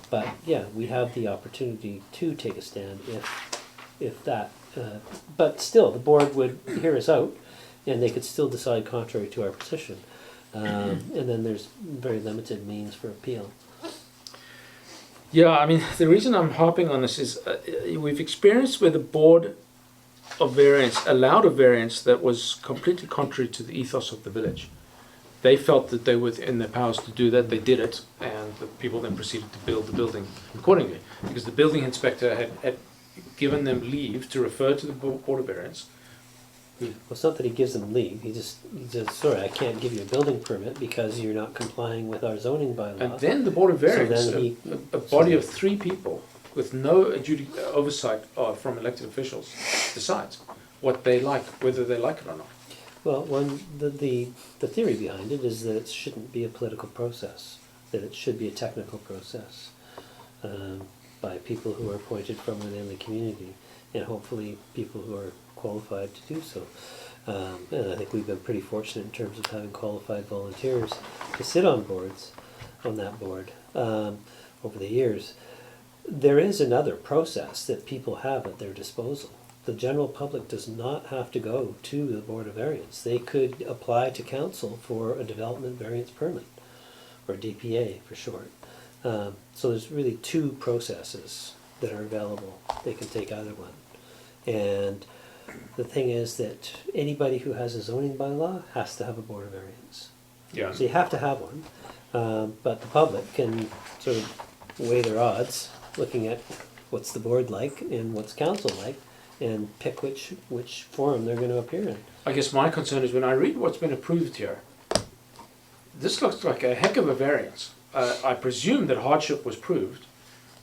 But yeah, we have the opportunity to take a stand if that. But still, the board would hear us out, and they could still decide contrary to our position. And then there's very limited means for appeal. Yeah, I mean, the reason I'm harping on this is we've experienced where the Board of Variance allowed a variance that was completely contrary to the ethos of the village. They felt that they were within their powers to do that, they did it, and the people then proceeded to build the building accordingly. Because the building inspector had given them leave to refer to the Board of Variance. Well, it's not that he gives them leave, he just sorry, I can't give you a building permit because you're not complying with our zoning bylaw. And then the Board of Variance, So then a body of 3 people with no oversight from elected officials, decides what they like, whether they like it or not. Well, the theory behind it is that it shouldn't be a political process, that it should be a technical process by people who are appointed from within the community, and hopefully people who are qualified to do so. And I think we've been pretty fortunate in terms of having qualified volunteers to sit on boards, on that board, over the years. There is another process that people have at their disposal. The general public does not have to go to the Board of Variance. They could apply to council for a development variance permit, or DPA for short. So there's really two processes that are available. They can take either one. And the thing is that anybody who has a zoning bylaw has to have a Board of Variance. Yeah. So you have to have one, but the public can sort of weigh their odds, looking at what's the board like and what's council like, and pick which forum they're going to appear in. I guess my concern is when I read what's been approved here, this looks like a heck of a variance. I presume that hardship was proved.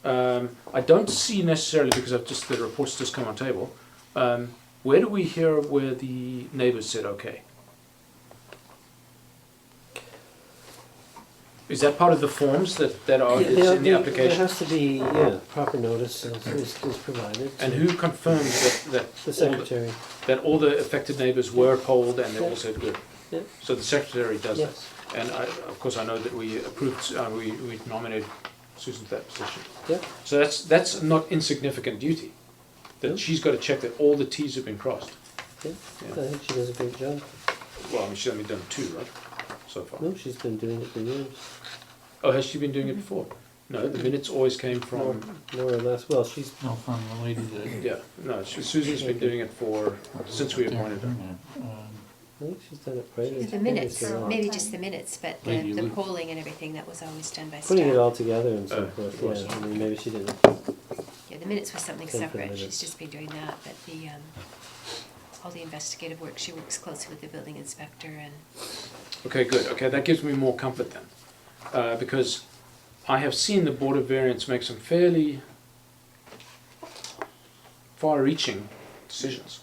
I don't see necessarily, because I've just, the report's just come on table, where do we hear where the neighbors said okay? Is that part of the forms that are it's in the There application? has to be, proper notice is provided. And who confirmed that The secretary. that all the affected neighbors were polled and they all said good? Yeah. So the secretary does that. Yes. And of course I know that we approved, we nominated Susan to that position. Yeah. So that's not insignificant duty. That No. she's got to check that all the T's have been crossed. Yeah. Yeah. I think she does a great job. Well, I mean, she's only done 2, right? So far. No, she's been doing it for years. Oh, has she been doing it before? No, the minutes always came from, More or less. Well, she's No, from the lady that. yeah, no, Susan's been doing it since we appointed her. I think she's done it right. The minutes, maybe just the minutes, but Maybe the Luke. polling and everything, that was always done by staff. Putting it all together and so Of forth, course. yeah. I mean, maybe she didn't. Yeah, the minutes was something Same for the separate, she's minutes. just been doing that, but the, all the investigative work, she works closely with the building inspector and, Okay, good. Okay, that gives me more comfort then. Because I have seen the Board of Variance make some fairly far-reaching decisions.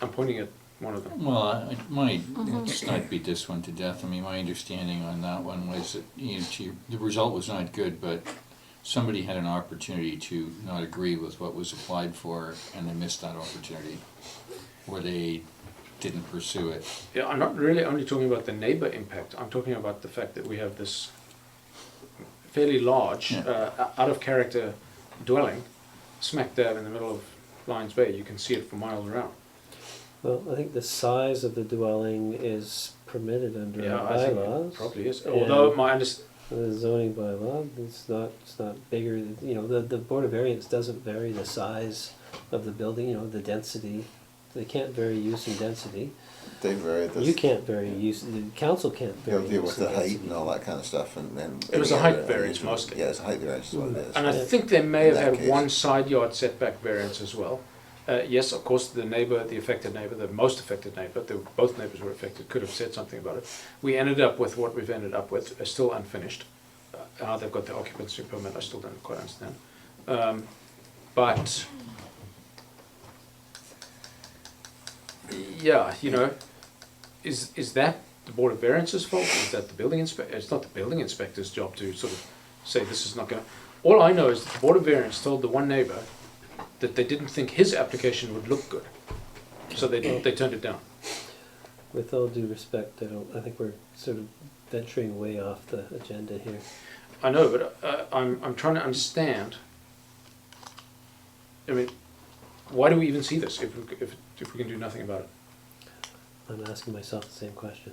I'm pointing at one of them. Well, I might, let's not beat this one to death. I mean, my understanding on that one was that, the result was not good, but somebody had an opportunity to not agree with what was applied for, and they missed that opportunity, or they didn't pursue it. Yeah, I'm not really only talking about the neighbor impact. I'm talking about the fact that we have this fairly large, Yeah. out-of-character dwelling smack dab in the middle of Lions Bay. You can see it for miles around. Well, I think the size of the dwelling is permitted under Yeah, our I think bylaws. it probably is. And Although my understanding, the zoning bylaw, it's not bigger, the Board of Variance doesn't vary the size of the building, the density. They can't vary use and density. They vary this. You can't vary use, the council can't vary They'll deal use with and the height density. and all that kind of stuff and. It was a any height other variance arrangement. mostly. Yeah, it's a height variance is what it is. and I Yeah. think they may In have that had case. one side yard setback variance as well. Yes, of course, the affected neighbor, the most affected neighbor, both neighbors were affected, could have said something about it. We ended up with what we've ended up with, still unfinished. How they've got the occupancy permit, I still don't quite understand. But, yeah, is that the Board of Variance's fault? Is that the building inspector? It's not the building inspector's job to sort of say this is not going to... All I know is that the Board of Variance told the one neighbor that they didn't think his application would look good. So they turned it down. With all due respect, I think we're sort of venturing way off the agenda here. I know, but I'm trying to understand. I mean, why do we even see this if we can do nothing about it? I'm asking myself the same question.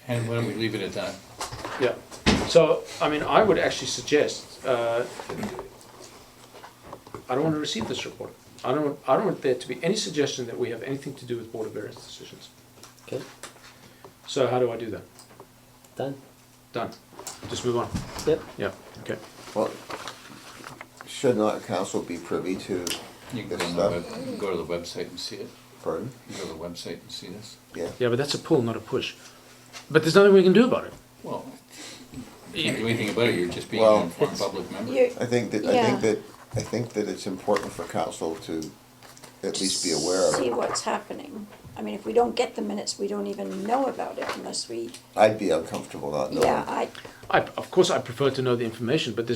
And why don't we leave it at that? Yeah. So, I mean, I would actually suggest, I don't want to receive this report. I don't want there to be any suggestion that we have anything to do with Board of Variance decisions. Okay, So how do I do that? done. Done. Just move on. Yep. Yeah, okay. Well, should not council be privy to You can this go, stuff? you can go to the website and see it. Pardon? You can go to the website and see this. Yeah. Yeah, but that's a pull, not a push. But there's nothing we can do about it. Well, you can't do anything about it, you're just being Well, an informed it's- public member. You, I think Yeah. that it's important for council to at least be aware of see it. what's happening. I mean, if we don't get the minutes, we don't even know about it unless we, I'd be uncomfortable not knowing. yeah, Of course, I prefer to know the information, but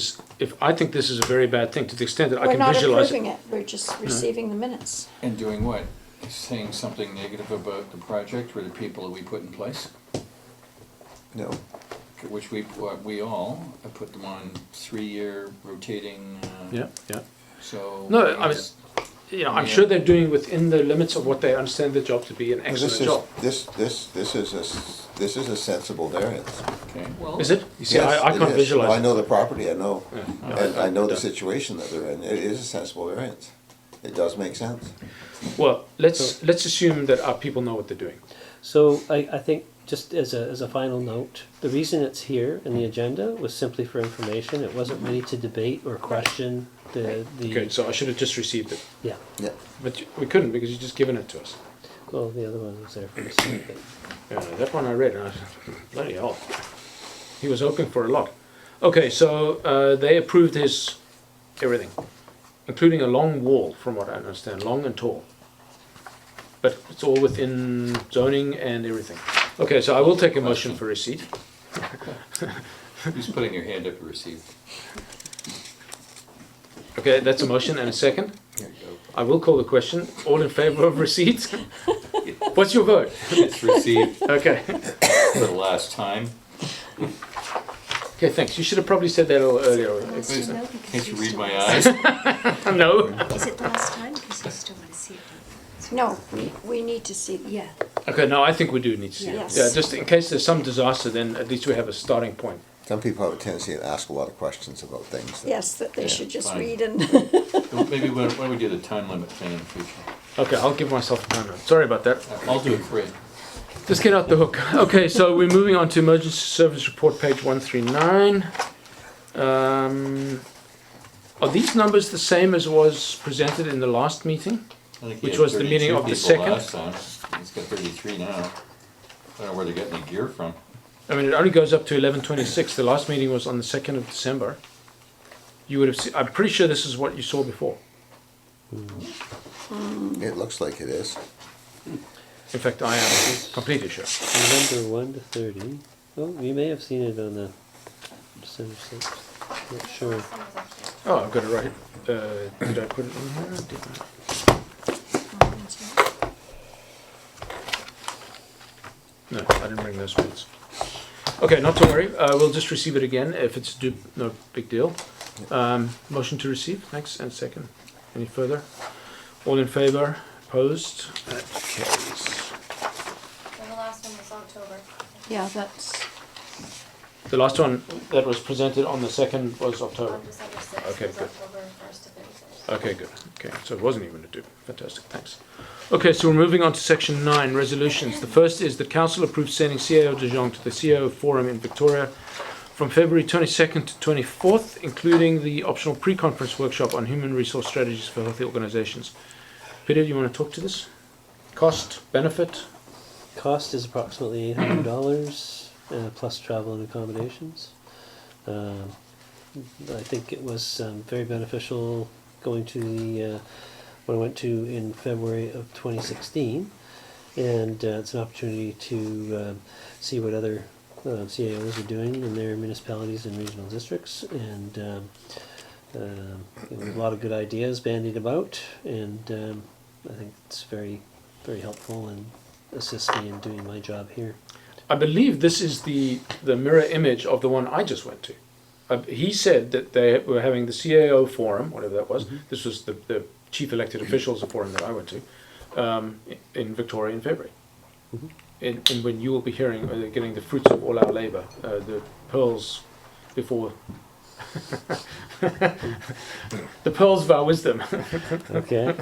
I think this is a very bad thing to the extent that I we're can not visualize approving it. it, we're just receiving the minutes. And doing what? Saying something negative about the project or the people that we put in place? No, Which we all put them on 3-year rotating, Yeah, yeah. so. No, I mean, it's- I'm sure they're doing within the limits of what they understand the job to be an excellent job. this is a sensible variance. Okay, well. Is it? You see, Yes, I it can't is. visualize I it. know the property, I know, Yeah. and I know the Yeah. situation that they're in. It is a sensible variance. It does make sense. Well, let's assume that our people know what they're doing. So I think, just as a final note, the reason it's here in the agenda was simply for information. It wasn't really to debate or question the, Okay, so I should have just received it. yeah, Yeah. But we couldn't because you just given it to us. well, the other one was there for the sake of it. Yeah, that one I read, and I said, bloody hell. He was hoping for a lot. Okay, so they approved his everything, including a long wall, from what I understand, long and tall. But it's all within zoning and everything. Okay, so I will take a motion for receipt. Who's putting your hand up to receive? Okay, that's a motion and a second. Here you go. I will call the question. All in favor of receipt? What's your vote? It's received Okay. for the last time. Okay, thanks. You should have probably said that a little earlier. Can't you read my eyes? No. Is it the last time? Because you still want to see it. No, we need to see them. Yeah. Okay, no, I think we do need to see it. Yes. Yeah, just in case there's some disaster, then at least we have a starting point. Some people have a tendency to ask a lot of questions about things. Yes, that they Yeah, should just fine. read and, Maybe when we do the time limit thing in the future. Okay, I'll give myself a time limit. Sorry about that. I'll do it for you. Just get out the hook. Okay, so we're moving on to emergency service report, page 139. Are these numbers the same as was presented in the last meeting? I think Which he had was the meeting 32 of the people second? last time. He's got 33 now. I don't know where they're getting the gear from. I mean, it only goes up to 11/26. The last meeting was on the 2nd of December. You would have seen, I'm pretty sure this is what you saw before. It looks like it is. In fact, I am completely sure. November 1 to 30. Oh, you may have seen it on the December 6th. Not sure. Oh, I've got it right. Did I put it in here? Did I? No, I didn't bring those ones. Okay, not to worry. We'll just receive it again. If it's due, no big deal. Motion to receive. Thanks. And second. Any further? All in favor? Opposed? That carries. And the last one was October. yeah, that's, The last one that was presented on the 2nd was October. On December 6th Okay, was good. October 1st to 31st. Okay, good. Okay, so it wasn't even a due. Fantastic, thanks. Okay, so we're moving on to section 9, resolutions. The first is that council approves sending CAO de Jong to the CAO forum in Victoria from February 22nd to 24th, including the optional pre-conference workshop on human resource strategies for healthy organizations. Peter, you want to talk to this? Cost, benefit? Cost is approximately $800 plus travel and accommodations. I think it was very beneficial going to the what I went to in February of 2016, and it's an opportunity to see what other CAOs are doing in their municipalities and regional districts, and a lot of good ideas bandied about, and I think it's very, very helpful and assists me in doing my job here. I believe this is the mirror image of the one I just went to. He said that they were having the CAO forum, whatever that was. This was the chief elected officials forum that I went to, in Victoria in February. And when you will be hearing, getting the fruits of all our labour, the pearls before, the pearls of our wisdom. Okay.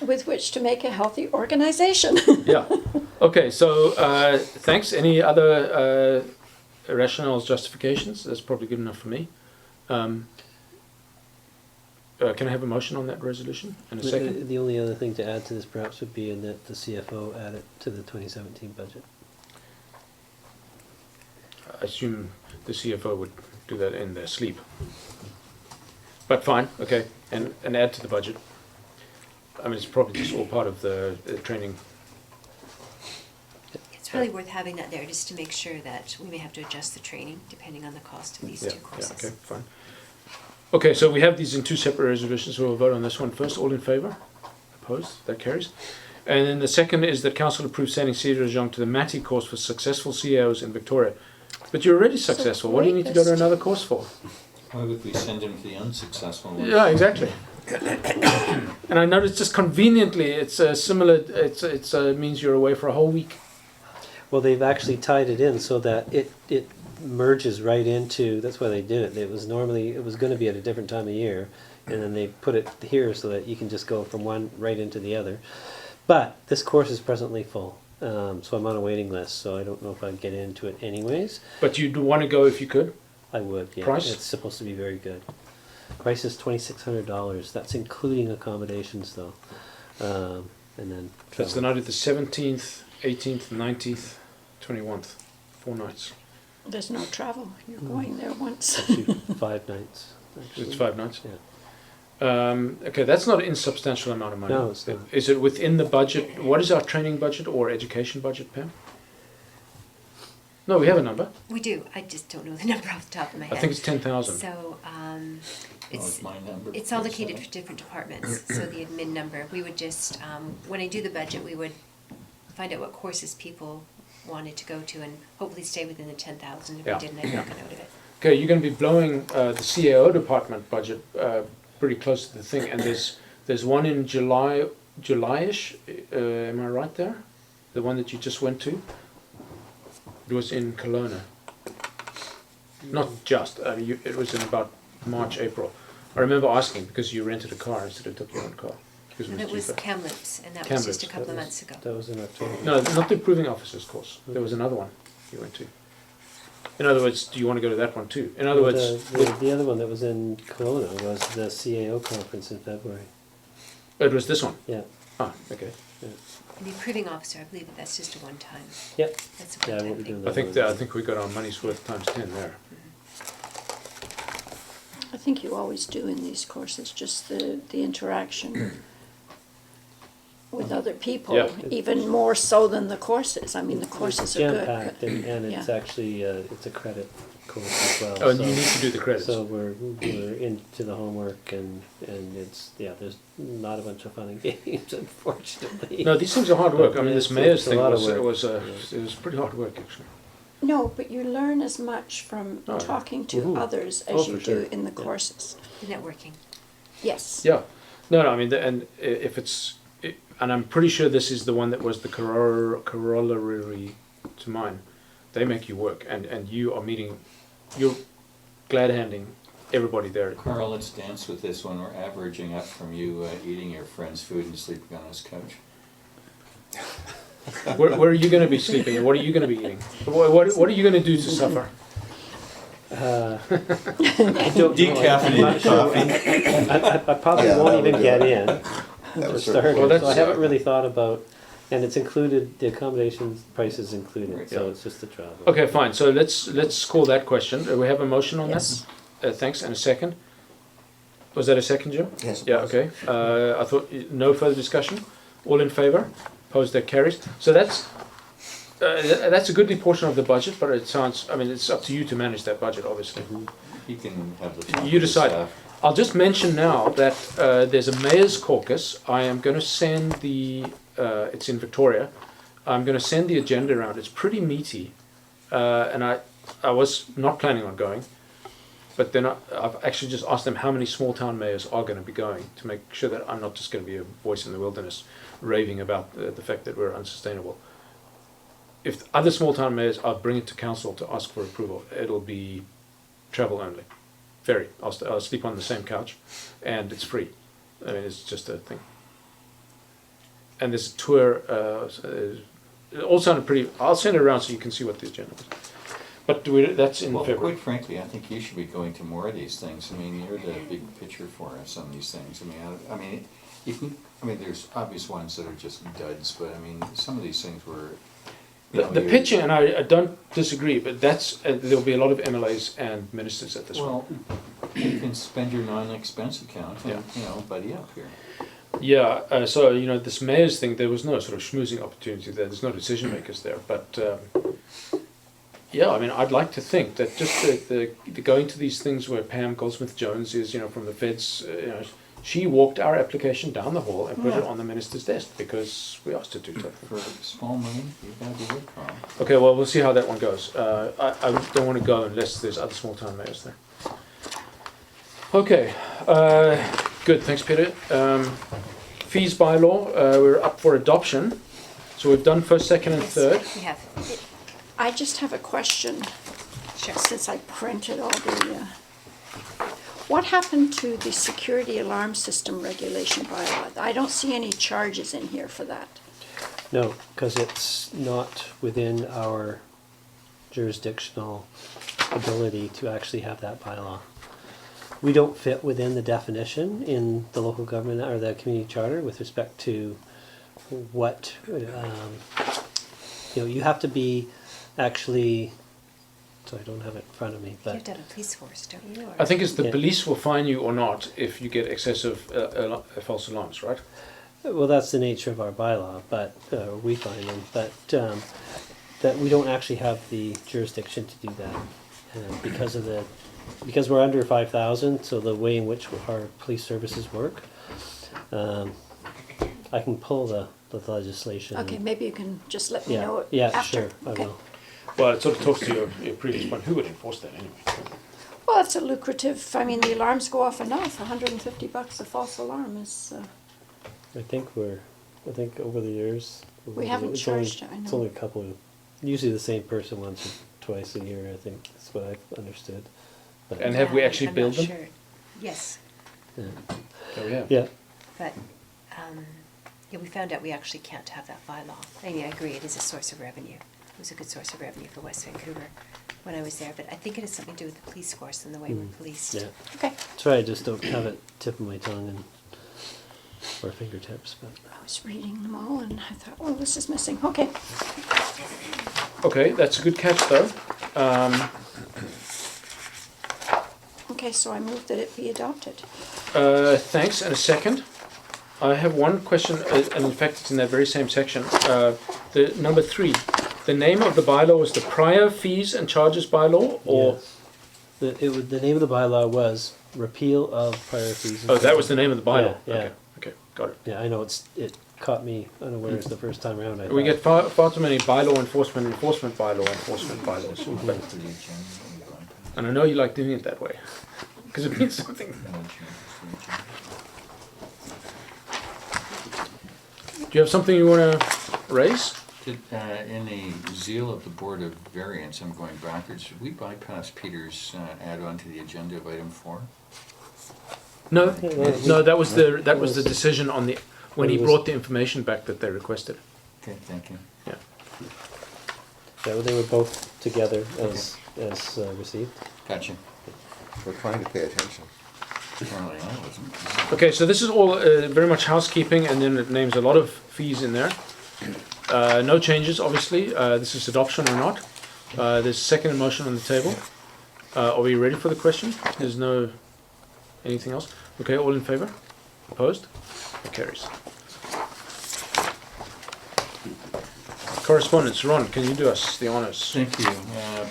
with which to make a healthy organization. Yeah. Okay, so thanks. Any other rationales, justifications? That's probably good enough for me. Can I have a motion on that resolution in a second? The only other thing to add to this perhaps would be in that the CFO add it to the 2017 budget. I assume the CFO would do that in their sleep. But fine, okay, and add to the budget. I mean, it's probably just all part of the training. It's really worth having that there just to make sure that we may have to adjust the training depending on the cost of these Yeah, two courses. okay, fine. Okay, so we have these in two separate resolutions. We'll vote on this one first. All in favour? Opposed? That carries. And then the second is that council approves sending Cedar Jong to the MATI course for successful CEOs in Victoria. But you're already successful. What do you need to go to another course for? Why would we send him to the unsuccessful one? Yeah, exactly. And I noticed just conveniently, it's similar. It's means you're away for a whole week. Well, they've actually tied it in so that it merges right into, that's why they did it. It was going to be at a different time of year, and then they put it here so that you can just go from one right into the other. But this course is presently full, so I'm on a waiting list, so I don't know if I'd get into it anyways. But you'd want to go if you could? I would, yeah. Price? It's supposed to be very good. Price is $2,600. That's including accommodations, though. And then That's the night of the 17th, 18th, 19th, 21th. 4 nights. There's no travel, you're going there once. Actually, 5 nights. Actually. It's 5 nights? Yeah. Okay, that's not an insubstantial amount of money. No, it's not. Is it within the budget? What is our training budget or education budget, Pam? No, we have a number. We do, I just don't know the number off the top of my I head. think it's 10,000. So, It's my number. it's allocated for different departments, so the admin number, we would just, when I do the budget, we would find out what courses people wanted to go to and hopefully stay within the 10,000. If Yeah. we didn't, I'd knock it out of it. Okay, you're going to be blowing the CAO department budget pretty close to the thing, and there's one in July-ish. Am I right there? The one that you just went to. It was in Kelowna. Not just. It was in about March, April. I remember asking because you rented a car instead of took your own car. Because And it was cheaper. Kamloops, and that was just a Kamloops, couple of months ago. That was in October. No, not the approving officers course. There was another one you went to. In other words, do you want to go to that one too? In other words, The other one that was in Kelowna was the CAO conference in February. it was this one. Yeah. Ah, okay. And the approving officer, I believe that that's just a one-time. Yep. That's a Yeah, I one-time won't be thing. doing that. I think we got our money's worth times 10 there. I think you always do in these courses, just the interaction with other people, Yeah. even more so than the courses. I mean, the courses are good. Jam-packed, and it's Yeah. actually, it's a credit course as well. Oh, and so- you need to do the credits. So we're into the homework, and it's, yeah, there's not a bunch of fun and games, unfortunately. No, these things are hard work. I mean, this It's- mayor's it's a thing lot of was work. it was pretty hard work actually. No, but you learn as much from Oh, yeah. talking to Mhm. others Oh, as for you sure. do in the Yeah. courses. The networking. Yes. Yeah. No, I mean, and if and I'm pretty sure this is the one that was the corollary to mine. They make you work, and you are you're glad handing everybody there. Carl, let's dance with this one. We're averaging up from you eating your friend's food and sleeping on his couch. Where are you going to be sleeping, and what are you going to be eating? What are you going to do to suffer? I don't know. Decaffeinated I'm not sure. coffee. I probably Yeah, won't that would even do get it. in That for was sort of- starters, Well, that's- so I haven't really thought about, and it's included, the accommodation price is included, Right. so Yeah. it's just the travel. Okay, fine. So let's call that question. Do we have a motion on Yes. that? Thanks, and a second. Was that a second, Jim? Yes, it Yeah. was. Okay. I thought no further discussion. All in favour? Opposed? That carries. So that's a goodly portion of the budget, but it sounds. I mean, it's up to you to manage that budget, obviously. You can have the talk You with decide. staff. I'll just mention now that there's a mayor's caucus. I am going to send it's in Victoria. I'm going to send the agenda around. It's pretty meaty, and I was not planning on going, but then I've actually just asked them how many small town mayors are going to be going to make sure that I'm not just going to be a voice in the wilderness raving about the fact that we're unsustainable. If other small town mayors, I'll bring it to council to ask for approval. It'll be travel only. Ferry. I'll sleep on the same couch, and it's free. I mean, it's just a thing. And this tour, it all sounded pretty. I'll send it around so you can see what the agenda is. But that's in Well, February. quite frankly, I think you should be going to more of these things. I mean, you're the big picture for some of these things. I mean, you can. I mean, there's obvious ones that are just duds, but I mean, some of these things were. The pitching, and I don't disagree, but that's there'll be a lot of MLAs and ministers at this one. Well, you can spend your non-expense account and Yeah. buddy up here. Yeah, so, you know, this mayor's thing, there was no sort of schmoozing opportunity there. There's no decision makers there. But, yeah, I mean, I'd like to think that just the going to these things where Pam Goldsmith-Jones is, you know, from the feds, you know, she walked our application down the hall and put it on the minister's desk because we asked her to. For small money, you gotta do it, Carl. Okay, well, we'll see how that one goes. I don't want to go unless there's other small town mayors there. Okay, good, thanks, Peter. Fees bylaw, we're up for adoption. So we've done first, second, and Yes, third. we have. I just have a question, Sure. since I printed all the, what happened to the security alarm system regulation bylaw? I don't see any charges in here for that. No, because it's not within our jurisdictional ability to actually have that bylaw. We don't fit within the definition in the local government or the community charter with respect to what, you know, you have to be actually, so I don't have it in front of me, You but have to have a police force, don't you? Or- I think it's the Yeah. police will fine you or not if you get excessive false alarms, right? well, that's the nature of our bylaw, but we find them, but that we don't actually have the jurisdiction to do that because we're under 5,000. So the way in which our police services work, I can pull the legislation. Okay, maybe you can just let me Yeah, know it yeah, after. sure, I Okay. will. Well, it sort of talks to your previous point. Who would enforce that anyway? Well, it's a lucrative, I mean, the alarms go off enough, $150 a false alarm is, I think over the years. We haven't it's only- charged it, I It's know. only a couple of, usually the same person once or twice a year, I think, that's what I've understood. But- And have we actually I'm billed not them? sure. Yes, Yeah. Oh, yeah. Yeah, but, yeah, we found out we actually can't have that bylaw. I mean, I agree, it is a source of revenue. It was a good source of revenue for West Vancouver when I was there, but I think it has something to do with the police force and the way we're policed. yeah. okay. That's right, I just don't have it tip of my tongue and, or fingertips, but. I was reading them all and I thought, oh, this is missing, okay. Okay, that's a good catch though. Okay, so I move that it be adopted. Thanks, and a second. I have one question, and in fact it's in that very same section. The number 3, the name of the bylaw was the prior fees and charges bylaw, or Yes. The name of the bylaw was repeal of prior fees. and oh, that was charges. the name of the bylaw. Yeah, yeah. Okay, got it. Yeah, I know, it caught me unawares the first time around. We get far too many bylaw enforcement bylaws. But, and I know you like doing it that way because it means something. Do you have something you want to raise? In the zeal of the Board of Variance, I'm going backwards, should we bypass Peter's add-on to the agenda of item 4? No, no, that was the was- decision on the when he it was- brought the information back that they requested. Okay, thank you. Yeah. Yeah, well, they were both together as received. Gotcha. We're trying to pay attention. Apparently I wasn't. Okay, so this is all very much housekeeping, and then it names a lot of fees in there. No changes, obviously. This is adoption or not. There's a second motion on the table. Are we ready for the question? There's no anything else. Okay, all in favour? Opposed? It carries. Correspondence. Ron, can you do us the honours? Thank you.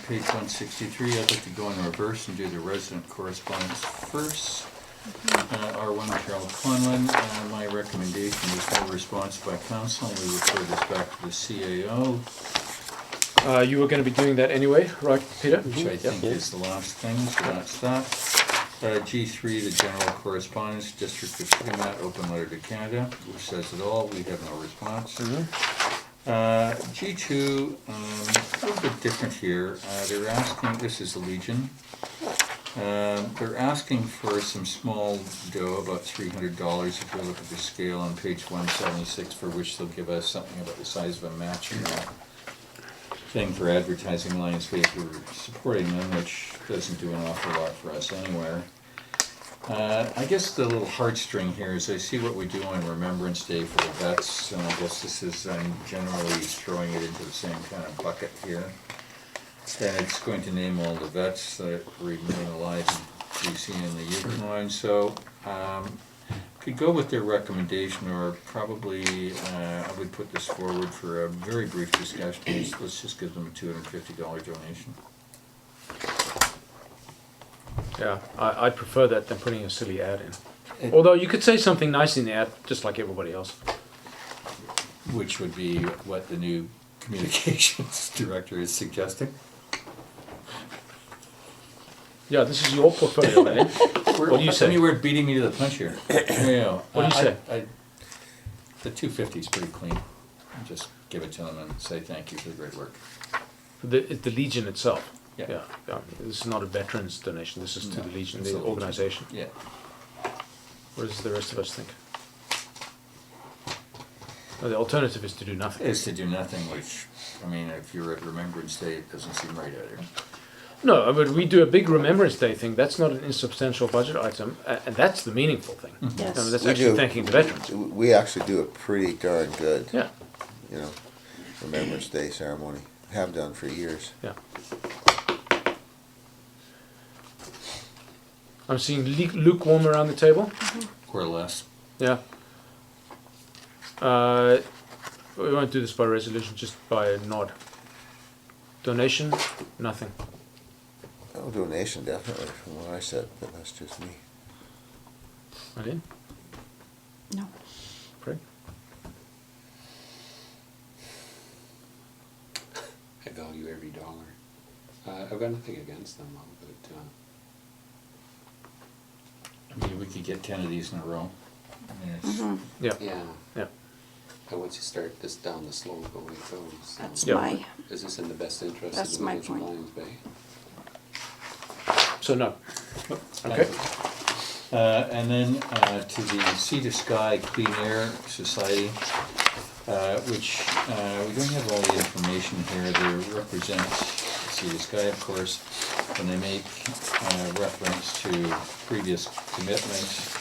Page 163, I'd like to go in reverse and do the resident correspondence first. R1 Carol Conlon, my recommendation is no response by council. We refer this back to the CAO, You were going to be doing that anyway, right, Peter? which I think is the last thing, so that's that. G3, the general correspondence, District of Kitimat, open letter to Canada, which says it all. We have no response. G2, a little bit different here. They're asking, this is the Legion. They're asking for some small dough, about $300 if you look at the scale on page 176, for which they'll give us something about the size of a matching thing for advertising Lionsgate. We're supporting them, which doesn't do an awful lot for us anywhere. I guess the little heartstring here is I see what we do on Remembrance Day for the vets, and I guess this is, I'm generally throwing it into the same kind of bucket here. And it's going to name all the vets that remain alive in BC and the Yukon. So, we go with their recommendation, or probably, I would put this forward for a very brief discussion, let's just give them a $250 donation. Yeah, I'd prefer that than putting a silly ad in. It- Although you could say something nice in the ad, just like everybody else. Which would be what the new communications director is suggesting. Yeah, this is your portfolio, man. What do you say? I mean, we're beating me to the punch here. Yeah. What do you say? The 250 is pretty clean. Just give it to them and say thank you for the great work. The Legion itself. Yeah. Yeah. This is not a veterans donation. This is to No, the Legion, it's the the Legion. organization. Yeah. What does the rest of us think? Well, the alternative is to do nothing. Is to do nothing, which, I mean, if you're at Remembrance Day, it doesn't seem right either. No, but we do a big Remembrance Day thing. That's not an insubstantial budget item, and that's the meaningful thing. Yes. I mean, that's We actually do. thanking the veterans. We actually do a pretty darn good, Yeah, you know, Remembrance Day ceremony. Have done for years. yeah. I'm seeing lukewarm around the table. Or less. Yeah. We won't do this by resolution, just by a nod. Donation, nothing. Oh, donation, definitely, from what I said, but that's just me. Eileen? No. Craig? I value every dollar. I've got nothing against them, but I mean, we could get 10 of these in a row. I mean, it's, Yeah. yeah. Yeah. And once you start this down the slope, away it goes. That's Yeah. my, Is this in the best interest That's of the my village of point. Lions Bay? So no. Thank Okay. you. And then to the Sea to Sky Clean Air Society, which we don't have all the information here. They represent Sea to Sky, of course, and they make reference to previous commitments.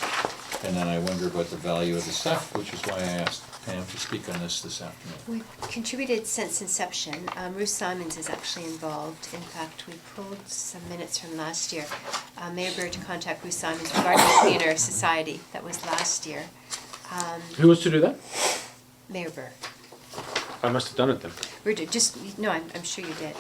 And then I wonder about the value of the stuff, which is why I asked Pam to speak on this afternoon. We've contributed since inception. Ruth Simons is actually involved. In fact, we pulled some minutes from last year. Mayor Burr to contact Ruth Simons regarding the Clean Air Society. That was last year. Who was to do that? Mayor Burr. I must have done it then. No, I'm sure you did.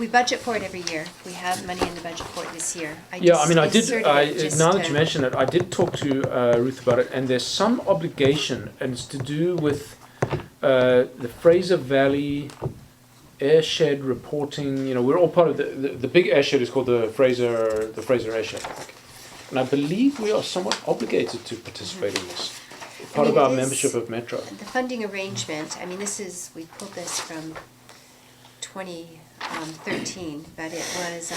We budget for it every year. We have money in the budget for it this year. Yeah, I mean, I did. inserted it just Now that to- you mention it, I did talk to Ruth about it, and there's some obligation, and it's to do with the Fraser Valley airshed reporting. You know, we're all part of the big airshed is called the Fraser airshed, I think. And I believe we are somewhat obligated to participate in this. Part of mean, our it is- membership of Metro. The funding arrangement, I mean, we pulled this from 2013, but it was,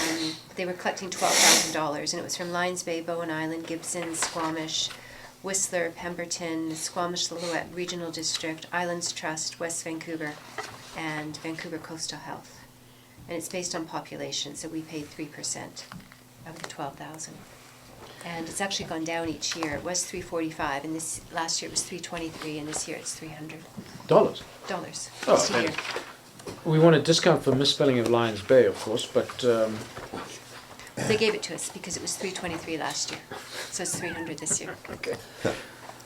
they were collecting $12,000, and it was from Lions Bay, Bowen Island, Gibson, Squamish, Whistler, Pemberton, Squamish-Lillooet Regional District, Islands Trust, West Vancouver, and Vancouver Coastal Health. And it's based on population, so we paid 3% of the 12,000. And it's actually gone down each year. It was $345, and last year it was $323, and this year it's $300. Dollars. Oh, This year. We want a discount for misspelling of Lions Bay, of course, but They gave it to us because it was $323 last year, so it's $300 this year. okay.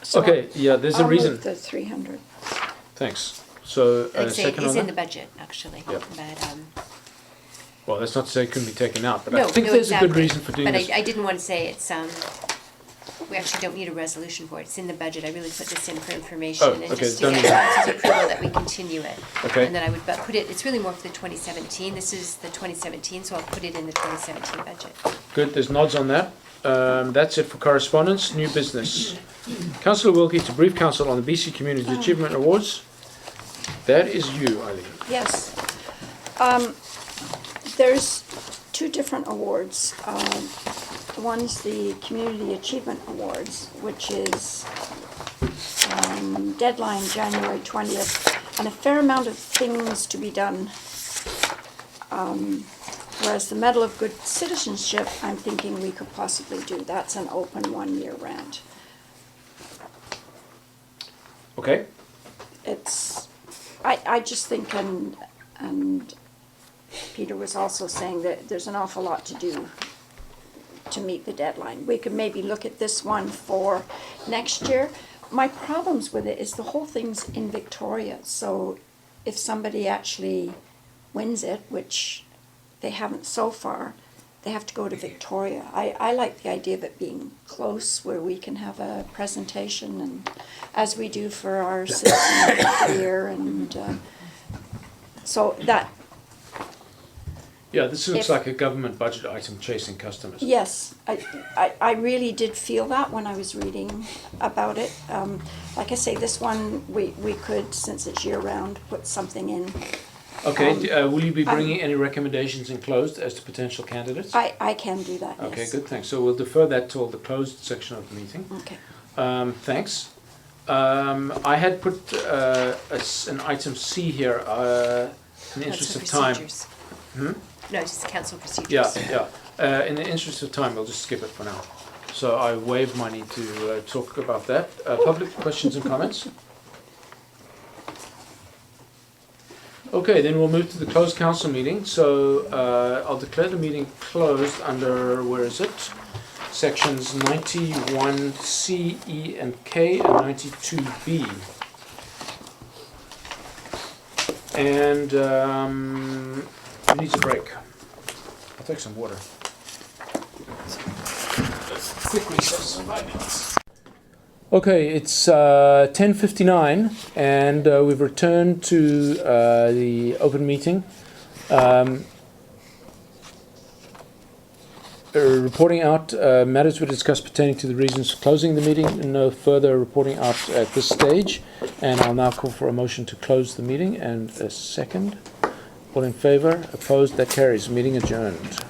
so Okay, yeah, there's a I'll reason. move the 300. Thanks. So, Like I say, second it's on in the that? budget, actually, Yep. but, Well, that's not to say it couldn't be taken out, but no, I think no, there's a good exactly. reason for doing But this. I didn't want to say it's, we actually don't need a resolution for it, it's in the budget, I really put this in for information, Oh, and okay, just to don't get need- council's approval that we continue it. Okay. And then I would put it, it's really more for the 2017, this is the 2017, so I'll put it in the 2017 budget. Good, there's nods on that. That's it for correspondence. New business. Councillor Wilkie to brief council on the BC Community Achievement Awards. That is you, Eileen. Yes. There's two different awards. One's the Community Achievement Awards, which is deadline January 20th, and a fair amount of things to be done. Whereas the Medal of Good Citizenship, I'm thinking we could possibly do. That's an open one-year round. Okay. It's, I just think, and Peter was also saying that there's an awful lot to do to meet the deadline. We could maybe look at this one for next year. My problems with it is the whole thing's in Victoria, so if somebody actually wins it, which they haven't so far, they have to go to Victoria. I like the idea of it being close where we can have a presentation and as we do for our citizens every year and so that, Yeah, this looks If- like a government budget item chasing customers. yes, I really did feel that when I was reading about it. Like I say, this one, we could, since it's year-round, put something in. Okay, will you be bringing any recommendations in closed as to potential candidates? I can do that, yes. Okay, good, thanks. So we'll defer that till the closed section of the meeting. Okay. Thanks. I had put an item C here, in the interest of time. Procedures. Hmm? No, just council procedures. Yeah. In the interest of time, we'll just skip it for now. So I waive my need to talk about that. Public questions and comments? Okay, then we'll move to the closed council meeting. So I'll declare the meeting closed under, where is it? Sections 91C, E, and K, and 92B. And who needs a break? I'll take some water. Quick recess, 5 minutes. Okay, it's 10:59, and we've returned to the open meeting. Reporting out matters we discussed pertaining to the reasons for closing the meeting. No further reporting out at this stage, and I'll now call for a motion to close the meeting and a second. All in favour? Opposed? That carries. Meeting adjourned.